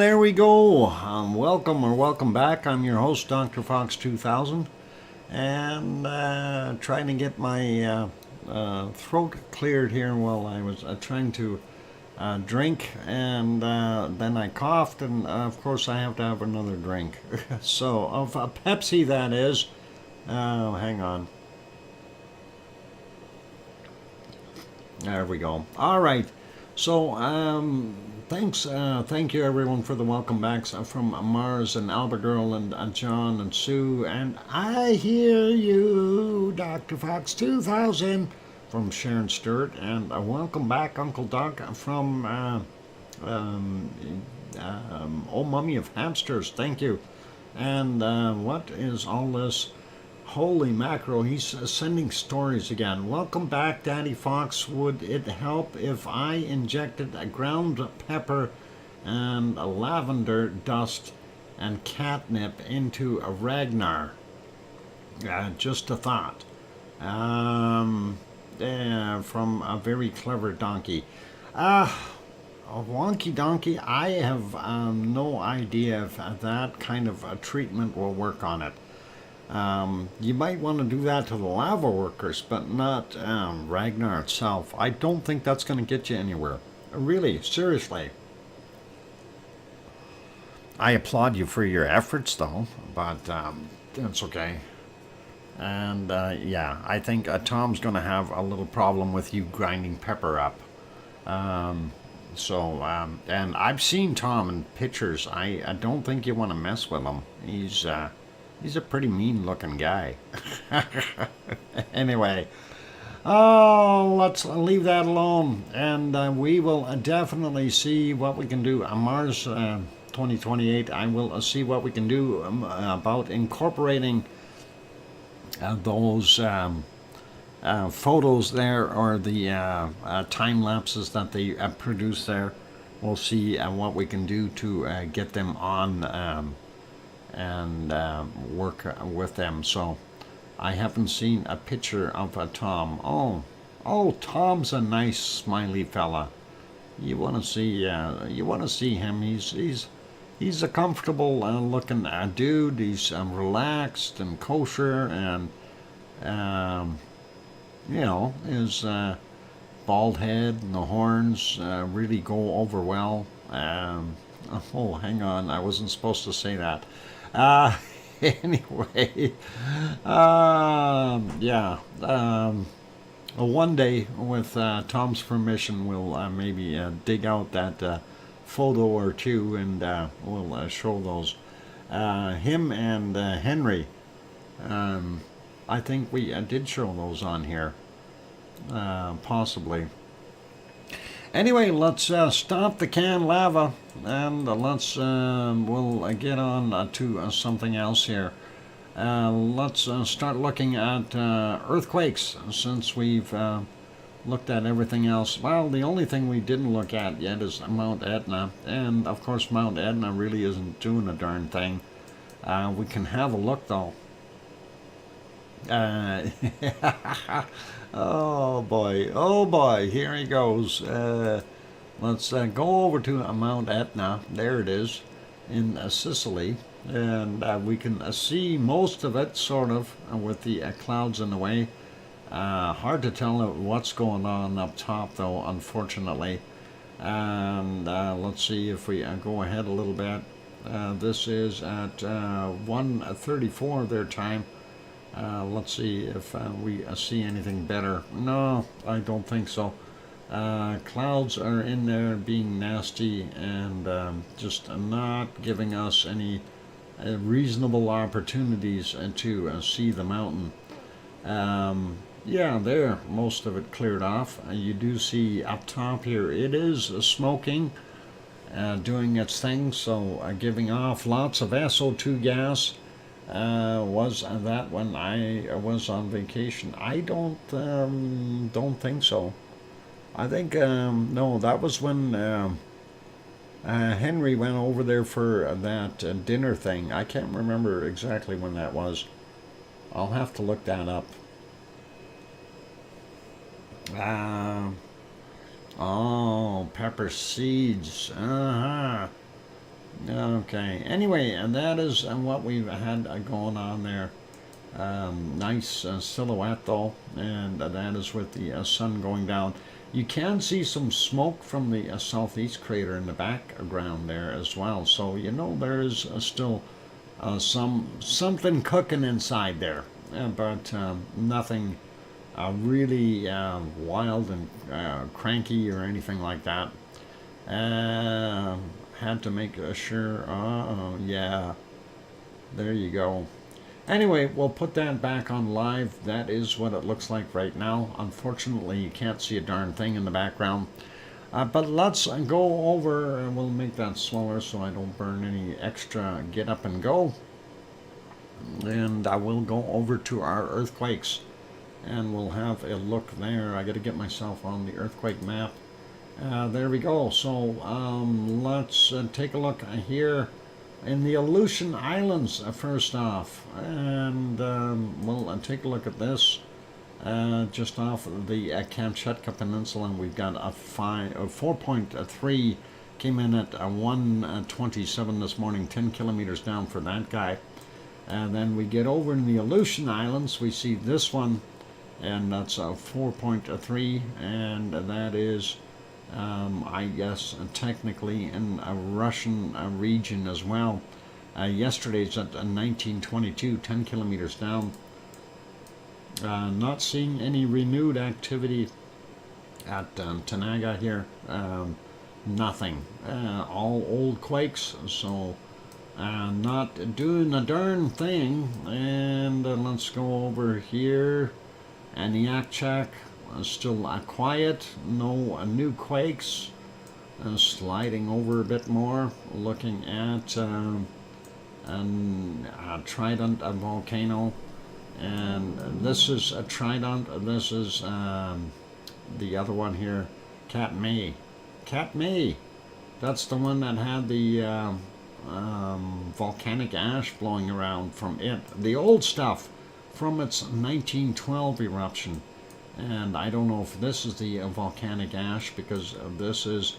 there we go. Welcome back. I'm your host, DrFox2000, and trying to get my throat cleared here while I was trying to drink, and then I coughed, and of course I have to have another drink. So, of a Pepsi, that is. Hang on. There we go. All right. So, thank you everyone for the welcome backs from Mars and Albert Girl and John and Sue, and I hear you, Dr. Fox 2000 from Sharon Stewart, and welcome back, Uncle Doc from Oh Mummy of Hamsters. Thank you. And what is all this? Holy mackerel, he's sending stories again. Welcome back, Daddy Fox. Would it help if I injected a ground pepper and a lavender dust and catnip into a Ragnar? Just a thought. From a very clever donkey. A wonky donkey, I have no idea if that kind of treatment will work on it. You might want to do that to the lava workers, but not Ragnar itself. I don't think that's going to get you anywhere. Really, seriously. I applaud you for your efforts, though, but that's okay. And yeah, I think Tom's going to have a little problem with you grinding pepper up. And I've seen Tom in pictures. I don't think you want to mess with him. He's a pretty mean-looking guy. Anyway, let's leave that alone, and we will definitely see what we can do on Mars 2028. I will see what we can do about incorporating those photos there, or the time lapses that they produce there. We'll see what we can do to get them on and work with them. So I haven't seen a picture of a Tom. Oh, Tom's a nice smiley fella. You want to see him. He's a comfortable looking dude. He's relaxed and kosher, and his bald head and the horns really go over well. Oh, hang on, I wasn't supposed to say that. Anyway, yeah. One day, with Tom's permission, we'll maybe dig out that photo or two, and we'll show those. Him and Henry. I think we did show those on here, possibly. Anyway, let's stop the canned lava, and we'll get on to something else here. Let's start looking at earthquakes, since we've looked at everything else. Well, the only thing we didn't look at yet is Mount Etna, and of course Mount Etna really isn't doing a darn thing. We can have a look, though. Oh boy, here he goes. Let's go over to Mount Etna. There it is, in Sicily, and we can see most of it, sort of, with the clouds in the way. Hard to tell what's going on up top, though, unfortunately. And let's see if we go ahead a little bit. This is at 1:34 their time. Let's see if we see anything better. No, I don't think so. Clouds are in there being nasty, and just not giving us any reasonable opportunities to see the mountain. Yeah, there, most of it cleared off. You do see up top here, it is smoking, doing its thing, so giving off lots of SO2 gas. Was that when I was on vacation? I don't think so. I think no, that was when Henry went over there for that dinner thing. I can't remember exactly when that was. I'll have to look that up. Oh, pepper seeds. Okay. Anyway, and that is what we've had going on there. Nice silhouette though, and that is with the sun going down. You can see some smoke from the southeast crater in the background there as well. So you know there's still something cooking inside there, but nothing really wild and cranky or anything like that. Had to make sure. Yeah, there you go. Anyway, we'll put that back on live. That is what it looks like right now. Unfortunately, you can't see a darn thing in the background. But let's go over, and we'll make that smaller so I don't burn any extra get up and go. And I will go over to our earthquakes, and we'll have a look there. I got to get myself on the earthquake map. There we go. So let's take a look here in the Aleutian Islands first off, and we'll take a look at this just off of the Kamchatka Peninsula, and we've got a 4.3 came in at 1:27 this morning, 10 kilometers down for that guy. And then we get over in the Aleutian Islands, we see this one, and that's a 4.3, and that is I guess technically in a Russian region as well. Yesterday's at 1922, 10 kilometers down. Not seeing any renewed activity at Tanaga here. Nothing. All old quakes, so not doing a darn thing. And let's go over here. Aniakchak. Still quiet, no new quakes. Sliding over a bit more, looking at a Trident volcano, and this is a Trident. This is the other one here, Katmai. That's the one that had the volcanic ash blowing around from it. The old stuff from its 1912 eruption. And I don't know if this is the volcanic ash, because this is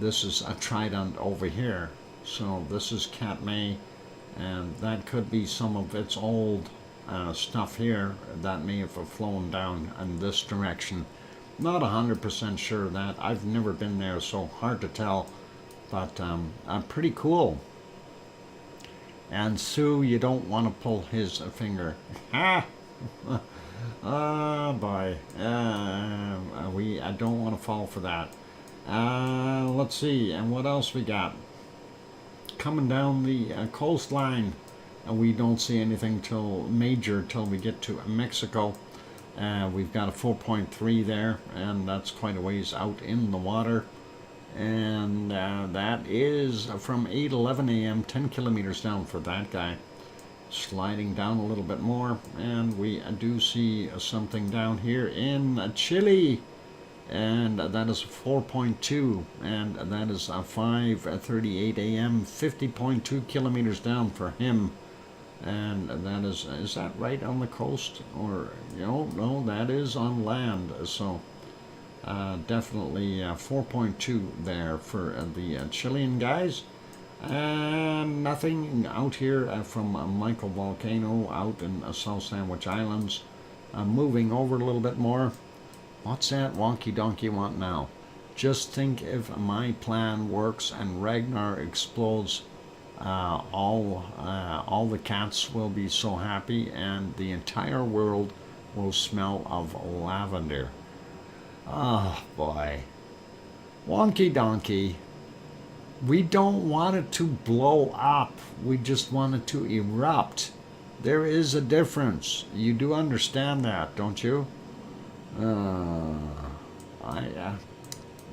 a Trident over here. So this is Katmai, and that could be some of its old stuff here that may have flown down in this direction. Not 100% sure of that. I've never been there, so hard to tell. But pretty cool. And Sue, you don't want to pull his finger. Ha! Oh boy, I don't want to fall for that. Let's see, and what else we got? Coming down the coastline, we don't see anything major till we get to Mexico. We've got a 4.3 there, and that's quite a ways out in the water. And that is from 8:11 a.m., 10 kilometers down for that guy. Sliding down a little bit more, and we do see something down here in Chile, and that is 4.2, and that is 5:38 a.m., 50.2 kilometers down for him. And that is that right on the coast, or no, that is on land. So definitely 4.2 there for the Chilean guys. And nothing out here from Michael Volcano out in South Sandwich Islands. Moving over a little bit more. What's that wonky donkey want now? Just think if my plan works and Ragnar explodes, all the cats will be so happy, and the entire world will smell of lavender. Oh boy. Wonky donkey. We don't want it to blow up. We just want it to erupt. There is a difference. You do understand that, don't you?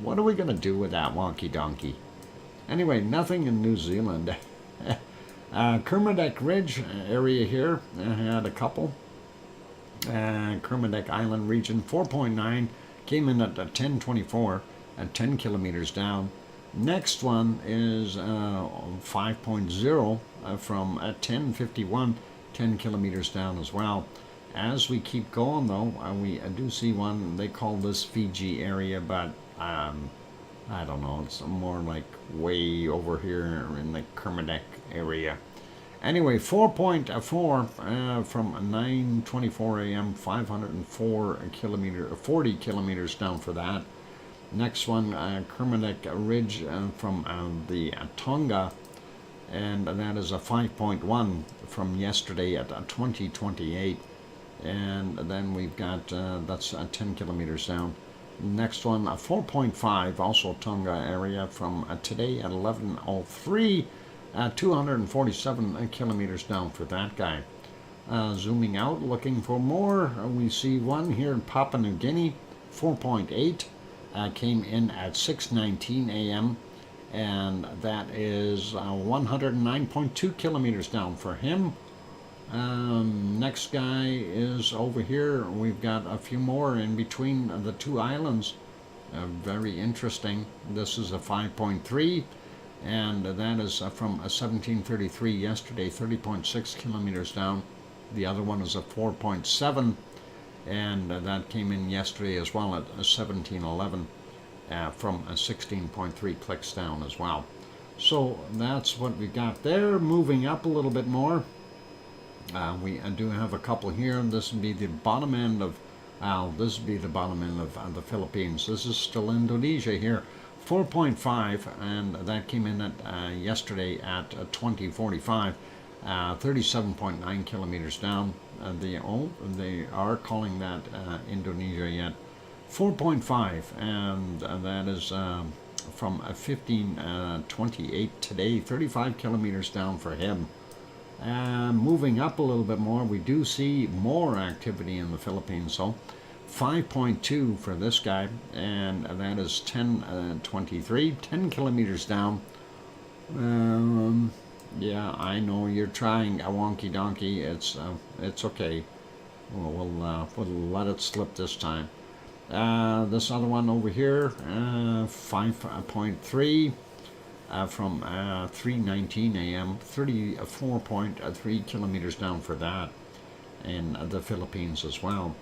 What are we going to do with that wonky donkey? Anyway, nothing in New Zealand. Kermadec Ridge area here had a couple. Kermadec Island region 4.9 came in at 10:24 at 10 kilometers down. Next one is 5.0 from 10:51, 10 kilometers down as well. As we keep going though, we do see one, they call this Fiji area, but I don't know, it's more like way over here in the Kermadec area. Anyway, 4.4 from 9:24 a.m., 504 40 kilometers down for that. Next one, Kermadec Ridge from the Tonga, and that is a 5.1 from yesterday at 2028. And then we've got, that's 10 kilometers down. Next one, 4.5, also Tonga area from today at 11:03, 247 kilometers down for that guy. Zooming out, looking for more, we see one here in Papua New Guinea, 4.8, came in at 6:19 a.m., and that is 109.2 kilometers down for him. Next guy is over here. We've got a few more in between the two islands. Very interesting. This is a 5.3, and that is from 1733 yesterday, 30.6 kilometers down. The other one is a 4.7, and that came in yesterday as well at 1711, from 16.3 clicks down as well. So that's what we got there. Moving up a little bit more. We do have a couple here. This would be the bottom end of this would be the bottom end of the Philippines. This is still Indonesia here, 4.5, and that came in at yesterday at 2045, 37.9 kilometers down. They are calling that Indonesia yet. 4.5, and that is from 1528 today, 35 kilometers down for him. Moving up a little bit more, we do see more activity in the Philippines. So 5.2 for this guy, and that is 10:23, 10 kilometers down. Yeah, I know you're trying a wonky donkey. It's okay. We'll let it slip this time. This other one over here, 5.3. From 3:19 a.m., 34.3 kilometers down for that in the Philippines as well.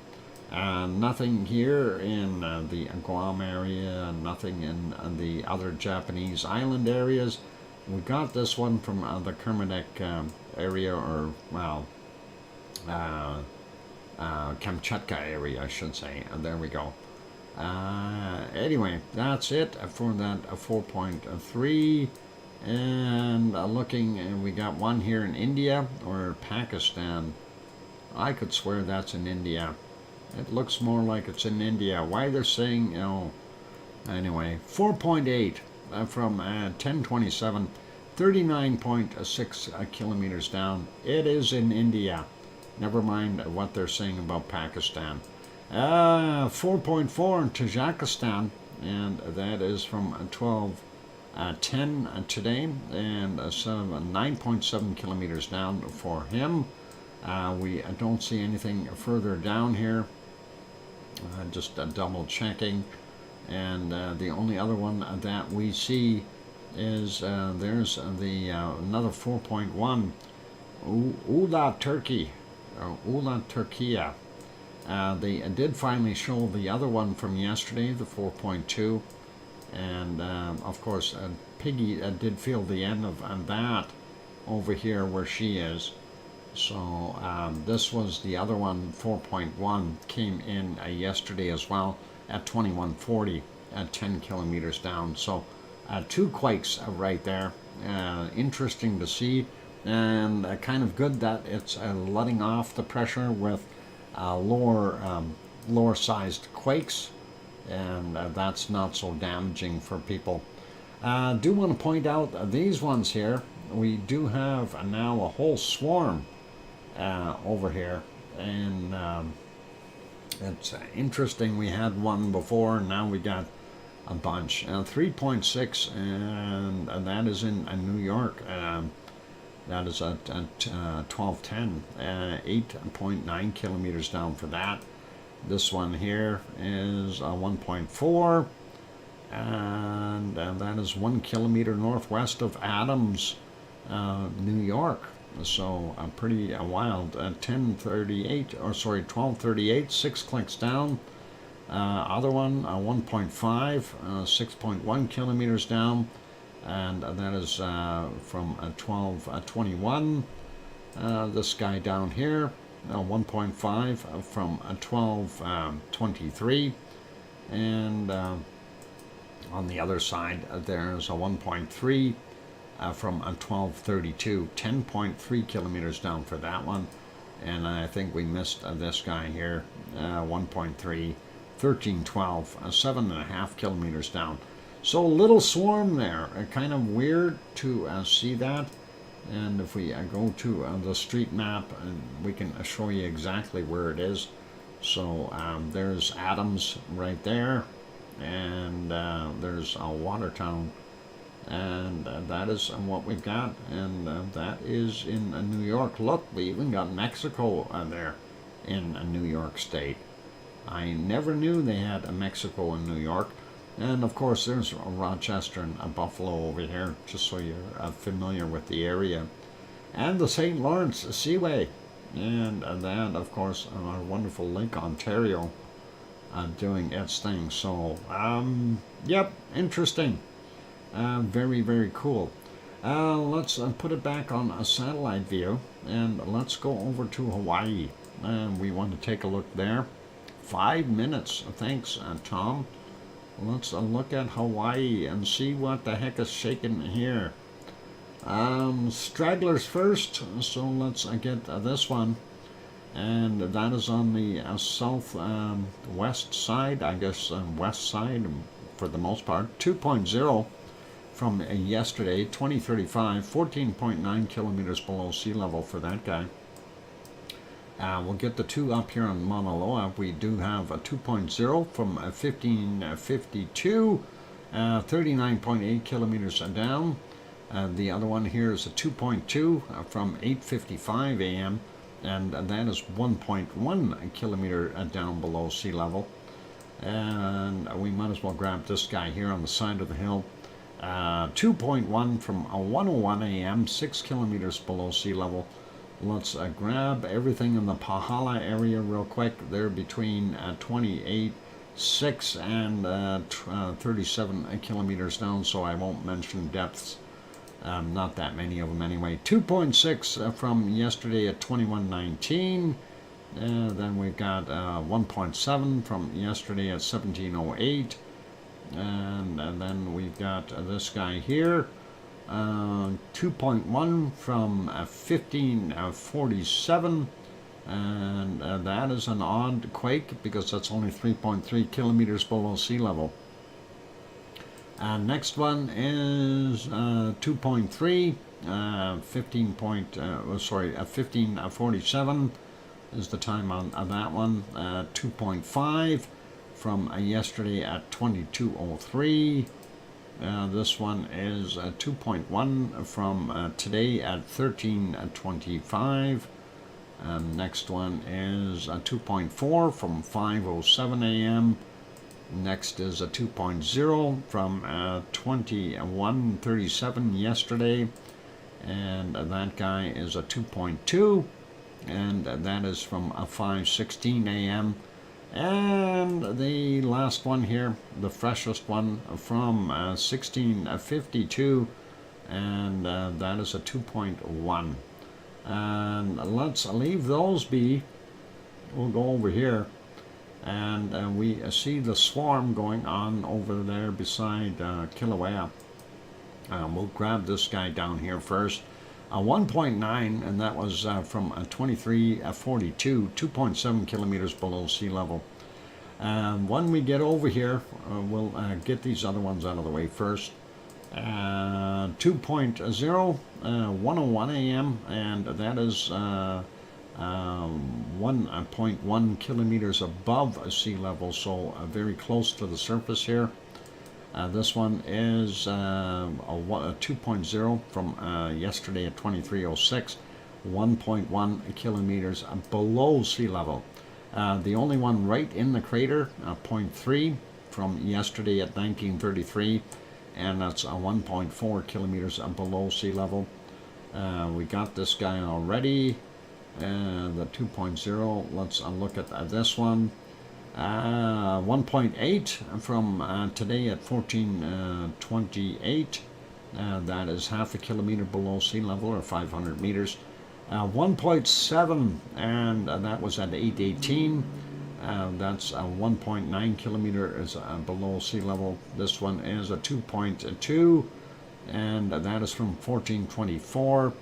Nothing here in the Guam area, nothing in the other Japanese island areas. We got this one from the Kermadec area, or, well, Kamchatka area, I should say. There we go. Anyway, that's it for that 4.3, and looking, and we got one here in India or Pakistan. I could swear that's in India. It looks more like it's in India. Why they're saying, anyway, 4.8 from 10:27, 39.6 kilometers down. It is in India. Never mind what they're saying about Pakistan. 4.4 in Tajikistan, and that is from 12:10 today, and 9.7 kilometers down for him. We don't see anything further down here. Just double checking, and the only other one that we see is there's the another 4.1, Ula Turkey, Ula Turkiya. They did finally show the other one from yesterday, the 4.2, and of course Piggy did feel the end of that over here where she is. So this was the other one, 4.1, came in yesterday as well at 2140, at 10 kilometers down. So two quakes right there. Interesting to see, and kind of good that it's letting off the pressure with lower sized quakes, and that's not so damaging for people. Do want to point out these ones here. We do have now a whole swarm over here, and it's interesting. We had one before, and now we got a bunch. 3.6, and that is in New York. That is at 12:10, 8.9 kilometers down for that. This one here is 1.4, and that is 1 kilometer northwest of Adams, New York. So pretty wild. 12:38, 6 clicks down. Other one, 1.5, 6.1 kilometers down, and that is from 1221. This guy down here, 1.5 from 1223, and on the other side there's a 1.3 from 1232, 10.3 kilometers down for that one. And I think we missed this guy here, 1.3, 1312, 7.5 kilometers down. So a little swarm there, kind of weird to see that. And if we go to the street map, we can show you exactly where it is. So there's Adams right there, and there's Watertown, and that is what we've got, and that is in New York. Look, we even got Mexico there in New York State. I never knew they had a Mexico in New York. And of course there's Rochester and Buffalo over here, just so you're familiar with the area. And the St. Lawrence Seaway, and that of course our wonderful Lake Ontario doing its thing. So yep, interesting. Very, very cool. Let's put it back on a satellite view, and let's go over to Hawaii. We want to take a look there. 5 minutes. Thanks, Tom. Let's look at Hawaii and see what the heck is shaking here. Stragglers first, so let's get this one. And that is on the south west side, I guess west side for the most part. 2.0 from yesterday, 2035, 14.9 kilometers below sea level for that guy. We'll get the 2 up here on Mauna Loa. We do have a 2.0 from 1552, 39.8 kilometers down. The other one here is a 2.2 from 8:55 a.m. and that is 1.1 kilometer down below sea level. And we might as well grab this guy here on the side of the hill. 2.1 from 1:01 a.m., 6 kilometers below sea level. Let's grab everything in the Pahala area real quick. They're between 28.6 and 37 kilometers down, so I won't mention depths. Not that many of them anyway. 2.6 from yesterday at 21:19. Then we've got 1.7 from yesterday at 17:08. And then we've got this guy here. 2.1 from 1547, and that is an odd quake because that's only 3.3 kilometers below sea level. Next one is 2.3, 1547 is the time on that one. 2.5 from yesterday at 22:03. This one is 2.1 from today at 13:25. Next one is 2.4 from 5:07 a.m. Next is a 2.0 from 21:37 yesterday, and that guy is a 2.2, and that is from 5:16 a.m. And the last one here, the freshest one, from 1652, and that is a 2.1. And let's leave those be. We'll go over here, and we see the swarm going on over there beside Kilauea. We'll grab this guy down here first. 1.9, and that was from 2342, 2.7 kilometers below sea level. When we get over here, we'll get these other ones out of the way first. 2.0, 1:01 a.m., and that is 1.1 kilometers above sea level, so very close to the surface here. This one is a 2.0 from yesterday at 23:06, 1.1 kilometers below sea level. The only one right in the crater, 0.3 from yesterday at 1933, and that's 1.4 kilometers below sea level. We got this guy already, the 2.0. Let's look at this one. 1.8 from today at 1428. That is half a kilometer below sea level, or 500 meters. 1.7, and that was at 818. That's 1.9 kilometers below sea level. This one is a 2.2, and that is from 1424.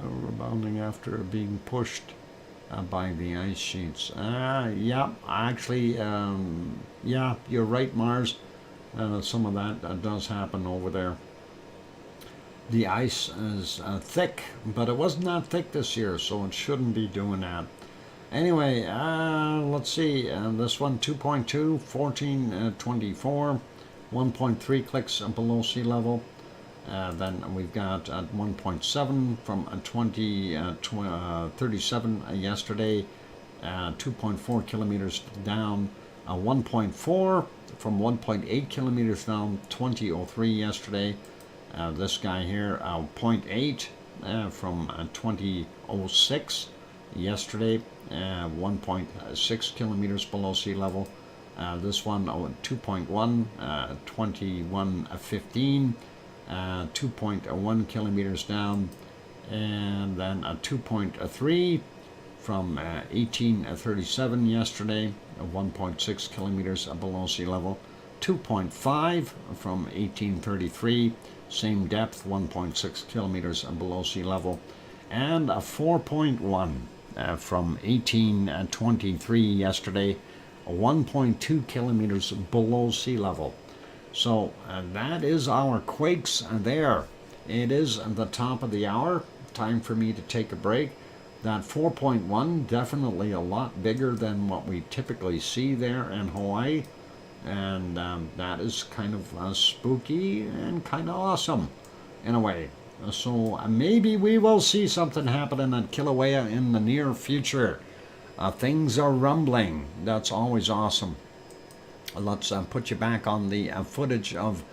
Rebounding after being pushed by the ice sheets. Yeah, actually, yeah, you're right, Mars. Some of that does happen over there. The ice is thick, but it wasn't that thick this year, so it shouldn't be doing that. Anyway, let's see. This one, 2.2, 1424, 1.3 clicks below sea level. Then we've got 1.7 from 37 yesterday, 2.4 kilometers down, 1.4 from 1.8 kilometers down, 2003 yesterday. This guy here, 0.8 from 2006 yesterday, 1.6 kilometers below sea level. This one, 2.1, 2115. 2.1 kilometers down, and then a 2.3 from 1837 yesterday, 1.6 kilometers below sea level, 2.5 from 1833, same depth, 1.6 kilometers below sea level, and a 4.1 from 1823 yesterday, 1.2 kilometers below sea level. So that is our quakes there. It is the top of the hour. Time for me to take a break. That 4.1, definitely a lot bigger than what we typically see there in Hawaii. And that is kind of spooky and kind of awesome in a way. So maybe we will see something happening at Kilauea in the near future. Things are rumbling. That's always awesome. Let's put you back on the footage of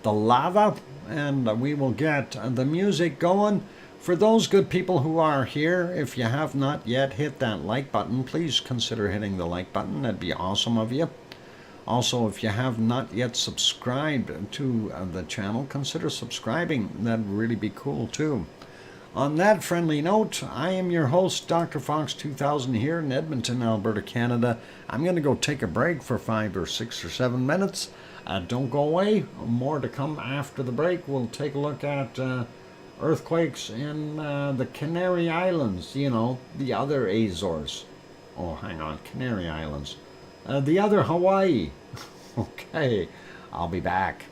the lava, and we will get the music going. For those good people who are here, if you have not yet hit that like button, please consider hitting the like button. That'd be awesome of you. Also, if you have not yet subscribed to the channel, consider subscribing. That'd really be cool too. On that friendly note, I am your host, DrFox2000, here in Edmonton, Alberta, Canada. I'm going to go take a break for 5 or 6 or 7 minutes. Don't go away. More to come after the break. We'll take a look at earthquakes in the Canary Islands, you know, the other Azores. Oh, hang on, Canary Islands. The other Hawaii. Okay, I'll be back.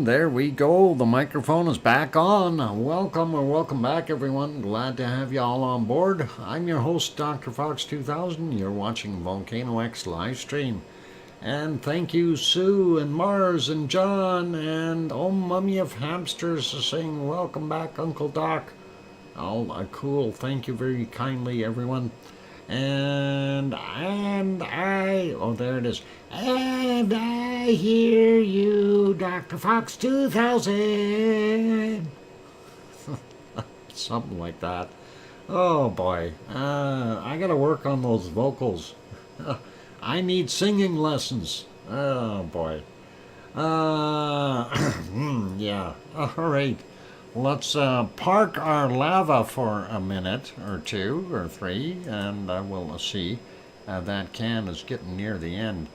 there we go. The microphone is back on. Welcome back, everyone. Glad to have you all on board. I'm your host, Dr. Fox2000. You're watching VolcanoX live stream. And thank you, Sue and Mars and John and Mummy of Hamsters is saying, welcome back, Uncle Doc. All cool. Thank you very kindly, everyone. And I, there it is. And I hear you, Dr. Fox2000. Something like that. Oh boy, I gotta work on those vocals. I need singing lessons. Oh boy. Yeah, alright. Let's park our lava for a minute or two or three, and we'll see. That can is getting near the end.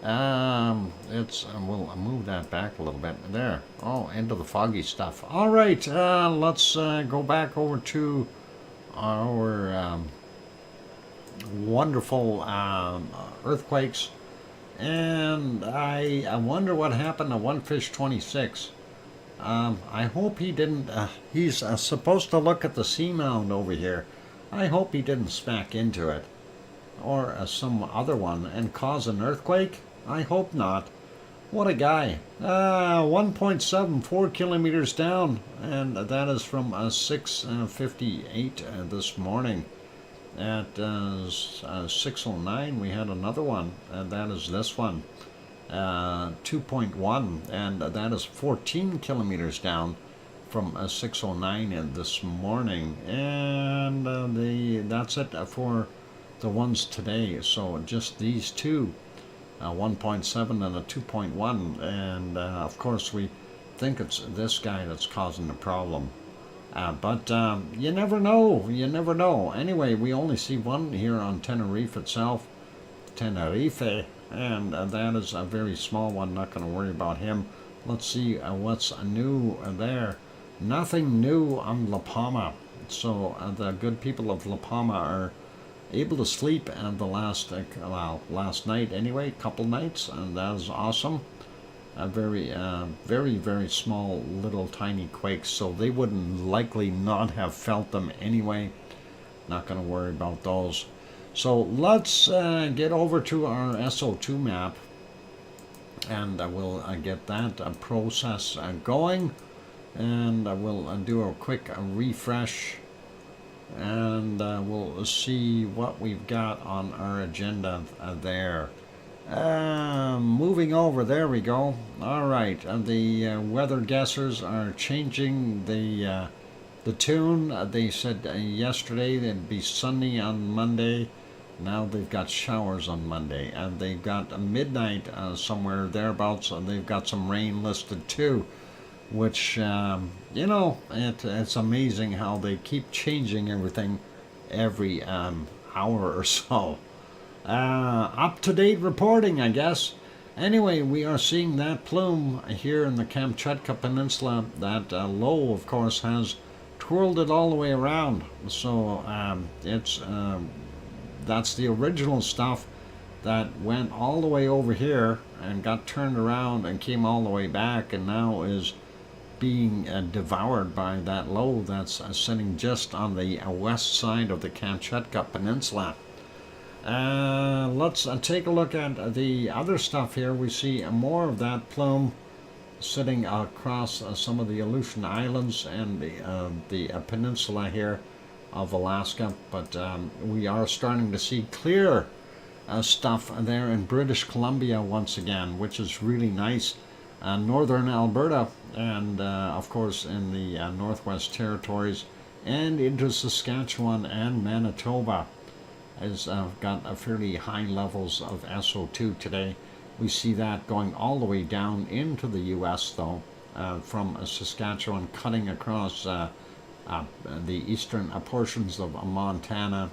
We'll move that back a little bit. There. Oh, into the foggy stuff. All right. Let's go back over to our wonderful earthquakes, and I wonder what happened to One Fish 26. I hope he didn't. He's supposed to look at the seamound over here. I hope he didn't smack into it, or some other one, and cause an earthquake. I hope not. What a guy. 1.74 kilometers down, and that is from 6:58 this morning. At 6:09 we had another one, and that is this one. 2.1, and that is 14 kilometers down from 6:09 this morning, and that's it for the ones today. So just these two, 1.7 and a 2.1, and of course we think it's this guy that's causing the problem, but you never know. Anyway, we only see one here on Tenerife itself, Tenerife. And that is a very small one, not going to worry about him. Let's see what's new there. Nothing new on La Palma. So the good people of La Palma are able to sleep the last night anyway, couple nights, and that is awesome. Very small little tiny quakes, so they wouldn't likely not have felt them anyway. Not going to worry about those. So let's get over to our SO2 map, and we'll get that process going, and we'll do a quick refresh, and we'll see what we've got on our agenda there. Moving over, there we go. All right, the weather guessers are changing the tune. They said yesterday it'd be sunny on Monday. Now they've got showers on Monday, and they've got midnight somewhere thereabouts, and they've got some rain listed too, which, it's amazing how they keep changing everything every hour or so. Up-to-date reporting, I guess. Anyway, we are seeing that plume here in the Kamchatka Peninsula. That low, of course, has twirled it all the way around, so that's the original stuff that went all the way over here and got turned around and came all the way back, and now is being devoured by that low that's sitting just on the west side of the Kamchatka Peninsula. Let's take a look at the other stuff here. We see more of that plume sitting across some of the Aleutian Islands and the peninsula here of Alaska, but we are starting to see clear stuff there in British Columbia once again, which is really nice. Northern Alberta, and of course in the Northwest Territories, and into Saskatchewan and Manitoba has got fairly high levels of SO2 today. We see that going all the way down into the U.S. though, from Saskatchewan cutting across the eastern portions of Montana,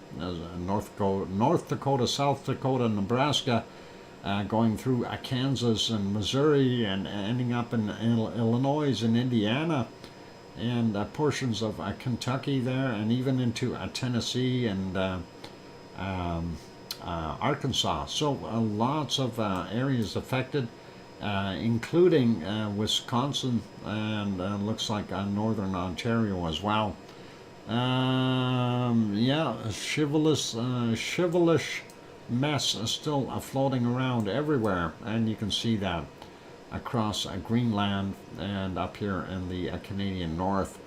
North Dakota, South Dakota, Nebraska, going through Kansas and Missouri, and ending up in Illinois and Indiana, and portions of Kentucky there, and even into Tennessee and Arkansas. So lots of areas affected. including Wisconsin and looks like northern Ontario as well. Yeah, shivelish mess is still floating around everywhere, and you can see that across Greenland and up here in the Canadian North,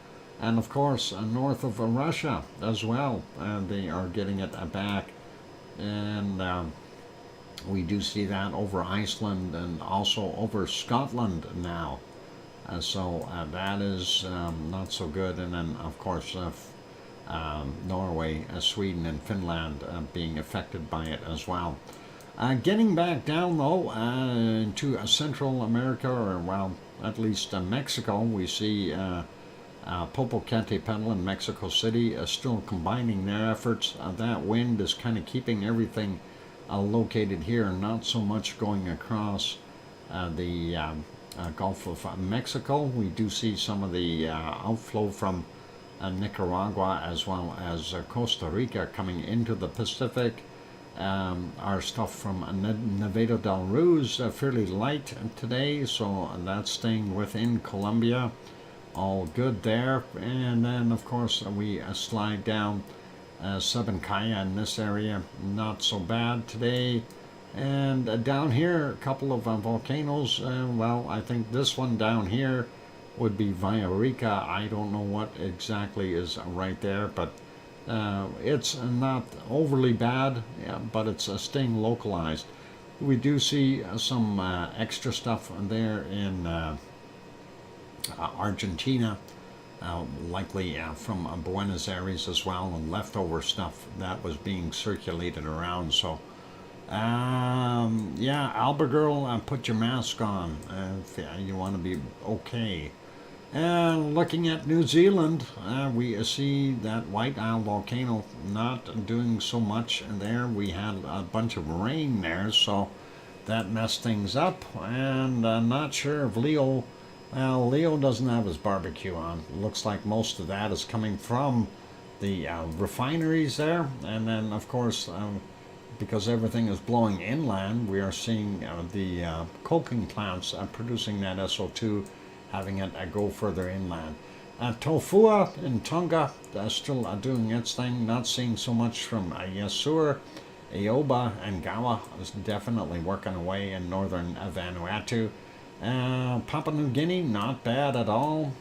and of course north of Russia as well. They are getting it back, and we do see that over Iceland and also over Scotland now. So that is not so good. And then, of course, Norway, Sweden, and Finland being affected by it as well. Getting back down, though, into Central America, or, well, at least Mexico, we see Popocatépetl in Mexico City still combining their efforts. That wind is kind of keeping everything located here, not so much going across the Gulf of Mexico. We do see some of the outflow from Nicaragua as well as Costa Rica coming into the Pacific. Our stuff from Nevado del Ruiz fairly light today, so that's staying within Colombia. All good there. And then, of course, we slide down Sabancaya in this area, not so bad today. And down here, a couple of volcanoes. Well, I think this one down here would be Villarrica. I don't know what exactly is right there, but it's not overly bad, yeah, but it's staying localized. We do see some extra stuff there in Argentina, likely from Buenos Aires as well, and leftover stuff that was being circulated around. So yeah, Albert, put your mask on if you want to be okay. And looking at New Zealand, we see that White Isle volcano not doing so much there. We had a bunch of rain there, so that messed things up. And I'm not sure if Leo doesn't have his barbecue on. Looks like most of that is coming from the refineries there. And then, of course, because everything is blowing inland, we are seeing the coking plants producing that SO2, having it go further inland. Tofua in Tonga still doing its thing, not seeing so much from Yasur. Eoba and Gawa is definitely working away in northern Vanuatu. Papua New Guinea, not bad at all.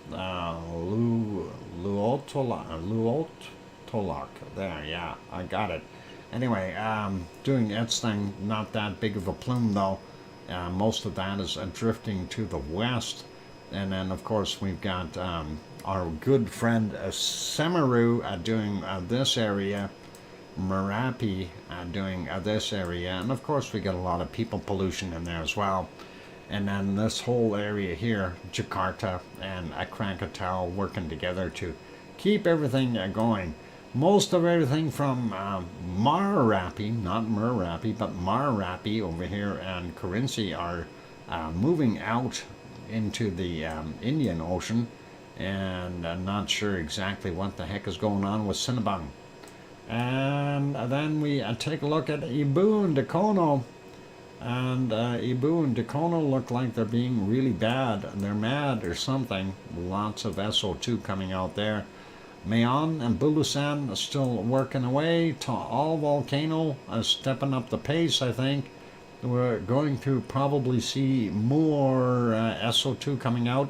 Luotolak, there, yeah, I got it. Anyway, doing its thing, not that big of a plume though. Most of that is drifting to the west. And then, of course, we've got our good friend Semaru doing this area, Merapi doing this area, and of course we got a lot of people pollution in there as well. And then this whole area here, Jakarta and Krakatau working together to keep everything going. Most of everything from Marapi, not Merapi, but Marapi over here and Kerinci are moving out into the Indian Ocean, and I'm not sure exactly what the heck is going on with Sinabung. And then we take a look at Ibu and Dakono, and Ibu and Dakono look like they're being really bad. They're mad or something. Lots of SO2 coming out there. Mayon and Bulusan are still working away. All volcano stepping up the pace, I think. We're going to probably see more SO2 coming out.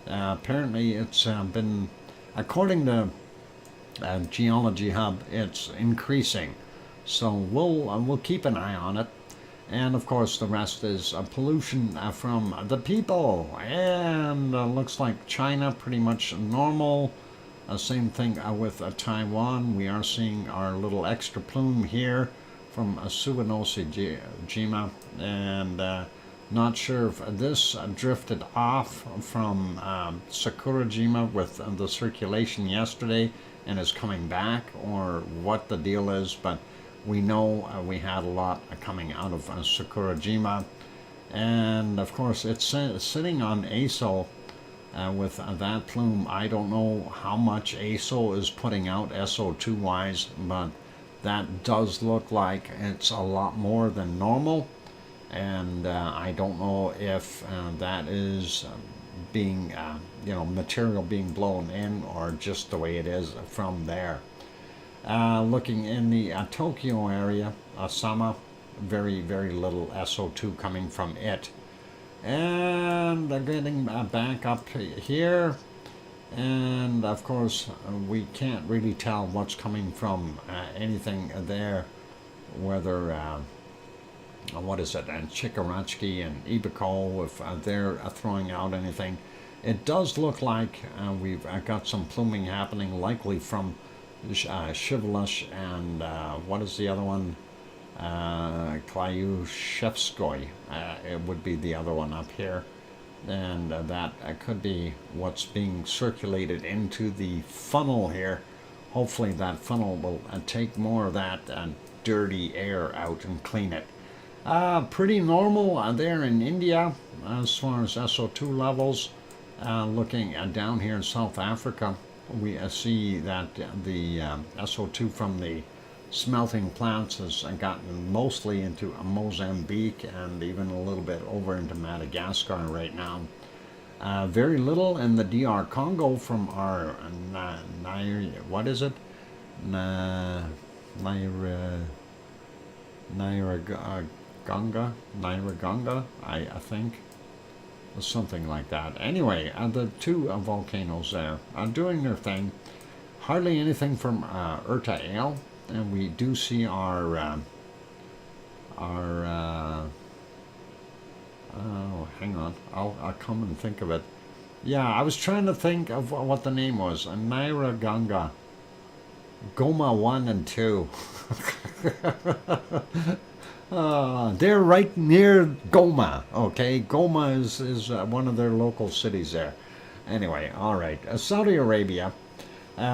Apparently it's been, according to Geology Hub, it's increasing. So we'll keep an eye on it. And of course the rest is pollution from the people. And looks like China pretty much normal. Same thing with Taiwan. We are seeing our little extra plume here from Suwanosi-jima, and not sure if this drifted off from Sakurajima with the circulation yesterday and is coming back, or what the deal is, but we know we had a lot coming out of Sakurajima. And of course it's sitting on ASO with that plume. I don't know how much ASO is putting out SO2 wise, but that does look like it's a lot more than normal. and I don't know if that is being, material being blown in or just the way it is from there. Looking in the Tokyo area, Osama, very, very little SO2 coming from it. And getting back up here, and of course we can't really tell what's coming from anything there, whether what is it, and Chikarachi and Ibiko, if they're throwing out anything. It does look like we've got some pluming happening, likely from Shivlash and what is the other one? Klyushevskoy, it would be the other one up here, and that could be what's being circulated into the funnel here. Hopefully that funnel will take more of that dirty air out and clean it. Pretty normal there in India as far as SO2 levels. Looking down here in South Africa, we see that the SO2 from the smelting plants has gotten mostly into Mozambique and even a little bit over into Madagascar right now. Very little in the DR Congo from our what is it? Nairagonga, I think. Something like that. Anyway, the two volcanoes there are doing their thing. Hardly anything from RTVE, and we do see our oh, hang on, I'll come and think of it. Yeah, I was trying to think of what the name was. Nairagonga, Goma 1 and 2. They're right near Goma. Okay, Goma is one of their local cities there. Anyway, all right. Saudi Arabia,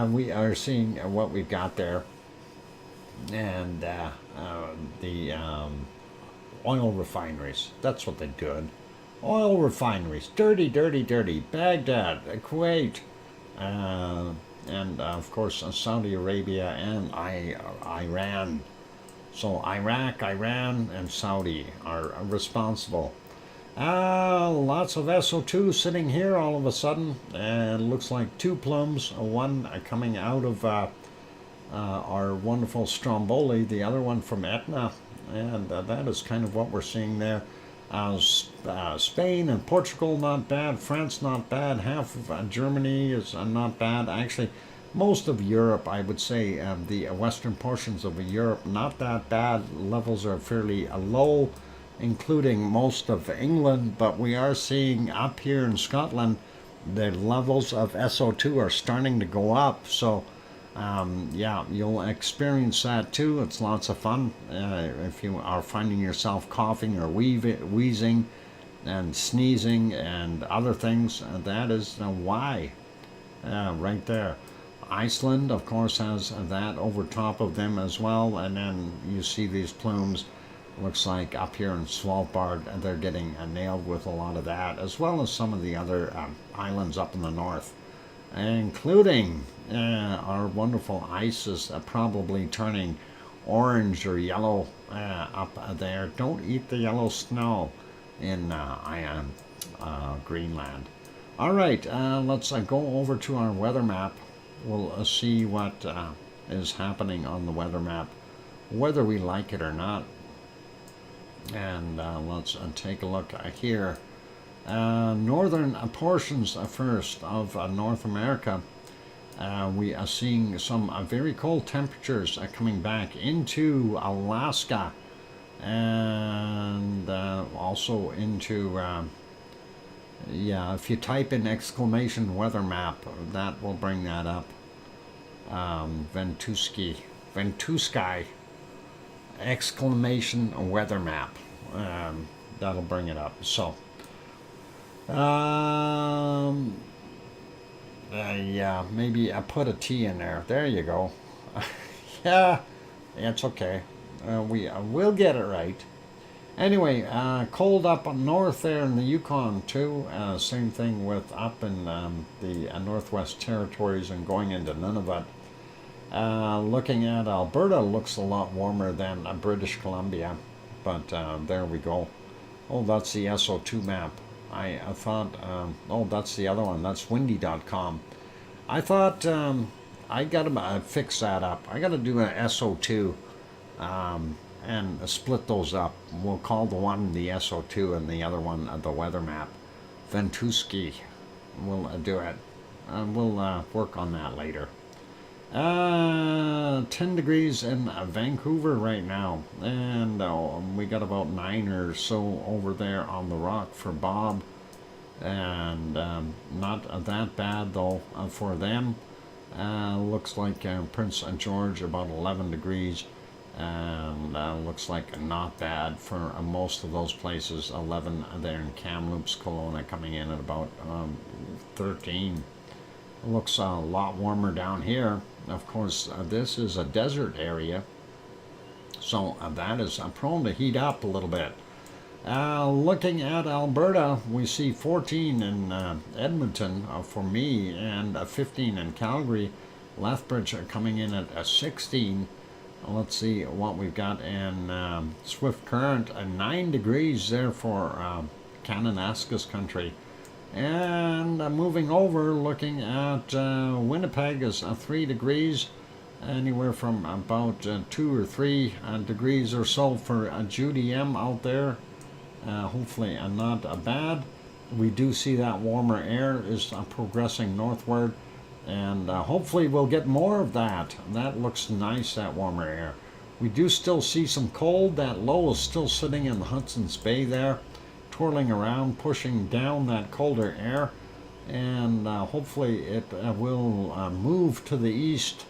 we are seeing what we've got there, and the oil refineries. That's what they do. Oil refineries, dirty, dirty, dirty. Baghdad, Kuwait, and of course Saudi Arabia and Iran. So Iraq, Iran, and Saudi are responsible. Lots of SO2 sitting here all of a sudden. It looks like two plumes, one coming out of our wonderful Stromboli, the other one from Etna. And that is kind of what we're seeing there. Spain and Portugal, not bad. France, not bad. Half of Germany is not bad. Actually, most of Europe, I would say, the western portions of Europe, not that bad. Levels are fairly low, including most of England, but we are seeing up here in Scotland, the levels of SO2 are starting to go up. So, yeah, you'll experience that too. It's lots of fun. If you are finding yourself coughing or wheezing and sneezing and other things, that is why, right there. Iceland, of course, has that over top of them as well, and then you see these plumes. Looks like up here in Svalbard, they're getting nailed with a lot of that, as well as some of the other islands up in the north, including our wonderful ice is probably turning orange or yellow up there. Don't eat the yellow snow in Greenland. All right, let's go over to our weather map. We'll see what is happening on the weather map, whether we like it or not. And let's take a look here. Northern portions first of North America. We are seeing some very cold temperatures coming back into Alaska, and also into yeah, if you type in exclamation weather map, that will bring that up. Ventusky exclamation weather map. That'll bring it up. So, yeah, maybe I put a T in there. There you go. Yeah, it's okay. We will get it right. Anyway, cold up north there in the Yukon too. Same thing with up in the Northwest Territories and going into Nunavut. Looking at Alberta, looks a lot warmer than British Columbia, but there we go. Oh, that's the SO2 map. I thought, oh, that's the other one. That's windy.com. I thought I got to fix that up. I got to do an SO2 and split those up. We'll call the one the SO2 and the other one the weather map. Ventuski. We'll do it. We'll work on that later. 10 degrees in Vancouver right now, and we got about 9 or so over there on the rock for Bob, and not that bad though for them. Looks like Prince George about 11 degrees, and looks like not bad for most of those places. 11 there in Kamloops, Kelowna coming in at about 13. Looks a lot warmer down here. Of course, this is a desert area, so that is prone to heat up a little bit. Looking at Alberta, we see 14 in Edmonton for me, and 15 in Calgary. Lethbridge coming in at 16. Let's see what we've got in Swift Current. 9 degrees there for Kananaskis country. And moving over, looking at Winnipeg is 3 degrees, anywhere from about 2 or 3 degrees or so for Judy M out there. Hopefully not bad. We do see that warmer air is progressing northward, and hopefully we'll get more of that. That looks nice, that warmer air. We do still see some cold. That low is still sitting in the Hudson's Bay there, twirling around, pushing down that colder air, and hopefully it will move to the east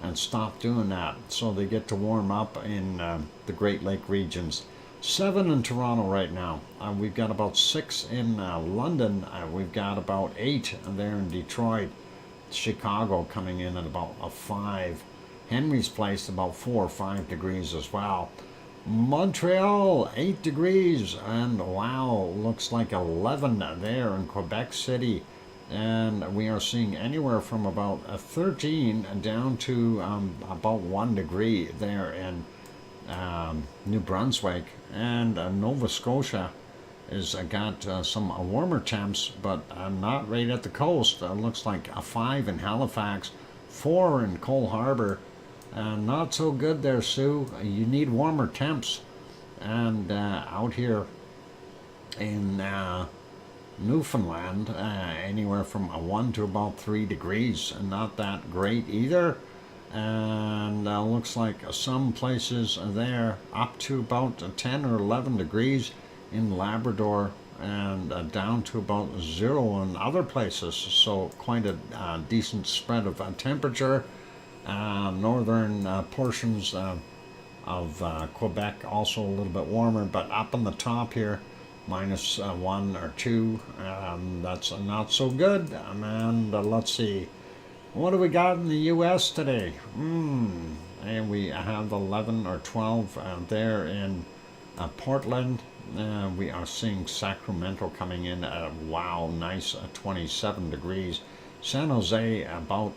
and stop doing that, so they get to warm up in the Great Lake regions. 7 in Toronto right now. We've got about 6 in London. We've got about 8 there in Detroit. Chicago coming in at about 5. Henry's Place about 4 or 5 degrees as well. Montreal 8 degrees, and wow, looks like 11 there in Quebec City, and we are seeing anywhere from about 13 down to about 1 degree there in New Brunswick, and Nova Scotia is got some warmer temps, but not right at the coast. Looks like a 5 in Halifax, 4 in Cole Harbour. Not so good there, Sue. You need warmer temps. And out here in Newfoundland, anywhere from 1 to about 3 degrees. Not that great either. And looks like some places there up to about 10 or 11 degrees in Labrador, and down to about 0 in other places. So quite a decent spread of temperature. Northern portions of Quebec also a little bit warmer, but up on the top here, minus 1 or 2. That's not so good. And let's see, what do we got in the U.S. today? And we have 11 or 12 there in Portland. We are seeing Sacramento coming in at wow, nice 27 degrees. San Jose about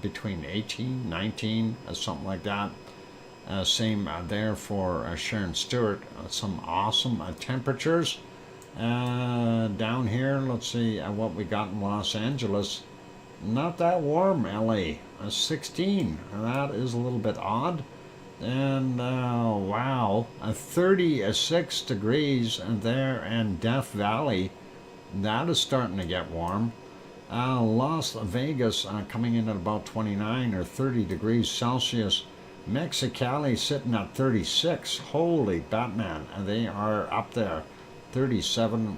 between 18, 19, something like that. Same there for Sharon Stewart. Some awesome temperatures. Down here, let's see what we got in Los Angeles. Not that warm, LA. 16. That is a little bit odd. And wow, 36 degrees there in Death Valley. That is starting to get warm. Las Vegas coming in at about 29 or 30 degrees Celsius. Mexicali sitting at 36. Holy Batman, they are up there. 37,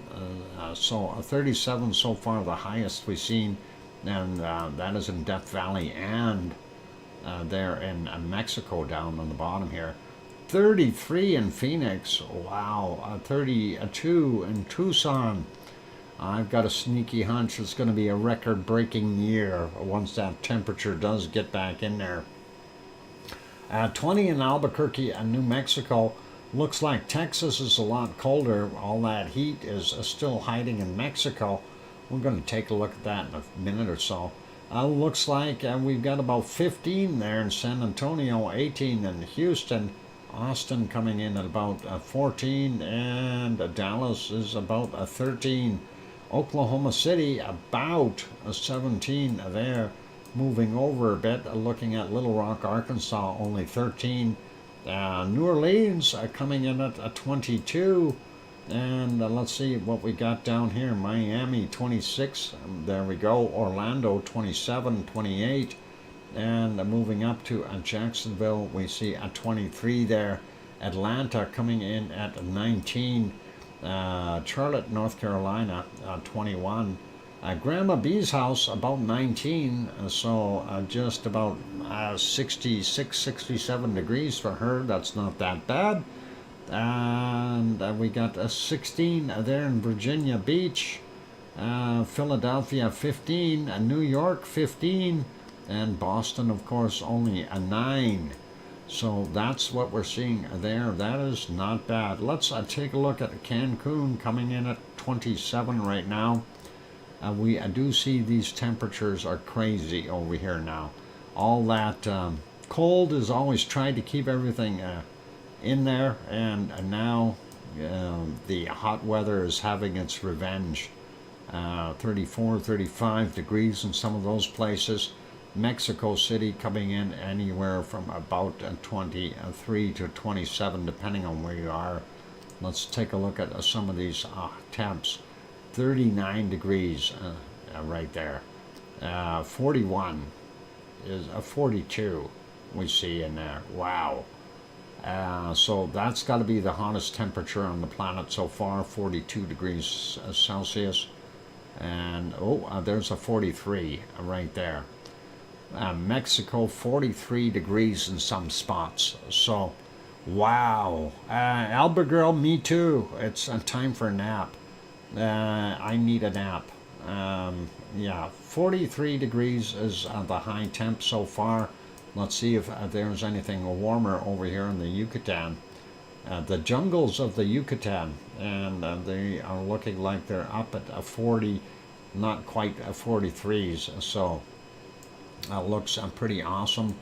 so 37 so far, the highest we've seen, and that is in Death Valley and there in Mexico down on the bottom here. 33 in Phoenix, wow, 32 in Tucson. I've got a sneaky hunch it's going to be a record-breaking year once that temperature does get back in there. 20 in Albuquerque and New Mexico. Looks like Texas is a lot colder. All that heat is still hiding in Mexico. We're going to take a look at that in a minute or so. Looks like we've got about 15 there in San Antonio, 18 in Houston, Austin coming in at about 14, and Dallas is about 13. Oklahoma City about 17 there. Moving over a bit, looking at Little Rock, Arkansas, only 13. New Orleans coming in at 22. And let's see what we got down here. Miami 26. There we go. Orlando 27, 28. And moving up to Jacksonville, we see a 23 there. Atlanta coming in at 19. Charlotte, North Carolina, 21. Grandma B's house, about 19. So just about 66, 67 degrees for her. That's not that bad. And we got 16 there in Virginia Beach. Philadelphia, 15. New York, 15. And Boston, of course, only a 9. So that's what we're seeing there. That is not bad. Let's take a look at Cancun coming in at 27 right now. We do see these temperatures are crazy over here now. All that cold is always trying to keep everything in there, and now the hot weather is having its revenge. 34, 35 degrees in some of those places. Mexico City coming in anywhere from about 23 to 27, depending on where you are. Let's take a look at some of these temps. 39 degrees right there. 41 is a 42 we see in there. Wow. So that's got to be the hottest temperature on the planet so far, 42 degrees Celsius. And there's a 43 right there. Mexico, 43 degrees in some spots. So, wow. Albert Girl, me too. It's time for a nap. I need a nap. Yeah, 43 degrees is the high temp so far. Let's see if there's anything warmer over here in the Yucatan. The jungles of the Yucatan, and they are looking like they're up at 40, not quite 43s. So, looks pretty awesome.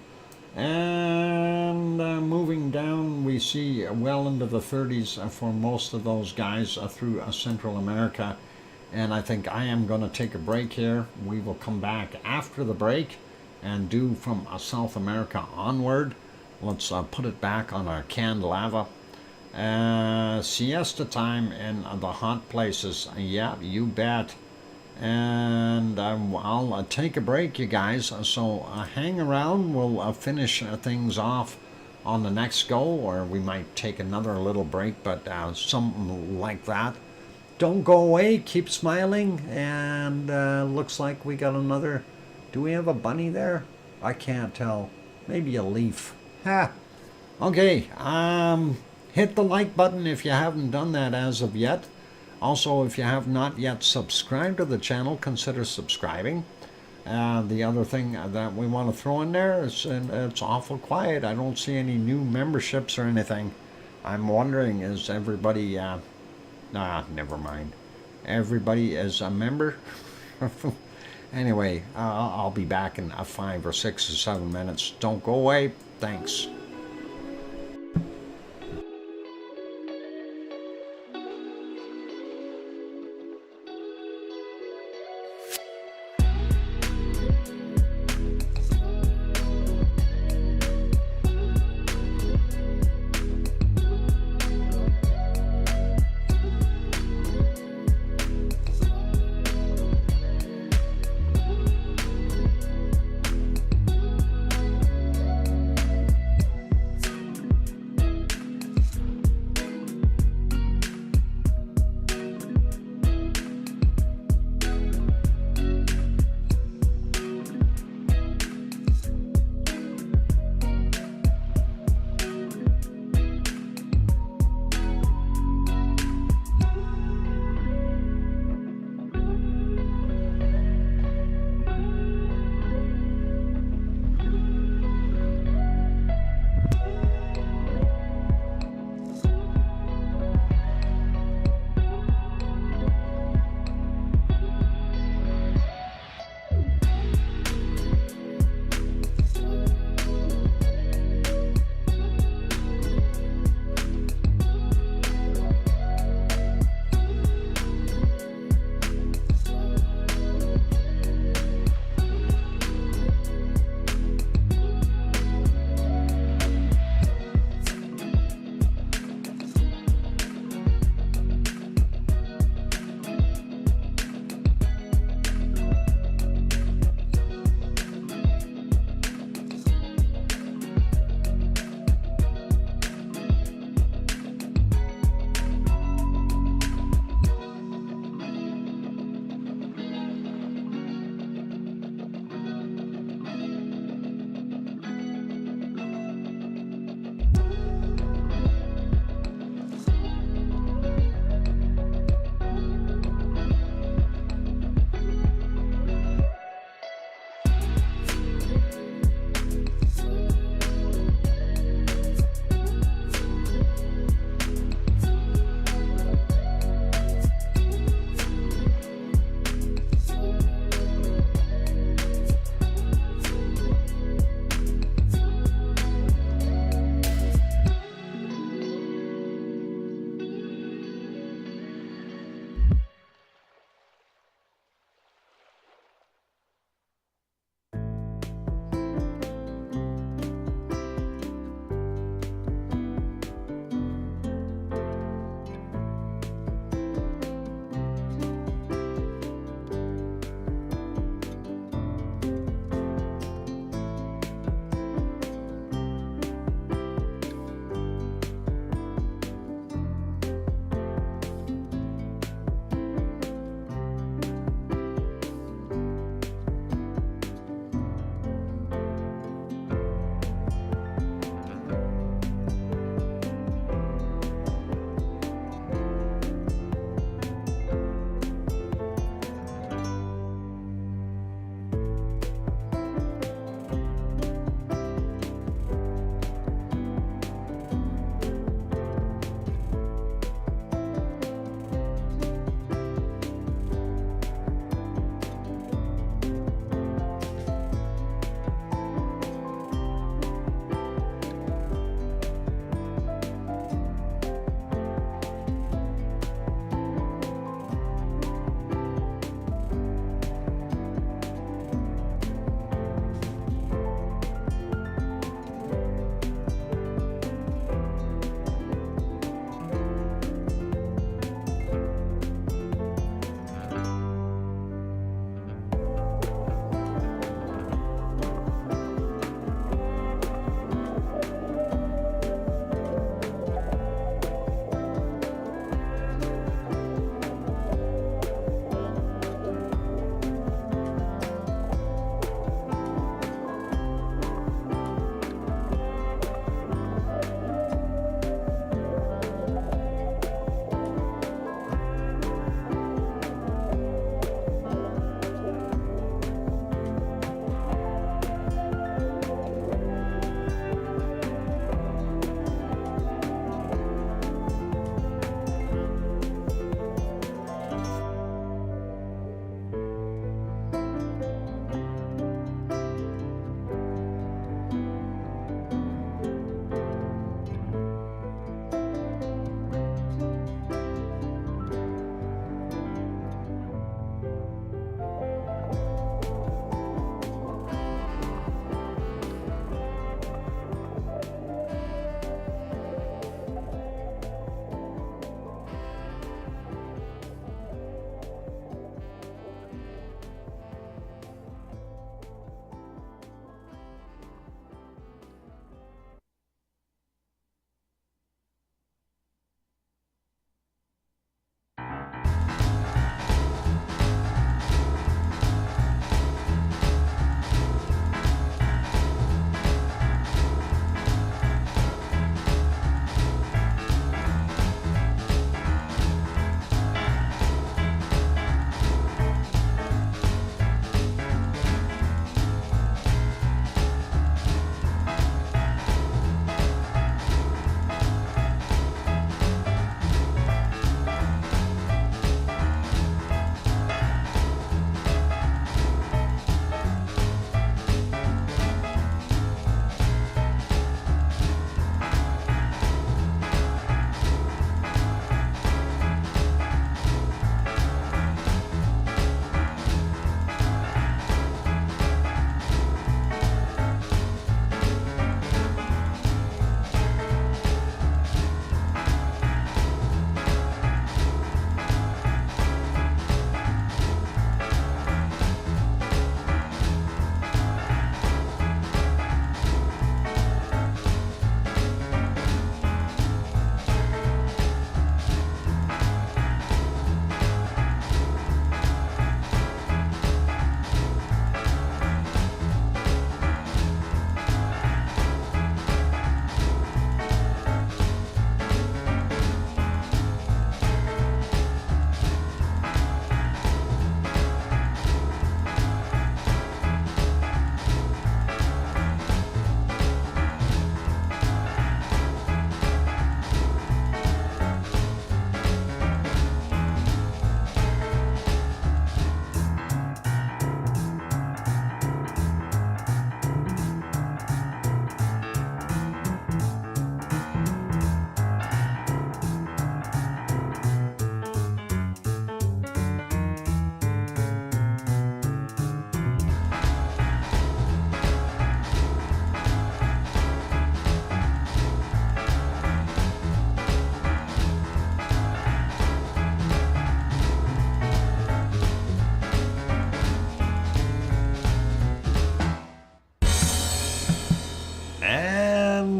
And moving down, we see well into the 30s for most of those guys through Central America. And I think I am going to take a break here. We will come back after the break and do from South America onward. Let's put it back on our canned lava. Siesta time in the hot places. Yeah, you bet. And I'll take a break, you guys, so hang around. We'll finish things off on the next go, or we might take another little break, but something like that. Don't go away, keep smiling, and looks like we got another. Do we have a bunny there? I can't tell. Maybe a leaf. Ha! Okay, hit the like button if you haven't done that as of yet. Also, if you have not yet subscribed to the channel, consider subscribing. The other thing that we want to throw in there is it's awful quiet. I don't see any new memberships or anything. I'm wondering, is everybody... never mind. Everybody is a member? Anyway, I'll be back in 5 or 6 or 7 minutes. Don't go away. Thanks.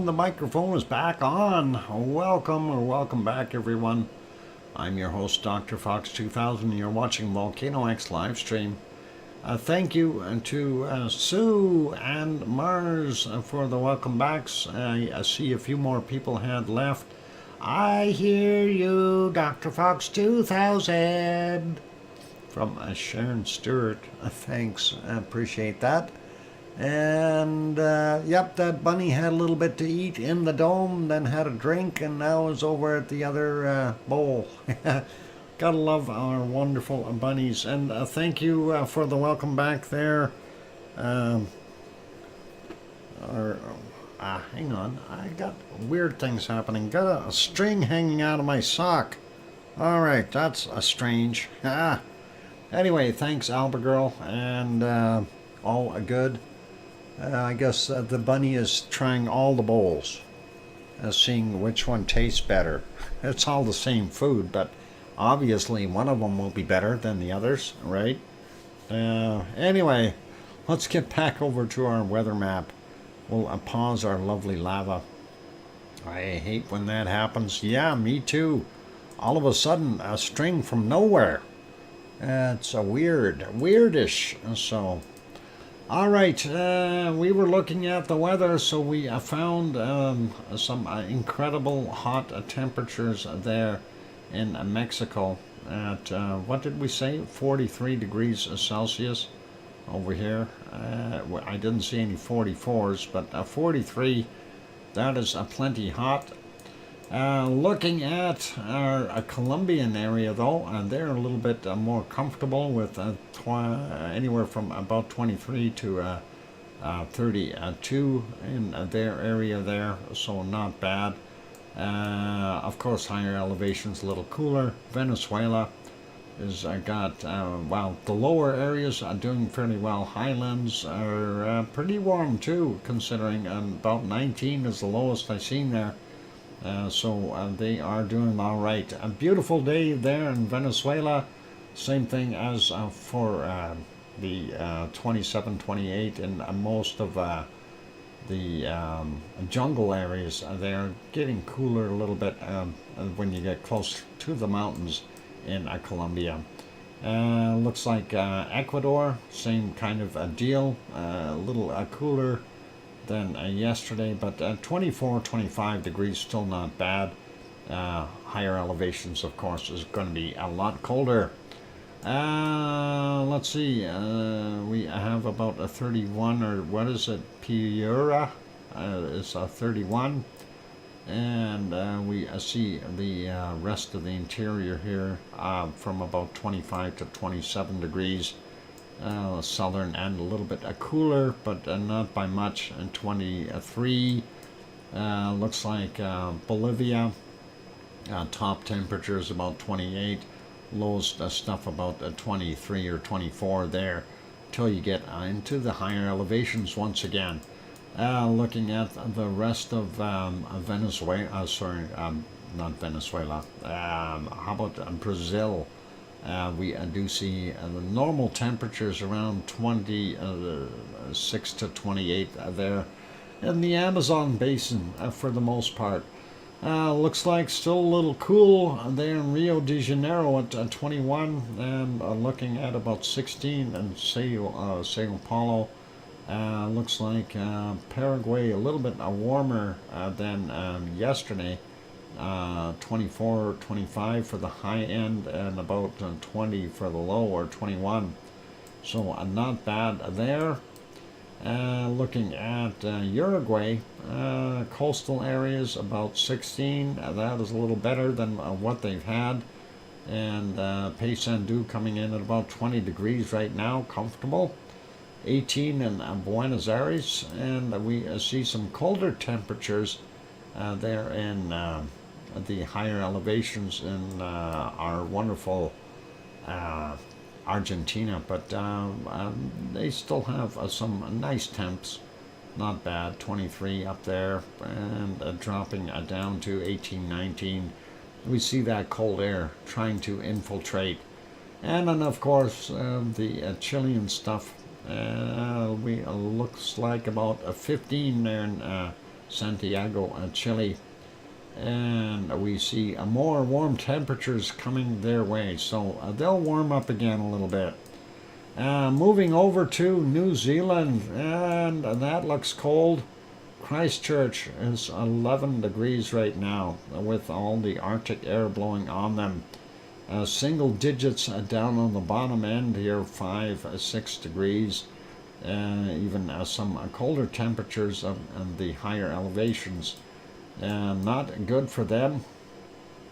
the microphone is back on. Welcome back, everyone. I'm your host, DrFox2000, and you're watching VolcanoX live stream. Thank you to Sue and Mars for the welcome backs. I see a few more people had left. I hear you, DrFox2000. From Sharon Stewart. Thanks, I appreciate that. And yep, that bunny had a little bit to eat in the dome, then had a drink, and now is over at the other bowl. Gotta love our wonderful bunnies. And thank you for the welcome back there. Hang on, I got weird things happening. Got a string hanging out of my sock. All right, that's strange. Anyway, thanks, Albert and all good. I guess the bunny is trying all the bowls, seeing which one tastes better. It's all the same food, but obviously one of them will be better than the others, right? Anyway, let's get back over to our weather map. We'll pause our lovely lava. I hate when that happens. Yeah, me too. All of a sudden, a string from nowhere. It's a weirdish. So, all right, we were looking at the weather, so we found some incredible hot temperatures there in Mexico at, what did we say, 43 degrees Celsius over here. I didn't see any 44s, but 43, that is plenty hot. Looking at our Colombian area, though, they're a little bit more comfortable with anywhere from about 23 to 32 in their area there, so not bad. Of course, higher elevations a little cooler. Venezuela is got, well, the lower areas are doing fairly well. Highlands are pretty warm too, considering about 19 is the lowest I've seen there. So they are doing all right. A beautiful day there in Venezuela. Same thing as for the 27, 28 in most of the jungle areas. They're getting cooler a little bit when you get close to the mountains in Colombia. Looks like Ecuador, same kind of a deal. A little cooler than yesterday, but 24, 25 degrees, still not bad. Higher elevations, of course, is going to be a lot colder. Let's see, we have about a 31, or what is it, Piura is 31, and we see the rest of the interior here from about 25 to 27 degrees. Southern and a little bit cooler, but not by much. And 23 looks like Bolivia. Top temperatures about 28, lowest stuff about 23 or 24 there, till you get into the higher elevations once again. Looking at the rest of Venezuela, not Venezuela. How about Brazil? We do see the normal temperatures around 26 to 28 there in the Amazon basin for the most part. Looks like still a little cool there in Rio de Janeiro at 21, and looking at about 16 in Sao Paulo. Looks like Paraguay a little bit warmer than yesterday. 24 or 25 for the high end, and about 20 for the low, or 21. So not bad there. Looking at Uruguay, coastal areas about 16. That is a little better than what they've had. And Paysandú coming in at about 20 degrees right now, comfortable. 18 in Buenos Aires, and we see some colder temperatures there in the higher elevations in our wonderful Argentina, but they still have some nice temps. Not bad, 23 up there, and dropping down to 18, 19. We see that cold air trying to infiltrate. And then, of course, the Chilean stuff. We looks like about 15 there in Santiago, Chile. And we see more warm temperatures coming their way, so they'll warm up again a little bit. Moving over to New Zealand, and that looks cold. Christchurch is 11 degrees right now with all the Arctic air blowing on them. Single digits down on the bottom end here, 6 degrees. Even some colder temperatures on the higher elevations. Not good for them.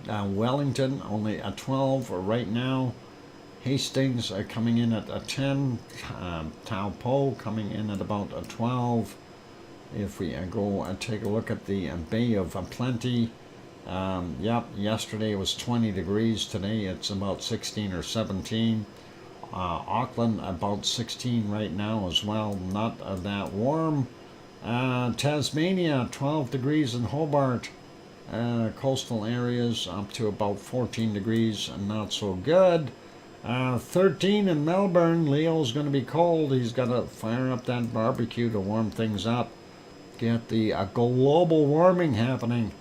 Wellington only a 12 right now. Hastings coming in at a 10. Taupo coming in at about a 12. If we go and take a look at the Bay of Plenty, yesterday it was 20 degrees. Today it's about 16 or 17. Auckland about 16 right now as well. Not that warm. Tasmania 12 degrees in Hobart. Coastal areas up to about 14 degrees. Not so good. 13 in Melbourne. Leo's going to be cold. He's got to fire up that barbecue to warm things up. Get the global warming happening.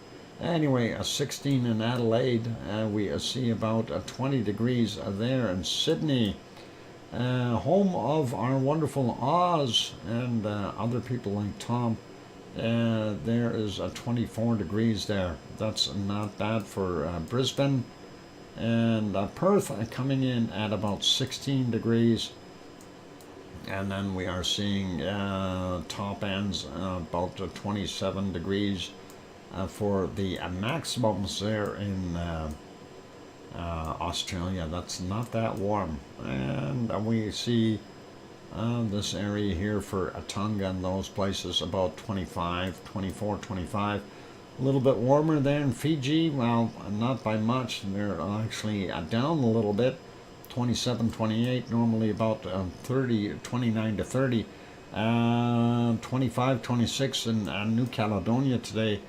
Anyway, 16 in Adelaide. We see about 20 degrees there in Sydney. Home of our wonderful Oz and other people like Tom. There is 24 degrees there. That's not bad for Brisbane. And Perth coming in at about 16 degrees. And then we are seeing top ends about 27 degrees for the maximums there in Australia. That's not that warm. And we see this area here for Tonga and those places about 25, 24, 25. A little bit warmer there in Fiji. Well, not by much. They're actually down a little bit. 27, 28, normally about 30, 29 to 30. 25, 26 in New Caledonia today.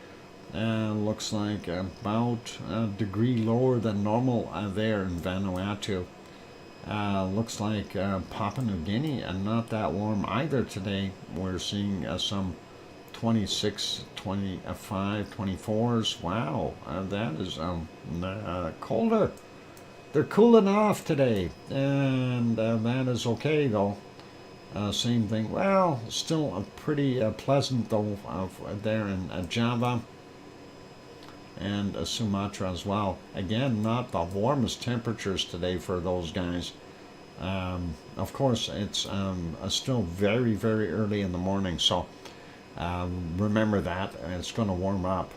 Looks like about a degree lower than normal there in Vanuatu. Looks like Papua New Guinea, and not that warm either today. We're seeing some 26, 25, 24s. Wow, that is colder. They're cooling off today, and that is okay though. Same thing. Well, still pretty pleasant though there in Java and Sumatra as well. Again, not the warmest temperatures today for those guys. Of course, it's still very, very early in the morning, so remember that it's going to warm up.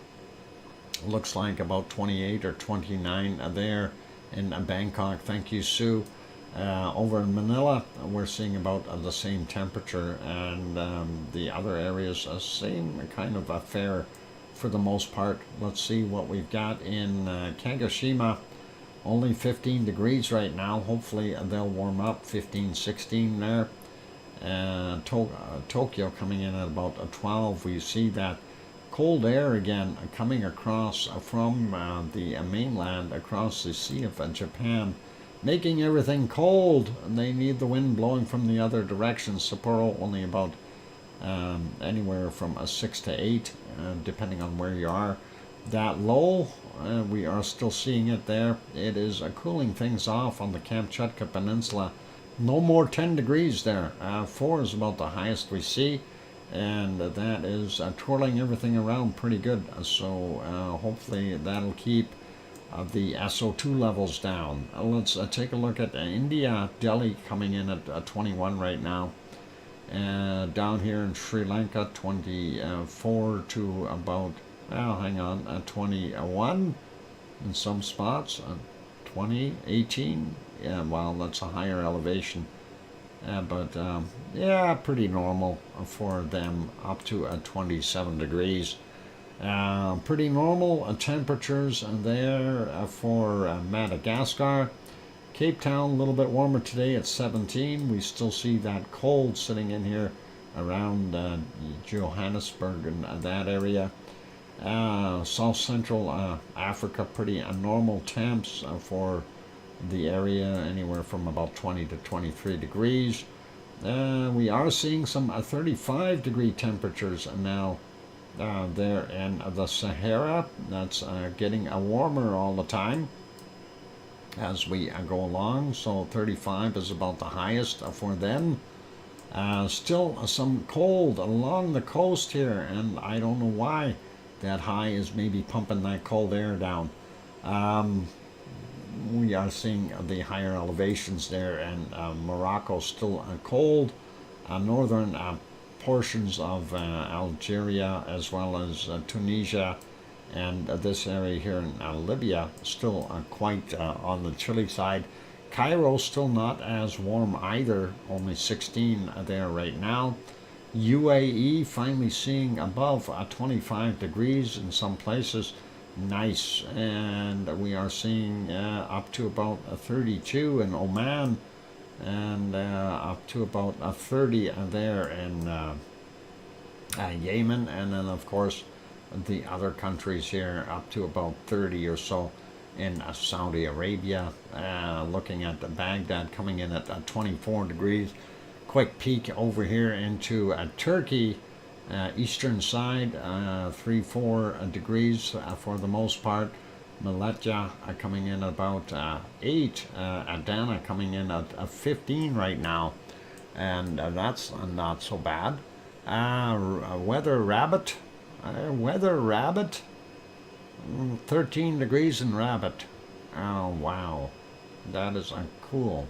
Looks like about 28 or 29 there in Bangkok. Thank you, Sue. Over in Manila, we're seeing about the same temperature, and the other areas, same kind of affair for the most part. Let's see what we've got in Kagoshima. Only 15 degrees right now. Hopefully they'll warm up. 15, 16 there. Tokyo coming in at about 12. We see that cold air again coming across from the mainland across the Sea of Japan, making everything cold. They need the wind blowing from the other direction. Sapporo only about anywhere from 6 to 8, depending on where you are. That low, we are still seeing it there. It is cooling things off on the Kamchatka Peninsula. No more 10 degrees there. 4 is about the highest we see, and that is twirling everything around pretty good. So hopefully that'll keep the SO2 levels down. Let's take a look at India. Delhi coming in at 21 right now. Down here in Sri Lanka, 24 to about, well, hang on, 21 in some spots, 20, 18. Yeah, well, that's a higher elevation. But yeah, pretty normal for them, up to 27 degrees. Pretty normal temperatures there for Madagascar. Cape Town, a little bit warmer today at 17. We still see that cold sitting in here around Johannesburg and that area. South Central Africa, pretty normal temps for the area, anywhere from about 20 to 23 degrees. We are seeing some 35 degree temperatures now there in the Sahara. That's getting warmer all the time as we go along. So 35 is about the highest for them. Still some cold along the coast here, and I don't know why that high is maybe pumping that cold air down. We are seeing the higher elevations there, and Morocco still cold. Northern portions of Algeria as well as Tunisia and this area here in Libya still quite on the chilly side. Cairo still not as warm either, only 16 there right now. UAE finally seeing above 25 degrees in some places. Nice. And we are seeing up to about 32 in Oman, and up to about 30 there in Yemen, and then of course the other countries here up to about 30 or so in Saudi Arabia. Looking at Baghdad coming in at 24 degrees. Quick peek over here into Turkey, eastern side, 3-4 degrees for the most part. Malatya coming in at about 8. Adana coming in at 15 right now, and that's not so bad. Weather Rabbit, 13 degrees in Rabbit. Oh wow, that is cool.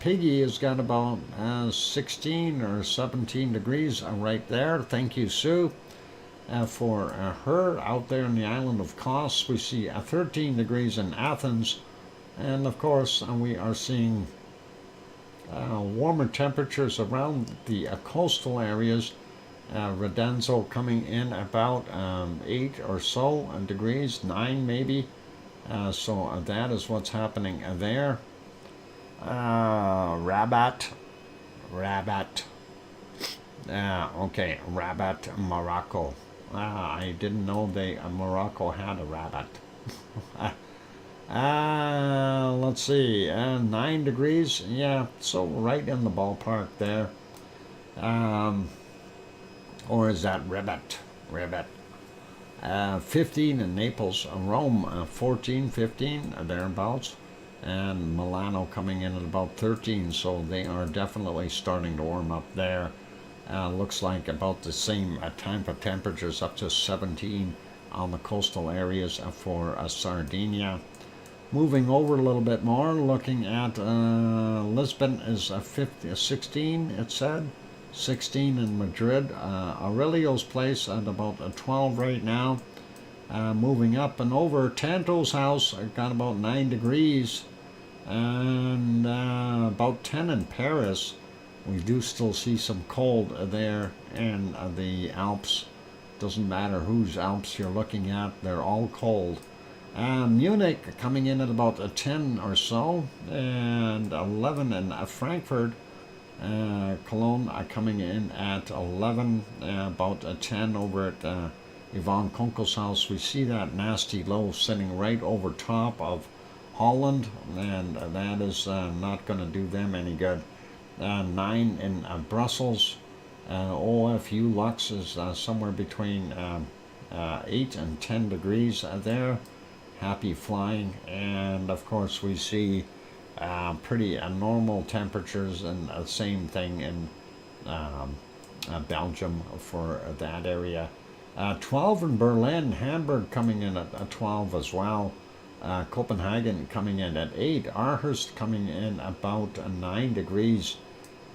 Piggy has got about 16 or 17 degrees right there. Thank you, Sue, for her out there in the island of Kos. We see 13 degrees in Athens, and of course we are seeing warmer temperatures around the coastal areas. Redenzo coming in about 8 or so degrees, 9 maybe. So that is what's happening there. Rabat. Okay, Rabat, Morocco. I didn't know Morocco had a rabbit. Let's see, 9 degrees. Yeah, so right in the ballpark there. Or is that Ribbit? 15 in Naples, Rome 14, 15 thereabouts, and Milano coming in at about 13. So they are definitely starting to warm up there. Looks like about the same type of temperatures, up to 17 on the coastal areas for Sardinia. Moving over a little bit more, looking at Lisbon is 16, it said. 16 in Madrid. Aurelio's place at about 12 right now. Moving up and over, Tanto's house got about 9 degrees, and about 10 in Paris. We do still see some cold there in the Alps. Doesn't matter whose Alps you're looking at, they're all cold. Munich coming in at about 10 or so, and 11 in Frankfurt. Cologne coming in at 11, about 10 over at Yvonne Kunkel's house. We see that nasty low sitting right over top of Holland, and that is not going to do them any good. 9 in Brussels. OFU Lux is somewhere between 8 and 10 degrees there. Happy flying. And of course we see pretty normal temperatures, and the same thing in Belgium for that area. 12 in Berlin, Hamburg coming in at 12 as well. Copenhagen coming in at 8, Aarhus coming in about 9 degrees.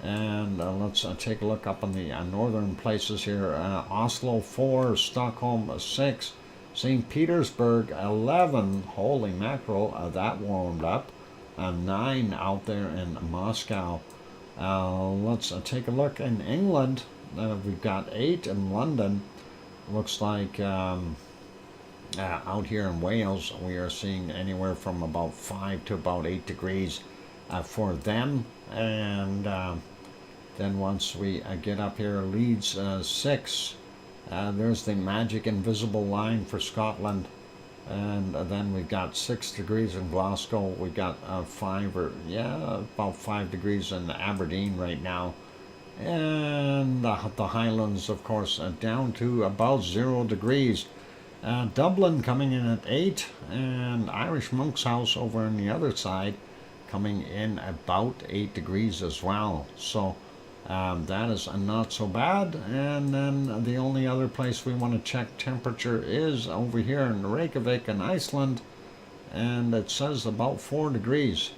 And let's take a look up on the northern places here. Oslo 4, Stockholm 6, St. Petersburg 11, holy mackerel, that warmed up. 9 out there in Moscow. Let's take a look in England. We've got 8 in London. Looks like out here in Wales we are seeing anywhere from about 5 to about 8 degrees for them. And then once we get up here, Leeds 6. There's the magic invisible line for Scotland. And then we've got 6 degrees in Glasgow. We got about 5 degrees in Aberdeen right now. And and the Highlands, of course, down to about 0 degrees. Dublin coming in at 8, and Irish Monk's House over on the other side coming in about 8 degrees as well. So that is not so bad. And then the only other place we want to check temperature is over here in Reykjavik in Iceland, and it says about 4 degrees.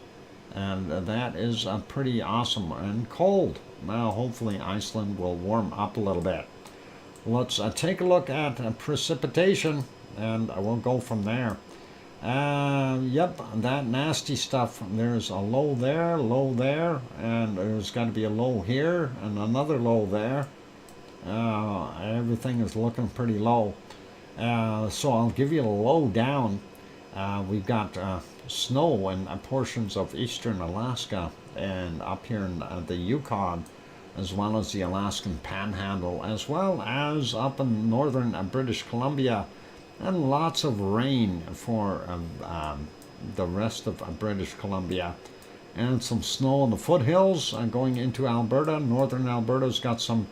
And that is pretty awesome and cold. Now hopefully Iceland will warm up a little bit. Let's take a look at precipitation, and we'll go from there. Yep, that nasty stuff. There's a low there, and there's got to be a low here and another low there. Everything is looking pretty low. So I'll give you a low down. We've got snow in portions of eastern Alaska and up here in the Yukon, as well as the Alaskan Panhandle, as well as up in northern British Columbia, and lots of rain for the rest of British Columbia, and some snow in the foothills going into Alberta. Northern Alberta's got some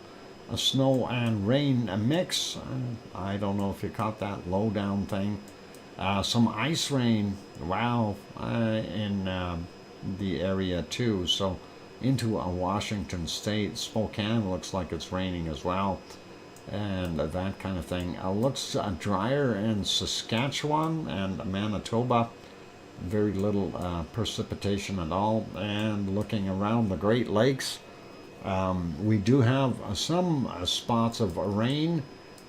snow and rain mix. I don't know if you caught that low down thing. Some ice rain, wow, in the area too. So into Washington State, Spokane looks like it's raining as well, and that kind of thing. Looks drier in Saskatchewan and Manitoba. Very little precipitation at all. And looking around the Great Lakes, we do have some spots of rain,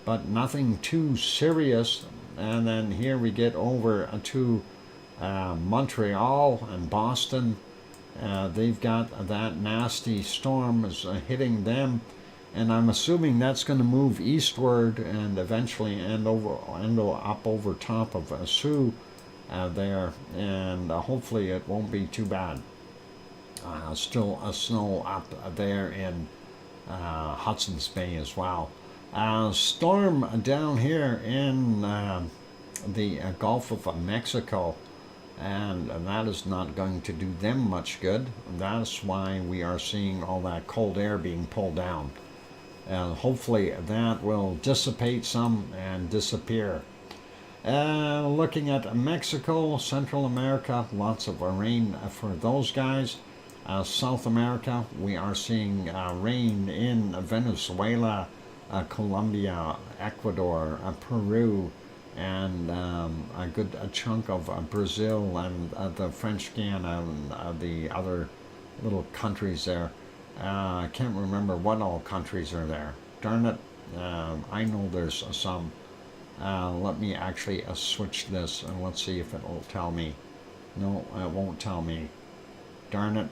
but nothing too serious. And then here we get over to Montreal and Boston. They've got that nasty storm is hitting them, and I'm assuming that's going to move eastward and eventually end up over top of Sioux there, and hopefully it won't be too bad. Still snow up there in Hudson's Bay as well. Storm down here in the Gulf of Mexico, and that is not going to do them much good. That's why we are seeing all that cold air being pulled down. Hopefully that will dissipate some and disappear. Looking at Mexico, Central America, lots of rain for those guys. South America, we are seeing rain in Venezuela, Colombia, Ecuador, Peru, and a good chunk of Brazil and the French Guiana and the other little countries there. I can't remember what all countries are there. Darn it. I know there's some. Let me actually switch this and let's see if it will tell me. No, it won't tell me. Darn it.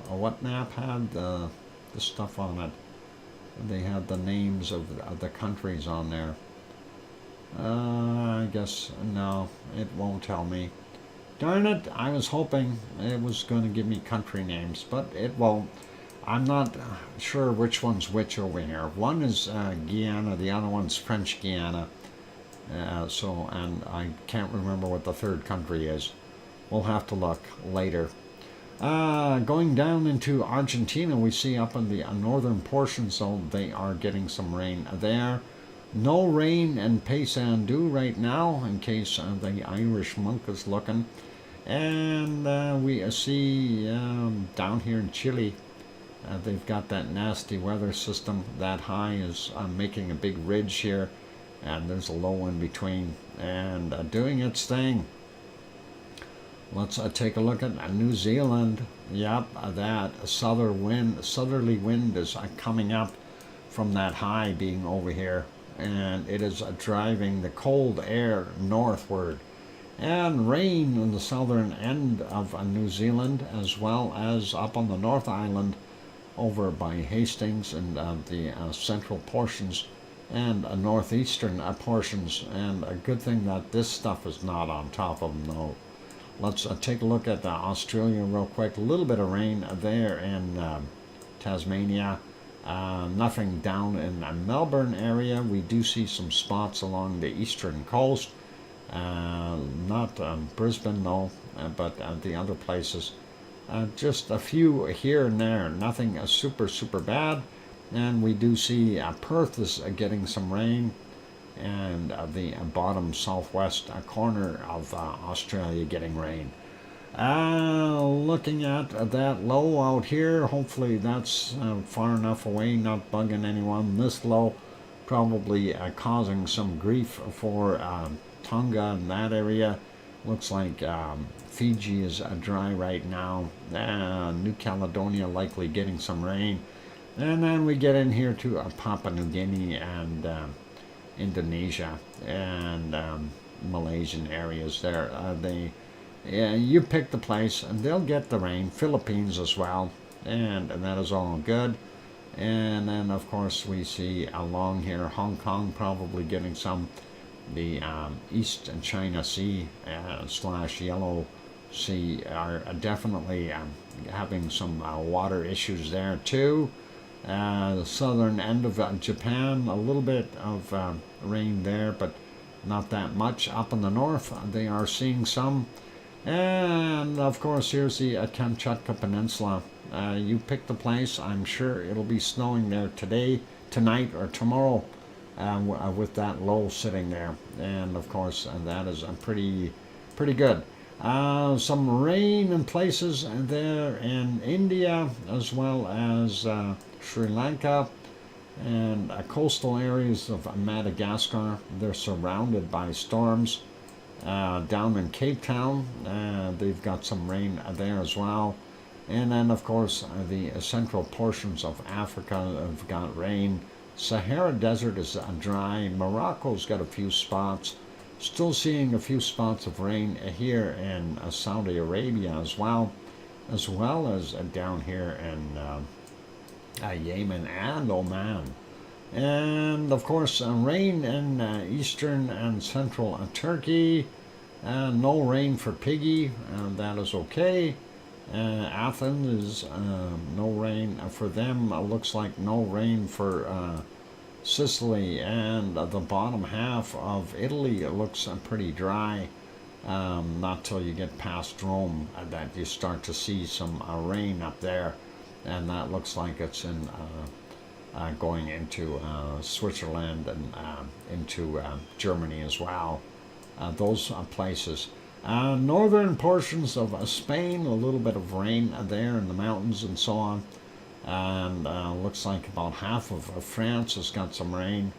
What map had the stuff on it? They had the names of the countries on there. I guess no, it won't tell me. Darn it, I was hoping it was going to give me country names, but it won't. I'm not sure which one's which over here. One is Guyana, the other one's French Guiana. And I can't remember what the third country is. We'll have to look later. Going down into Argentina, we see up in the northern portion, so they are getting some rain there. No rain in Paysandú right now, in case the Irish monk is looking. And we see down here in Chile, they've got that nasty weather system. That high is making a big ridge here, and there's a low in between, and doing its thing. Let's take a look at New Zealand. Yep, that southerly wind is coming up from that high being over here, and it is driving the cold air northward. And rain in the southern end of New Zealand, as well as up on the North Island over by Hastings and the central portions and northeastern portions. And a good thing that this stuff is not on top of them, though. Let's take a look at Australia real quick. A little bit of rain there in Tasmania. Nothing down in the Melbourne area. We do see some spots along the eastern coast. Not Brisbane, though, but the other places. just a few here and there, nothing super bad. And we do see Perth is getting some rain, and the bottom southwest corner of Australia getting rain. Looking at that low out here, hopefully that's far enough away, not bugging anyone. This low probably causing some grief for Tonga and that area. Looks like Fiji is dry right now. New Caledonia likely getting some rain. And then we get in here to Papua New Guinea and Indonesia and Malaysian areas there. You pick the place and they'll get the rain. Philippines as well. And that is all good. And then, of course, we see along here Hong Kong probably getting some. The East China Sea / Yellow Sea are definitely having some water issues there too. The southern end of Japan, a little bit of rain there, but not that much. Up in the north, they are seeing some. And of course, here's the Kamchatka Peninsula. You pick the place. I'm sure it'll be snowing there today, tonight, or tomorrow. With that low sitting there, and of course that is pretty good. Some rain in places there in India as well as Sri Lanka and coastal areas of Madagascar. They're surrounded by storms. Down in Cape Town, they've got some rain there as well. And then of course the central portions of Africa have got rain. Sahara Desert is dry. Morocco's got a few spots. Still seeing a few spots of rain here in Saudi Arabia as well as down here in Yemen and Oman. And of course rain in eastern and central Turkey. No rain for Piggy, that is okay. Athens is no rain for them. Looks like no rain for Sicily, and the bottom half of Italy looks pretty dry. Not till you get past Rome that you start to see some rain up there, and that looks like it's in going into Switzerland and into Germany as well. Those places. Northern portions of Spain, a little bit of rain there in the mountains and so on. And looks like about half of France has got some rain.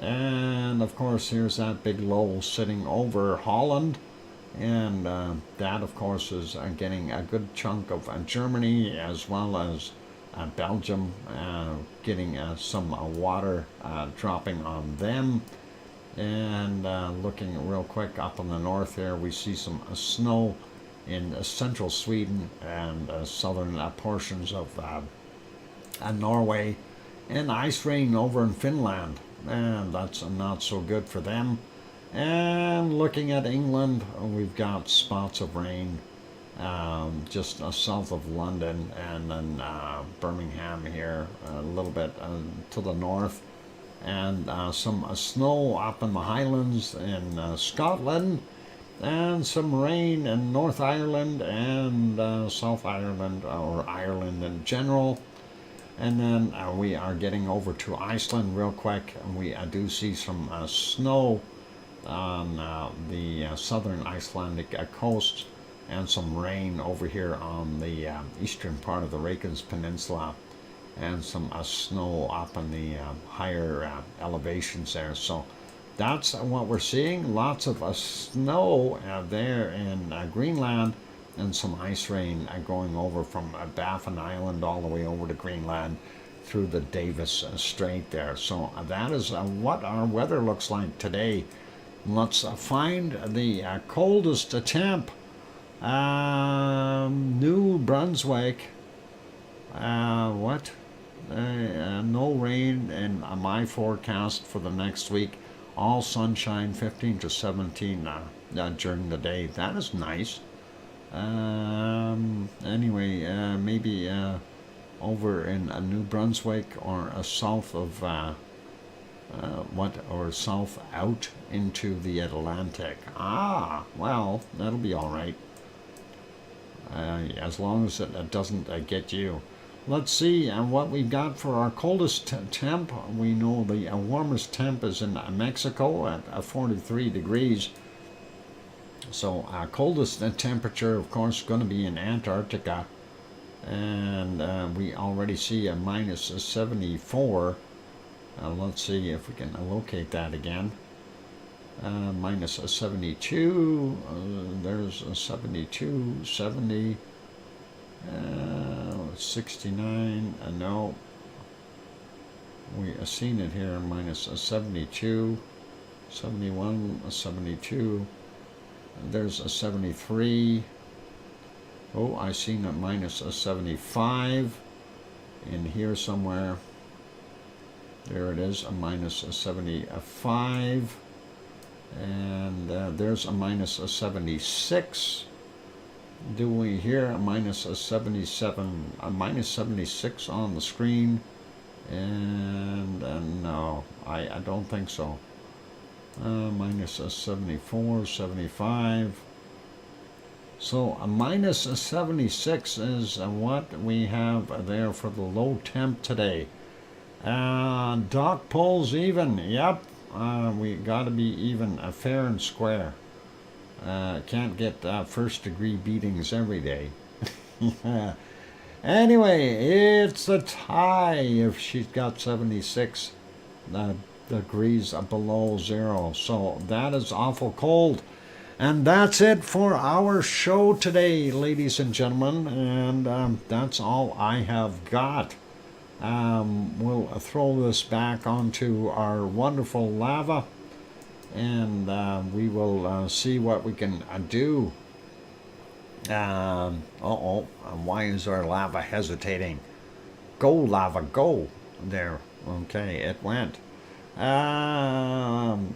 And of course here's that big low sitting over Holland. And that of course is getting a good chunk of Germany as well as Belgium, getting some water dropping on them. And looking real quick up in the north here, we see some snow in central Sweden and southern portions of Norway, and ice rain over in Finland, and that's not so good for them. And looking at England, we've got spots of rain just south of London, and then Birmingham here, a little bit to the north. And some snow up in the Highlands in Scotland, and some rain in North Ireland and South Ireland, or Ireland in general. And then we are getting over to Iceland real quick, and we do see some snow on the southern Icelandic coast, and some rain over here on the eastern part of the Reykjanes Peninsula, and some snow up in the higher elevations there. So that's what we're seeing. Lots of snow there in Greenland, and some ice rain going over from Baffin Island all the way over to Greenland through the Davis Strait there. So that is what our weather looks like today. Let's find the coldest temp. New Brunswick. No rain in my forecast for the next week. All sunshine, 15 to 17 during the day. That is nice. Anyway, maybe over in New Brunswick, or south of or south out into the Atlantic. Well, that'll be all right. as long as it doesn't get you. Let's see what we've got for our coldest temp. We know the warmest temp is in Mexico at 43 degrees. So our coldest temperature, of course, is going to be in Antarctica. And we already see a minus 74. Let's see if we can locate that again. Minus 72. There's a 72, 70, 69. No, we have seen it here. Minus 72, 71, 72. There's a 73. Oh, I seen a minus 75 in here somewhere. There it is, a minus 75. And there's a minus 76. Do we hear a minus 77, a minus 76 on the screen? And no, I don't think so. Minus 74, 75. So a minus 76 is what we have there for the low temp today. Dock poles even, yep. We got to be even fair and square. Can't get first degree beatings every day. Yeah. Anyway, it's the tie if she's got 76 degrees below zero. So that is awful cold. And that's it for our show today, ladies and gentlemen. And that's all I have got. We'll throw this back onto our wonderful lava, and we will see what we can do. Why is our lava hesitating? Go, lava, go. There. Okay, it went.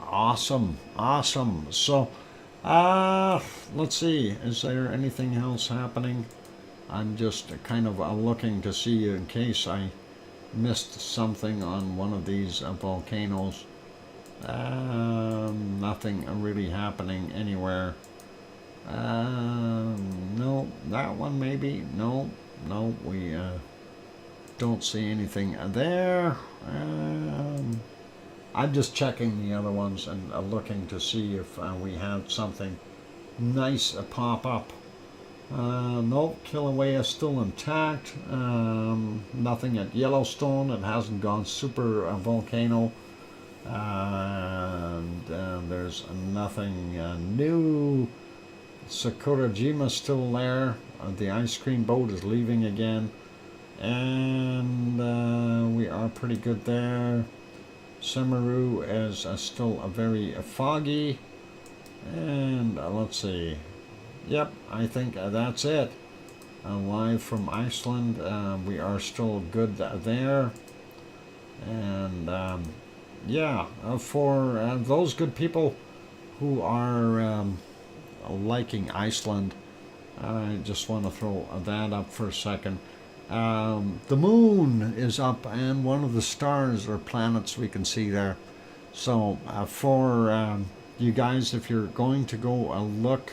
Awesome. So, let's see. Is there anything else happening? I'm just kind of looking to see in case I missed something on one of these volcanoes. Nothing really happening anywhere. No, that one maybe. No, we don't see anything there. I'm just checking the other ones and looking to see if we had something nice pop up. Nope, Kilauea is still intact. Nothing at Yellowstone. It hasn't gone super volcano. And there's nothing new. Sakurajima still there. The ice cream boat is leaving again. And we are pretty good there. Semaru is still very foggy. And let's see. Yep, I think that's it. Live from Iceland, we are still good there. And yeah, for those good people who are liking Iceland, I just want to throw that up for a second. The moon is up, and one of the stars or planets we can see there. So for you guys, if you're going to go look,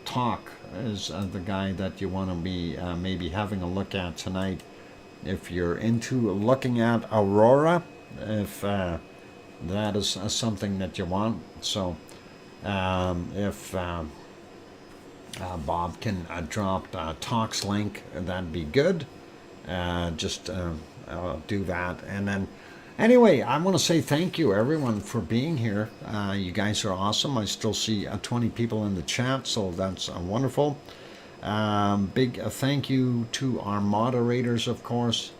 Talk is the guy that you want to be maybe having a look at tonight. If you're into looking at aurora, if that is something that you want. So if Bob can drop Talk's link, that'd be good. Just do that. And then anyway, I want to say thank you, everyone, for being here. You guys are awesome. I still see 20 people in the chat, so that's wonderful. Big thank you to our moderators, of course.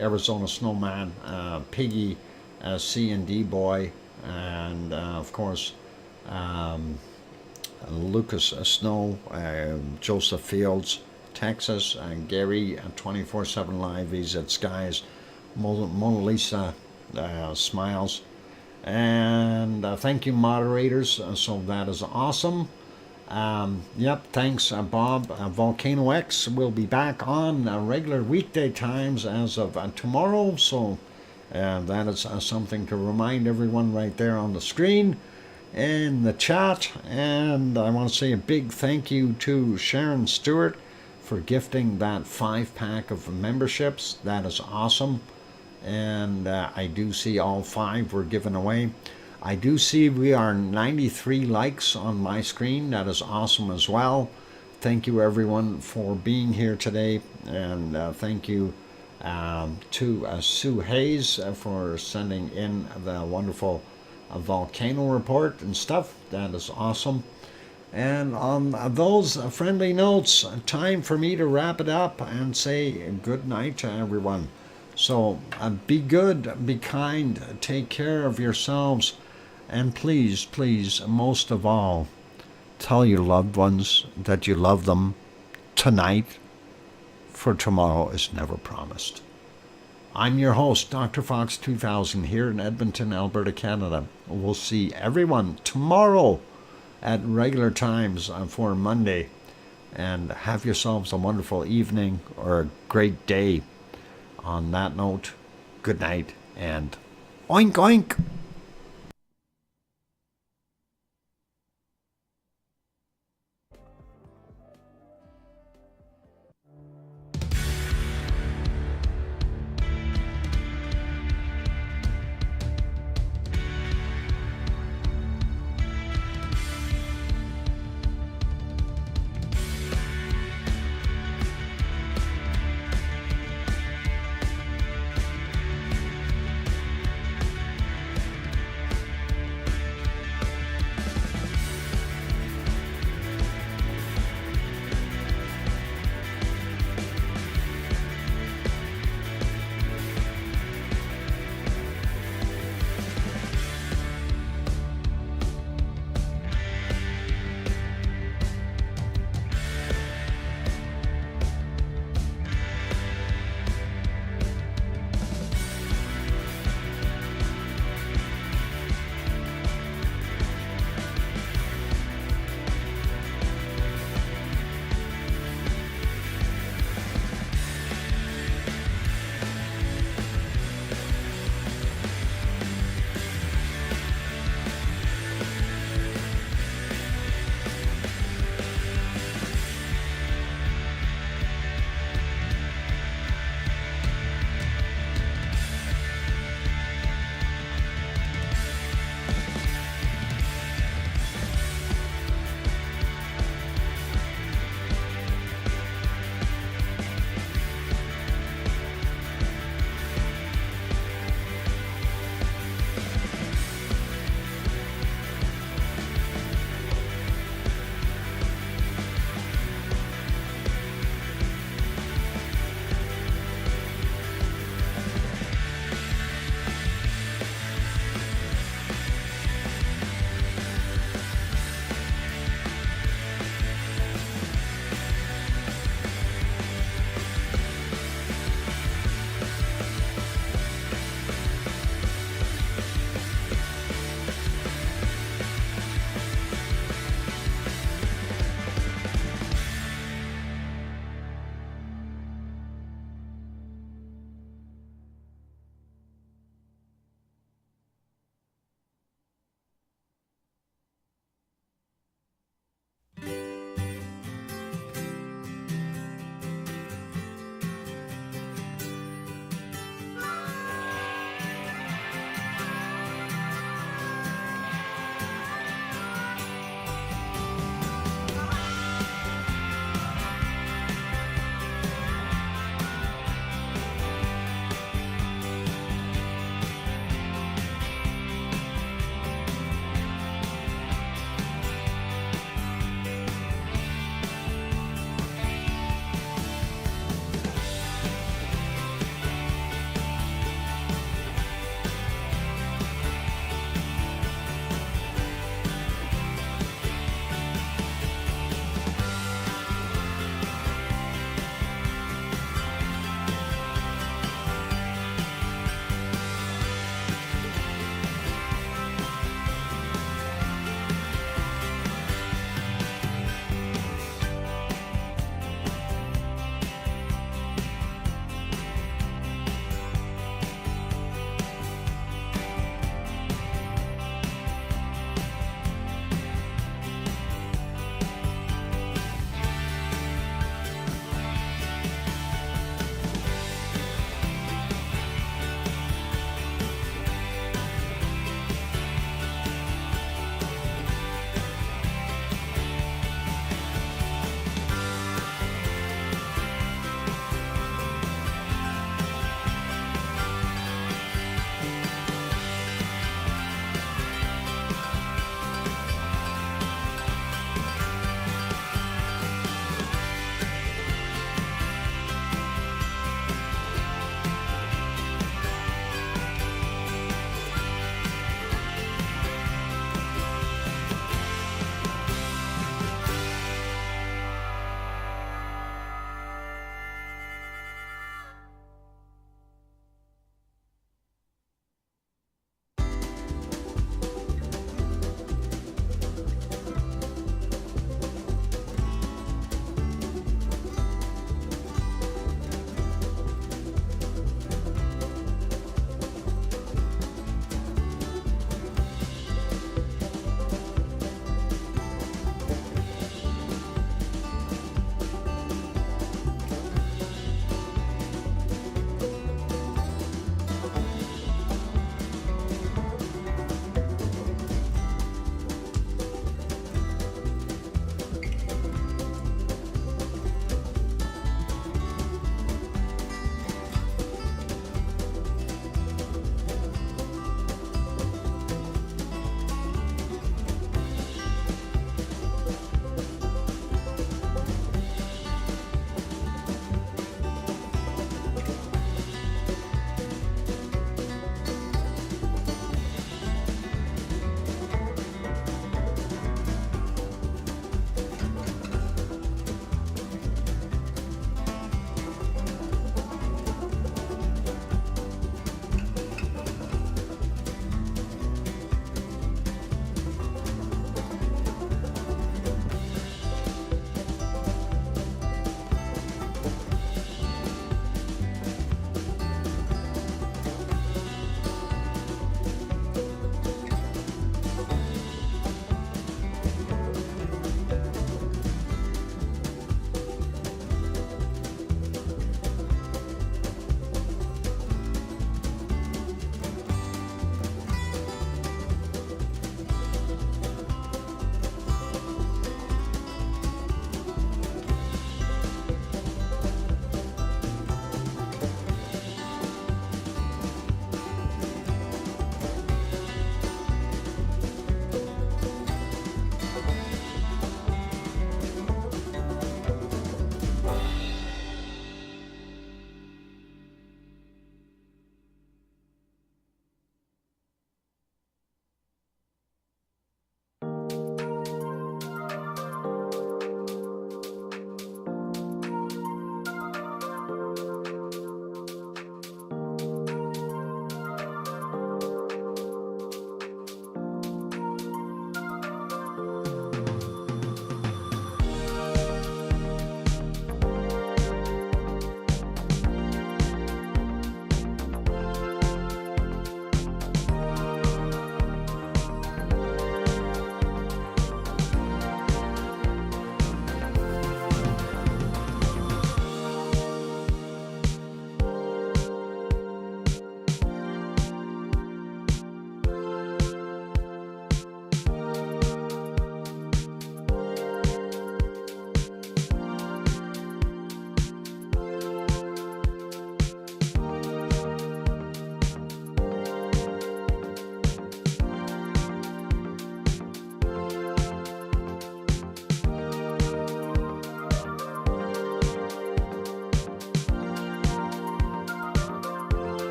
Arizona Snowman, Piggy, C&D Boy, and of course Lucas Snow, Joseph Fields, Texas, and Gary 24/7 Live, he's at Skies, Mona Lisa Smiles, and thank you, moderators. So that is awesome. Yep, thanks, Bob. VolcanoX will be back on regular weekday times as of tomorrow, so that is something to remind everyone right there on the screen. in the chat. And I want to say a big thank you to Sharon Stewart for gifting that 5-pack of memberships. That is awesome. And I do see all 5 were given away. I do see we are 93 likes on my screen. That is awesome as well. Thank you everyone for being here today, and thank you to Sue Hayes for sending in the wonderful volcano report and stuff. That is awesome. And on those friendly notes, time for me to wrap it up and say good night to everyone. So be good, be kind, take care of yourselves, and please, please, most of all, tell your loved ones that you love them tonight, for tomorrow is never promised. I'm your host, DrFox2000, here in Edmonton, Alberta, Canada. We'll see everyone tomorrow at regular times for Monday. And have yourselves a wonderful evening or a great day. On that note, good night and oink oink!